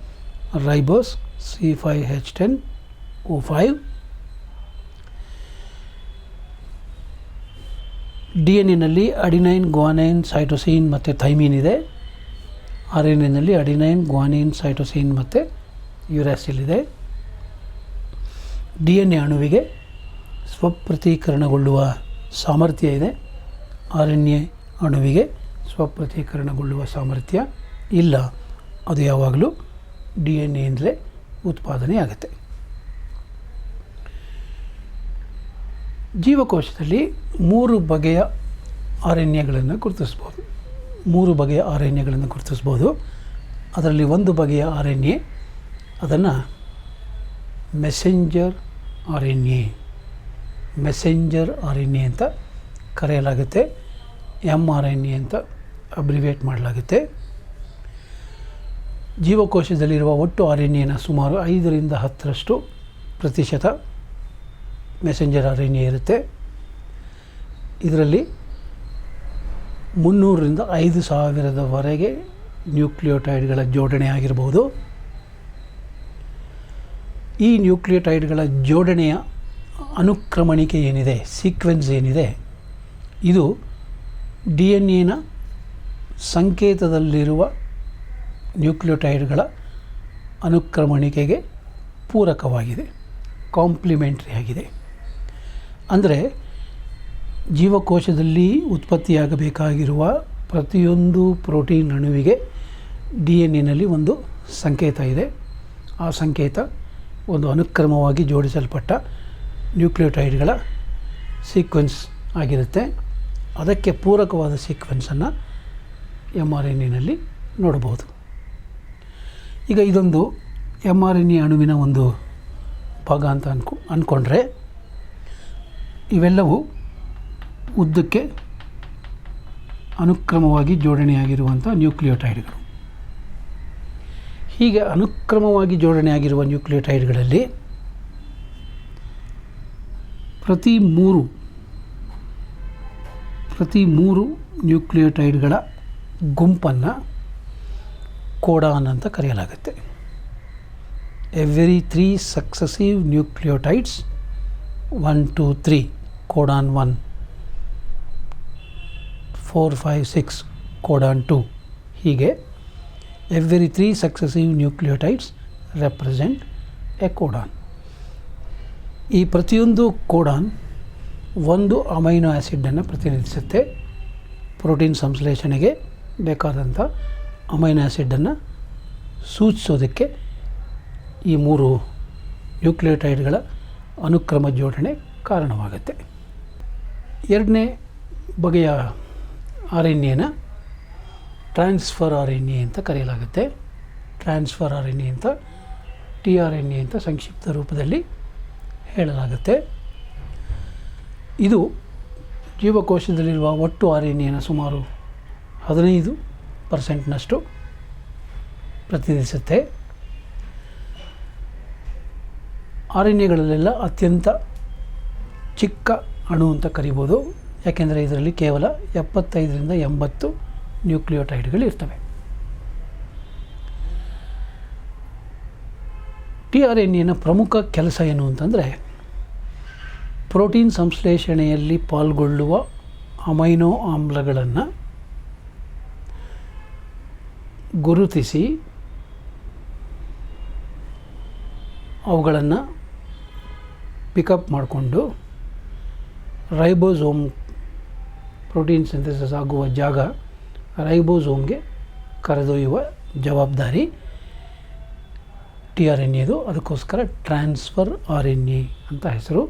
ribose C5H10O5. DNA adenine, guanine, cytosine ಮತ್ತು ಥೈಮಿನ್ ಇದೆ. ಆರ್ ಎನ್ ಎನಲ್ಲಿ ಅಡಿನೈನ್, ಗ್ವಾನಿನ್, ಸೈಟೋಸಿನ್ ಮತ್ತು ಯುರಾಸಿಲ್ ಇದೆ. DNA ಅಣುವಿಗೆ ಸ್ವಪ್ರತೀಕರಣಗೊಳ್ಳುವ ಸಾಮರ್ಥ್ಯ ಇದೆ. ಆರ್ ಎನ್ ಎ ಅಣುವಿಗೆ ಸ್ವಪ್ರತೀಕರಣಗೊಳ್ಳುವ ಸಾಮರ್ಥ್ಯ ಇಲ್ಲ. ಅದು ಯಾವಾಗಲೂ DNAಯಿಂದಲೇ ಉತ್ಪಾದನೆ ಆಗುತ್ತೆ. ಜೀವಕೋಶದಲ್ಲಿ 3 ಬಗೆಯ ಆರ್ ಎನ್ ಎಗಳನ್ನು ಗುರುತಿಸ್ಬೋದು. 3 ಬಗೆಯ ಆರ್ ಎನ್ ಎಗಳನ್ನು ಗುರುತಿಸ್ಬೋದು. ಅದರಲ್ಲಿ ಒಂದು ಬಗೆಯ ಆರ್ ಎನ್ ಎ, ಅದನ್ನು ಮೆಸೆಂಜರ್ ಆರ್ ಎನ್ ಎ ಅಂತ ಕರೆಯಲಾಗುತ್ತೆ. mRNA ಅಂತ ಅಬ್ರಿವೇಟ್ ಮಾಡಲಾಗುತ್ತೆ. ಜೀವಕೋಶದಲ್ಲಿರುವ ಒಟ್ಟು ಆರ್ ಎನ್ ಎನ ಸುಮಾರು 5ರಿಂದ 10% ಮೆಸೆಂಜರ್ ಆರ್ ಎನ್ ಎ ಇರುತ್ತೆ. ಇದರಲ್ಲಿ 300ರಿಂದ 5000ವರೆಗೆ ನ್ಯೂಕ್ಲಿಯೋಟೈಡ್ಗಳ ಜೋಡಣೆ ಆಗಿರಬಹುದು. ಈ ನ್ಯೂಕ್ಲಿಯೋಟೈಡ್ಗಳ ಜೋಡಣೆಯ ಅನುಕ್ರಮಣಿಕೆ ಏನಿದೆ, ಸೀಕ್ವೆನ್ಸ್ ಏನಿದೆ, ಇದು DNA ಸಂಕೇತದಲ್ಲಿರುವ ನ್ಯೂಕ್ಲಿಯೋಟೈಡ್ಗಳ ಅನುಕ್ರಮಣಿಕೆಗೆ ಪೂರಕವಾಗಿದೆ, ಕಾಂಪ್ಲಿಮೆಂಟ್ರಿ ಆಗಿದೆ. ಅಂದರೆ ಜೀವಕೋಶದಲ್ಲಿ ಉತ್ಪತ್ತಿಯಾಗಬೇಕಾಗಿರುವ ಪ್ರತಿಯೊಂದು ಪ್ರೋಟೀನ್ ಅಣುವಿಗೆ DNA ಒಂದು ಸಂಕೇತ ಇದೆ. ಆ ಸಂಕೇತ ಒಂದು ಅನುಕ್ರಮವಾಗಿ ಜೋಡಿಸಲ್ಪಟ್ಟ ನ್ಯೂಕ್ಲಿಯೋಟೈಡ್ಗಳ ಸೀಕ್ವೆನ್ಸ್ ಆಗಿರುತ್ತೆ. ಅದಕ್ಕೆ ಪೂರಕವಾದ ಸೀಕ್ವೆನ್ಸನ್ನು mRNA ನೋಡಬಹುದು. ಈಗ ಇದೊಂದು mRNA ಅಣುವಿನ ಒಂದು ಭಾಗ ಅಂತ ಅಂದ್ಕೊಂಡ್ರೆ, ಇವೆಲ್ಲವೂ ಉದ್ದಕ್ಕೆ ಅನುಕ್ರಮವಾಗಿ ಜೋಡಣೆಯಾಗಿರುವಂಥ ನ್ಯೂಕ್ಲಿಯೋಟೈಡ್ಗಳು. ಹೀಗೆ ಅನುಕ್ರಮವಾಗಿ ಜೋಡಣೆಯಾಗಿರುವ ನ್ಯೂಕ್ಲಿಯೋಟೈಡ್ಗಳಲ್ಲಿ ಪ್ರತಿ ಮೂರು ನ್ಯೂಕ್ಲಿಯೋಟೈಡ್ಗಳ ಗುಂಪನ್ನು ಕೋಡಾನ್ ಅಂತ ಕರೆಯಲಾಗುತ್ತೆ. Every 3 successive nucleotides 1 2 3 codon 1, 4 5 6 codon 2, ಹೀಗೆ every 3 successive nucleotides represent A codon. ಈ ಪ್ರತಿಯೊಂದು ಕೋಡಾನ್ ಒಂದು ಅಮೈನೋ ಆ್ಯಸಿಡನ್ನು ಪ್ರತಿನಿಧಿಸುತ್ತೆ. ಪ್ರೋಟೀನ್ ಸಂಶ್ಲೇಷಣೆಗೆ ಬೇಕಾದಂಥ ಅಮೈನೋ ಆ್ಯಸಿಡನ್ನು ಸೂಚಿಸೋದಕ್ಕೆ ಈ 3 ನ್ಯೂಕ್ಲಿಯೋಟೈಡ್ಗಳ ಅನುಕ್ರಮ ಜೋಡಣೆ ಕಾರಣವಾಗುತ್ತೆ. ಎರಡನೇ ಬಗೆಯ ಆರ್ ಎನ್ ಎನ ಟ್ರಾನ್ಸ್ಫರ್ ಆರ್ ಎನ್ ಎ ಅಂತ ಕರೆಯಲಾಗುತ್ತೆ. ಟ್ರಾನ್ಸ್ಫರ್ ಆರ್ ಎನ್ ಎ ಅಂತ ಟಿ ಆರ್ ಎನ್ ಎ ಅಂತ ಸಂಕ್ಷಿಪ್ತ ರೂಪದಲ್ಲಿ ಹೇಳಲಾಗುತ್ತೆ. ಇದು ಜೀವಕೋಶದಲ್ಲಿರುವ ಒಟ್ಟು ಆರ್ ಎನ್ ಎನ ಸುಮಾರು 15% ಪ್ರತಿನಿಧಿಸುತ್ತೆ. ಆರ್ ಎನ್ ಎಗಳಲ್ಲೆಲ್ಲ ಅತ್ಯಂತ ಚಿಕ್ಕ ಅಣು ಅಂತ ಕರಿಬೋದು, ಯಾಕೆಂದರೆ ಇದರಲ್ಲಿ ಕೇವಲ 75ರಿಂದ 80 ನ್ಯೂಕ್ಲಿಯೋಟೈಡ್ಗಳು ಇರ್ತವೆ. ಟಿ ಆರ್ ಎನ್ ಎನ ಪ್ರಮುಖ ಕೆಲಸ ಏನು ಅಂತಂದರೆ, ಪ್ರೋಟೀನ್ ಸಂಶ್ಲೇಷಣೆಯಲ್ಲಿ ಪಾಲ್ಗೊಳ್ಳುವ ಅಮೈನೋ ಆಮ್ಲಗಳನ್ನು ಗುರುತಿಸಿ ಅವುಗಳನ್ನು ಪಿಕಪ್ ಮಾಡಿಕೊಂಡು ರೈಬೋಸೋಮ್, ಪ್ರೋಟೀನ್ ಸಿಂಥೆಸಿಸ್ ಆಗುವ ಜಾಗ ರೈಬೋಸೋಮ್ಗೆ ಕರೆದೊಯ್ಯುವ ಜವಾಬ್ದಾರಿ ಟಿ ಆರ್ ಎನ್ ಎದು. ಅದಕ್ಕೋಸ್ಕರ ಟ್ರಾನ್ಸ್ಫರ್ ಆರ್ ಎನ್ ಎ ಅಂತ ಹೆಸರು.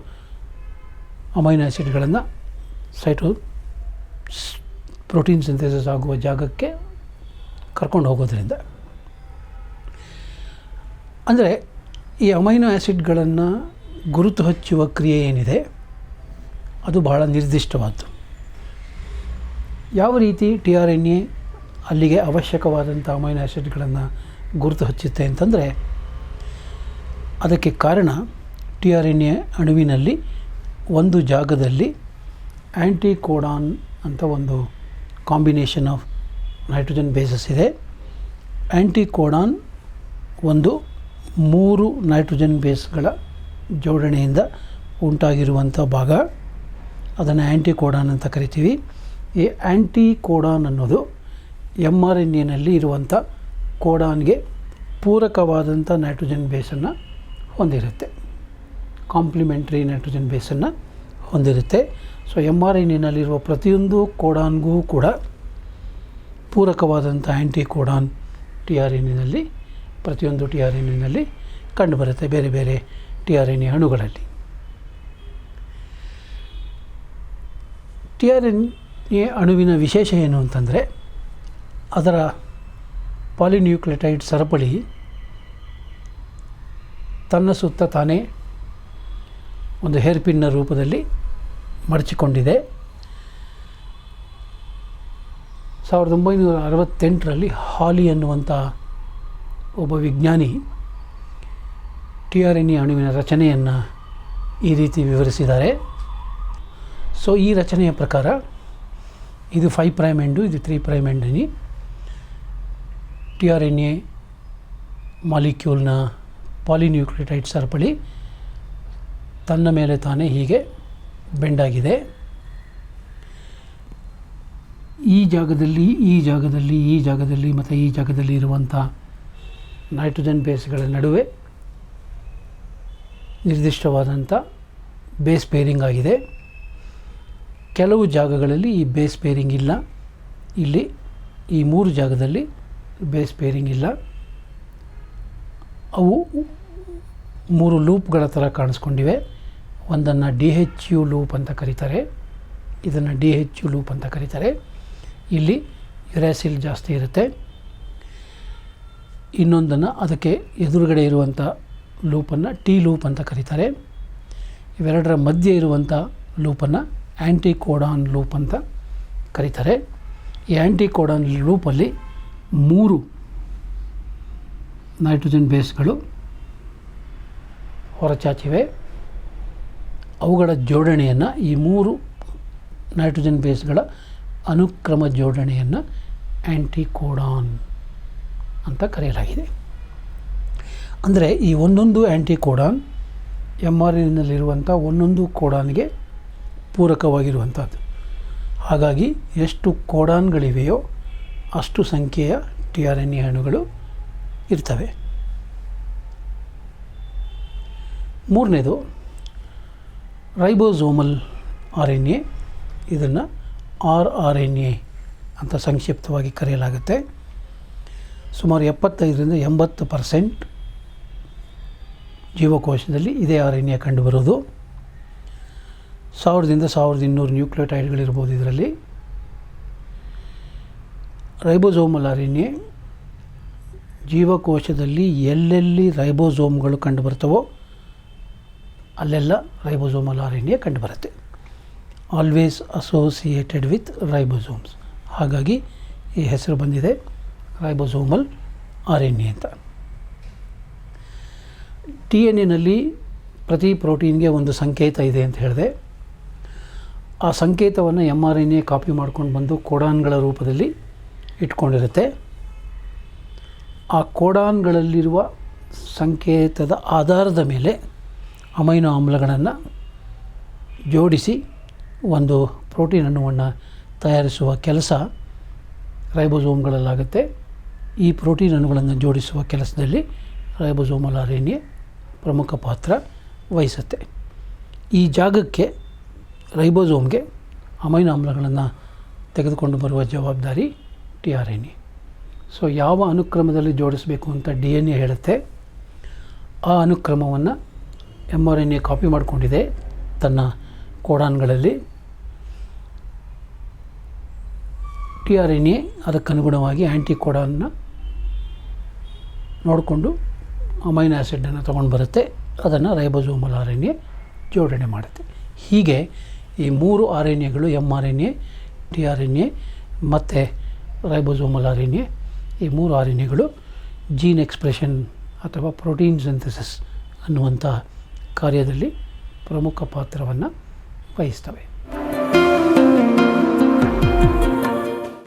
ಅಮೈನೋ ಆ್ಯಸಿಡ್ಗಳನ್ನು ಪ್ರೋಟೀನ್ ಸಿಂಥೆಸಿಸ್ ಆಗುವ ಜಾಗಕ್ಕೆ ಕರ್ಕೊಂಡು ಹೋಗೋದ್ರಿಂದ. ಅಂದರೆ ಈ ಅಮೈನೋ ಆ್ಯಸಿಡ್ಗಳನ್ನು ಗುರುತು ಹಚ್ಚುವ ಕ್ರಿಯೆ ಏನಿದೆ ಅದು ಬಹಳ ನಿರ್ದಿಷ್ಟವಾದ್ದು. ಯಾವ ರೀತಿ ಟಿ ಆರ್ ಎನ್ ಎ ಅಲ್ಲಿಗೆ ಅವಶ್ಯಕವಾದಂಥ ಅಮೈನೋ ಆ್ಯಸಿಡ್ಗಳನ್ನು ಗುರುತು ಹಚ್ಚುತ್ತೆ ಅಂತಂದರೆ, ಅದಕ್ಕೆ ಕಾರಣ ಟಿ ಆರ್ ಎನ್ ಎ ಅಣುವಿನಲ್ಲಿ ಒಂದು ಜಾಗದಲ್ಲಿ ಆ್ಯಂಟಿಕೋಡಾನ್ ಅಂತ ಒಂದು ಕಾಂಬಿನೇಷನ್ ಆಫ್ ನೈಟ್ರೋಜನ್ ಬೇಸಸ್ ಇದೆ. ಆ್ಯಂಟಿಕೋಡಾನ್ ಒಂದು 3 ನೈಟ್ರೋಜನ್ ಬೇಸ್ಗಳ ಜೋಡಣೆಯಿಂದ ಉಂಟಾಗಿರುವಂಥ ಭಾಗ, ಅದನ್ನು ಆ್ಯಂಟಿಕೋಡಾನ್ ಅಂತ ಕರಿತೀವಿ. ಈ ಆ್ಯಂಟಿಕೋಡಾನ್ ಅನ್ನೋದು ಎಮ್ ಆರ್ ಎನ್ ಎನಲ್ಲಿ ಇರುವಂಥ ಕೋಡಾನ್ಗೆ ಪೂರಕವಾದಂಥ ನೈಟ್ರೋಜನ್ ಬೇಸನ್ನು ಹೊಂದಿರುತ್ತೆ, ಕಾಂಪ್ಲಿಮೆಂಟ್ರಿ ನೈಟ್ರೋಜನ್ ಬೇಸನ್ನು ಹೊಂದಿರುತ್ತೆ. ಸೊ ಎಮ್ ಆರ್ ಎನ್ ಎನಲ್ಲಿರುವ ಪ್ರತಿಯೊಂದು ಕೋಡಾನ್ಗೂ ಕೂಡ ಪೂರಕವಾದಂಥ ಆ್ಯಂಟಿಕೋಡಾನ್ ಟಿ ಆರ್ ಎನ್ ಎನಲ್ಲಿ, ಪ್ರತಿಯೊಂದು ಟಿ ಆರ್ ಎನ್ ಎನಲ್ಲಿ ಕಂಡುಬರುತ್ತೆ, ಬೇರೆ ಬೇರೆ ಟಿ ಆರ್ ಎನ್ ಎ ಅಣುಗಳಲ್ಲಿ. ಟಿ ಆರ್ ಎನ್ ಎ ಅಣುವಿನ ವಿಶೇಷ ಏನು ಅಂತಂದರೆ, ಅದರ ಪಾಲಿನ್ಯೂಕ್ಲಿಯೋಟೈಡ್ ಸರಪಳಿ ತನ್ನ ಸುತ್ತ ತಾನೇ ಒಂದು ಹೇರ್ಪಿನ್ನ ರೂಪದಲ್ಲಿ ಮಡಚಿಕೊಂಡಿದೆ. 1968ರಲ್ಲಿ ಹಾಲಿ ಅನ್ನುವಂಥ ಒಬ್ಬ ವಿಜ್ಞಾನಿ ಟಿ ಆರ್ ಎನ್ ಎ ಅಣುವಿನ ರಚನೆಯನ್ನು ಈ ರೀತಿ ವಿವರಿಸಿದ್ದಾರೆ. ಸೊ ಈ ರಚನೆಯ ಪ್ರಕಾರ ಇದು 5' ಎಂಡು, ಇದು 3' ಎಂಡಿನಿ. ಟಿ ಆರ್ ಎನ್ ಎ ಮಾಲಿಕ್ಯೂಲ್ನ ಪಾಲಿನ್ಯೂಕ್ಲಿಯೋಟೈಡ್ ಸರಪಳಿ ತನ್ನ ಮೇಲೆ ತಾನೇ ಹೀಗೆ ಬೆಂಡಾಗಿದೆ. ಈ ಜಾಗದಲ್ಲಿ, ಈ ಜಾಗದಲ್ಲಿ, ಈ ಜಾಗದಲ್ಲಿ ಮತ್ತು ಈ ಜಾಗದಲ್ಲಿ ಇರುವಂಥ ನೈಟ್ರೋಜನ್ ಬೇಸ್ಗಳ ನಡುವೆ ನಿರ್ದಿಷ್ಟವಾದಂಥ ಬೇಸ್ ಪೇರಿಂಗ್ ಆಗಿದೆ. ಕೆಲವು ಜಾಗಗಳಲ್ಲಿ ಈ ಬೇಸ್ ಪೇರಿಂಗ್ ಇಲ್ಲ. ಇಲ್ಲಿ ಈ 3 ಜಾಗದಲ್ಲಿ ಬೇಸ್ ಪೇರಿಂಗ್ ಇಲ್ಲ. ಅವು 3 ಲೂಪ್ಗಳ ಥರ ಕಾಣಿಸ್ಕೊಂಡಿವೆ. ಒಂದನ್ನು ಡಿ ಹೆಚ್ ಯು ಲೂಪ್ ಅಂತ ಕರೀತಾರೆ, ಇದನ್ನು ಡಿ ಹೆಚ್ ಯು ಲೂಪ್ ಅಂತ ಕರೀತಾರೆ. ಇಲ್ಲಿ ಯುರಾಸಿಲ್ ಜಾಸ್ತಿ ಇರುತ್ತೆ. ಇನ್ನೊಂದನ್ನು ಅದಕ್ಕೆ ಎದುರುಗಡೆ ಇರುವಂಥ ಲೂಪನ್ನು ಟಿ ಲೂಪ್ ಅಂತ ಕರೀತಾರೆ. ಇವೆರಡರ ಮಧ್ಯೆ ಇರುವಂಥ ಲೂಪನ್ನು ಆ್ಯಂಟಿಕೋಡಾನ್ ಲೂಪ್ ಅಂತ ಕರೀತಾರೆ. ಈ ಆ್ಯಂಟಿಕೋಡಾನ್ ಲೂಪಲ್ಲಿ 3 ನೈಟ್ರೋಜನ್ ಬೇಸ್ಗಳು ಹೊರಚಾಚಿವೆ. ಅವುಗಳ ಜೋಡಣೆಯನ್ನು, ಈ 3 ನೈಟ್ರೋಜನ್ ಬೇಸ್ಗಳ ಅನುಕ್ರಮ ಜೋಡಣೆಯನ್ನು ಆ್ಯಂಟಿಕೋಡಾನ್ ಅಂತ ಕರೆಯಲಾಗಿದೆ. ಅಂದರೆ ಈ ಒಂದೊಂದು ಆ್ಯಂಟಿಕೋಡಾನ್ ಎಮ್ ಆರ್ ಎನ್ನಲ್ಲಿರುವಂಥ ಒಂದೊಂದು ಕೋಡಾನ್ಗೆ ಪೂರಕವಾಗಿರುವಂಥದ್ದು. ಹಾಗಾಗಿ ಎಷ್ಟು ಕೋಡಾನ್ಗಳಿವೆಯೋ ಅಷ್ಟು ಸಂಖ್ಯೆಯ ಟಿ ಆರ್ ಎನ್ ಎ ಅಣುಗಳು ಇರ್ತವೆ. ಮೂರನೇದು ರೈಬೋಸೋಮಲ್ ಆರ್ ಎನ್ ಎ. ಇದನ್ನು ಆರ್ ಎನ್ ಎ ಅಂತ ಸಂಕ್ಷಿಪ್ತವಾಗಿ ಕರೆಯಲಾಗುತ್ತೆ. ಸುಮಾರು 75-80% ಜೀವಕೋಶದಲ್ಲಿ ಇದೇ ಆರ್ ಎನ್ ಎ ಕಂಡುಬರೋದು. 1000-1200 ನ್ಯೂಕ್ಲಿಯೋಟೈಡ್ಗಳಿರ್ಬೋದು ಇದರಲ್ಲಿ. ರೈಬೋಸೋಮಲ್ ಆರ್ ಎನ್ ಎ ಜೀವಕೋಶದಲ್ಲಿ ಎಲ್ಲೆಲ್ಲಿ ರೈಬೋಸೋಮ್ಗಳು ಕಂಡುಬರ್ತವೋ ಅಲ್ಲೆಲ್ಲ ರೈಬೋಸೋಮಲ್ ಆರ್ ಎನ್ ಎ ಕಂಡುಬರುತ್ತೆ. Always associated with ribosomes. ಹಾಗಾಗಿ ಈ ಹೆಸರು ಬಂದಿದೆ ರೈಬೋಸೋಮಲ್ ಆರ್ ಎನ್ ಎ ಅಂತ. ಟಿ ಎನ್ ಎನಲ್ಲಿ ಪ್ರತಿ ಪ್ರೋಟೀನ್ಗೆ ಒಂದು ಸಂಕೇತ ಇದೆ ಅಂತ ಹೇಳಿದೆ. ಆ ಸಂಕೇತವನ್ನು M R N A copy ಮಾಡ್ಕೊಂಡು ಬಂದು ಕೋಡಾನ್ಗಳ ರೂಪದಲ್ಲಿ ಇಟ್ಕೊಂಡಿರುತ್ತೆ. ಆ ಕೋಡಾನ್ಗಳಲ್ಲಿರುವ ಸಂಕೇತದ ಆಧಾರದ ಮೇಲೆ ಅಮೈನೋ ಆಮ್ಲಗಳನ್ನು ಜೋಡಿಸಿ ಒಂದು ಪ್ರೋಟೀನ್ ಅಣುವನ್ನು ತಯಾರಿಸುವ ಕೆಲಸ ರೈಬೋಸೋಮ್ಗಳಲ್ಲಾಗುತ್ತೆ. ಈ ಪ್ರೋಟೀನ್ ಅಣುಗಳನ್ನು ಜೋಡಿಸುವ ಕೆಲಸದಲ್ಲಿ ರೈಬೋಸೋಮಲ್ ಆರ್ ಎನ್ ಎ ಪ್ರಮುಖ ಪಾತ್ರ ವಹಿಸುತ್ತೆ. ಈ ಜಾಗಕ್ಕೆ ರೈಬೋಸೋಮ್ಗೆ ಅಮೈನೋ ಆಮ್ಲಗಳನ್ನು ತೆಗೆದುಕೊಂಡು ಬರುವ ಜವಾಬ್ದಾರಿ T R N A. So ಯಾವ ಅನುಕ್ರಮದಲ್ಲಿ ಜೋಡಿಸಬೇಕು ಅಂತ ಡಿ ಎನ್ ಎ ಹೇಳುತ್ತೆ. ಆ ಅನುಕ್ರಮವನ್ನು M R N A copy ಮಾಡಿಕೊಂಡಿದೆ ತನ್ನ ಕೋಡಾನ್ಗಳಲ್ಲಿ. ಟಿ ಆರ್ ಎನ್ ಎ ಅದಕ್ಕನುಗುಣವಾಗಿ ಆ್ಯಂಟಿ ಕೋಡಾನ್ನ ನೋಡಿಕೊಂಡು ಅಮೈನೋ ಆ್ಯಸಿಡನ್ನು ತೊಗೊಂಡು ಬರುತ್ತೆ. ಅದನ್ನು ರೈಬೋಸೋಮಲ್ ಆರ್ ಎನ್ ಎ ಜೋಡಣೆ ಮಾಡುತ್ತೆ. ಹೀಗೆ ಈ 3 ಆರ್ ಎನ್ ಎಗಳು M R N A, T R N A ಮತ್ತು ರೈಬೋಸೋಮಲ್ ಆರ್ ಎನ್ ಎ, ಈ 3 ಆರ್ ಎನ್ ಎಗಳು ಜೀನ್ ಎಕ್ಸ್ಪ್ರೆಷನ್ ಅಥವಾ ಪ್ರೋಟೀನ್ ಸಿಂಥಸಿಸ್ ಅನ್ನುವಂಥ ಕಾರ್ಯದಲ್ಲಿ ಪ್ರಮುಖ ಪಾತ್ರವನ್ನು ವಹಿಸ್ತವೆ.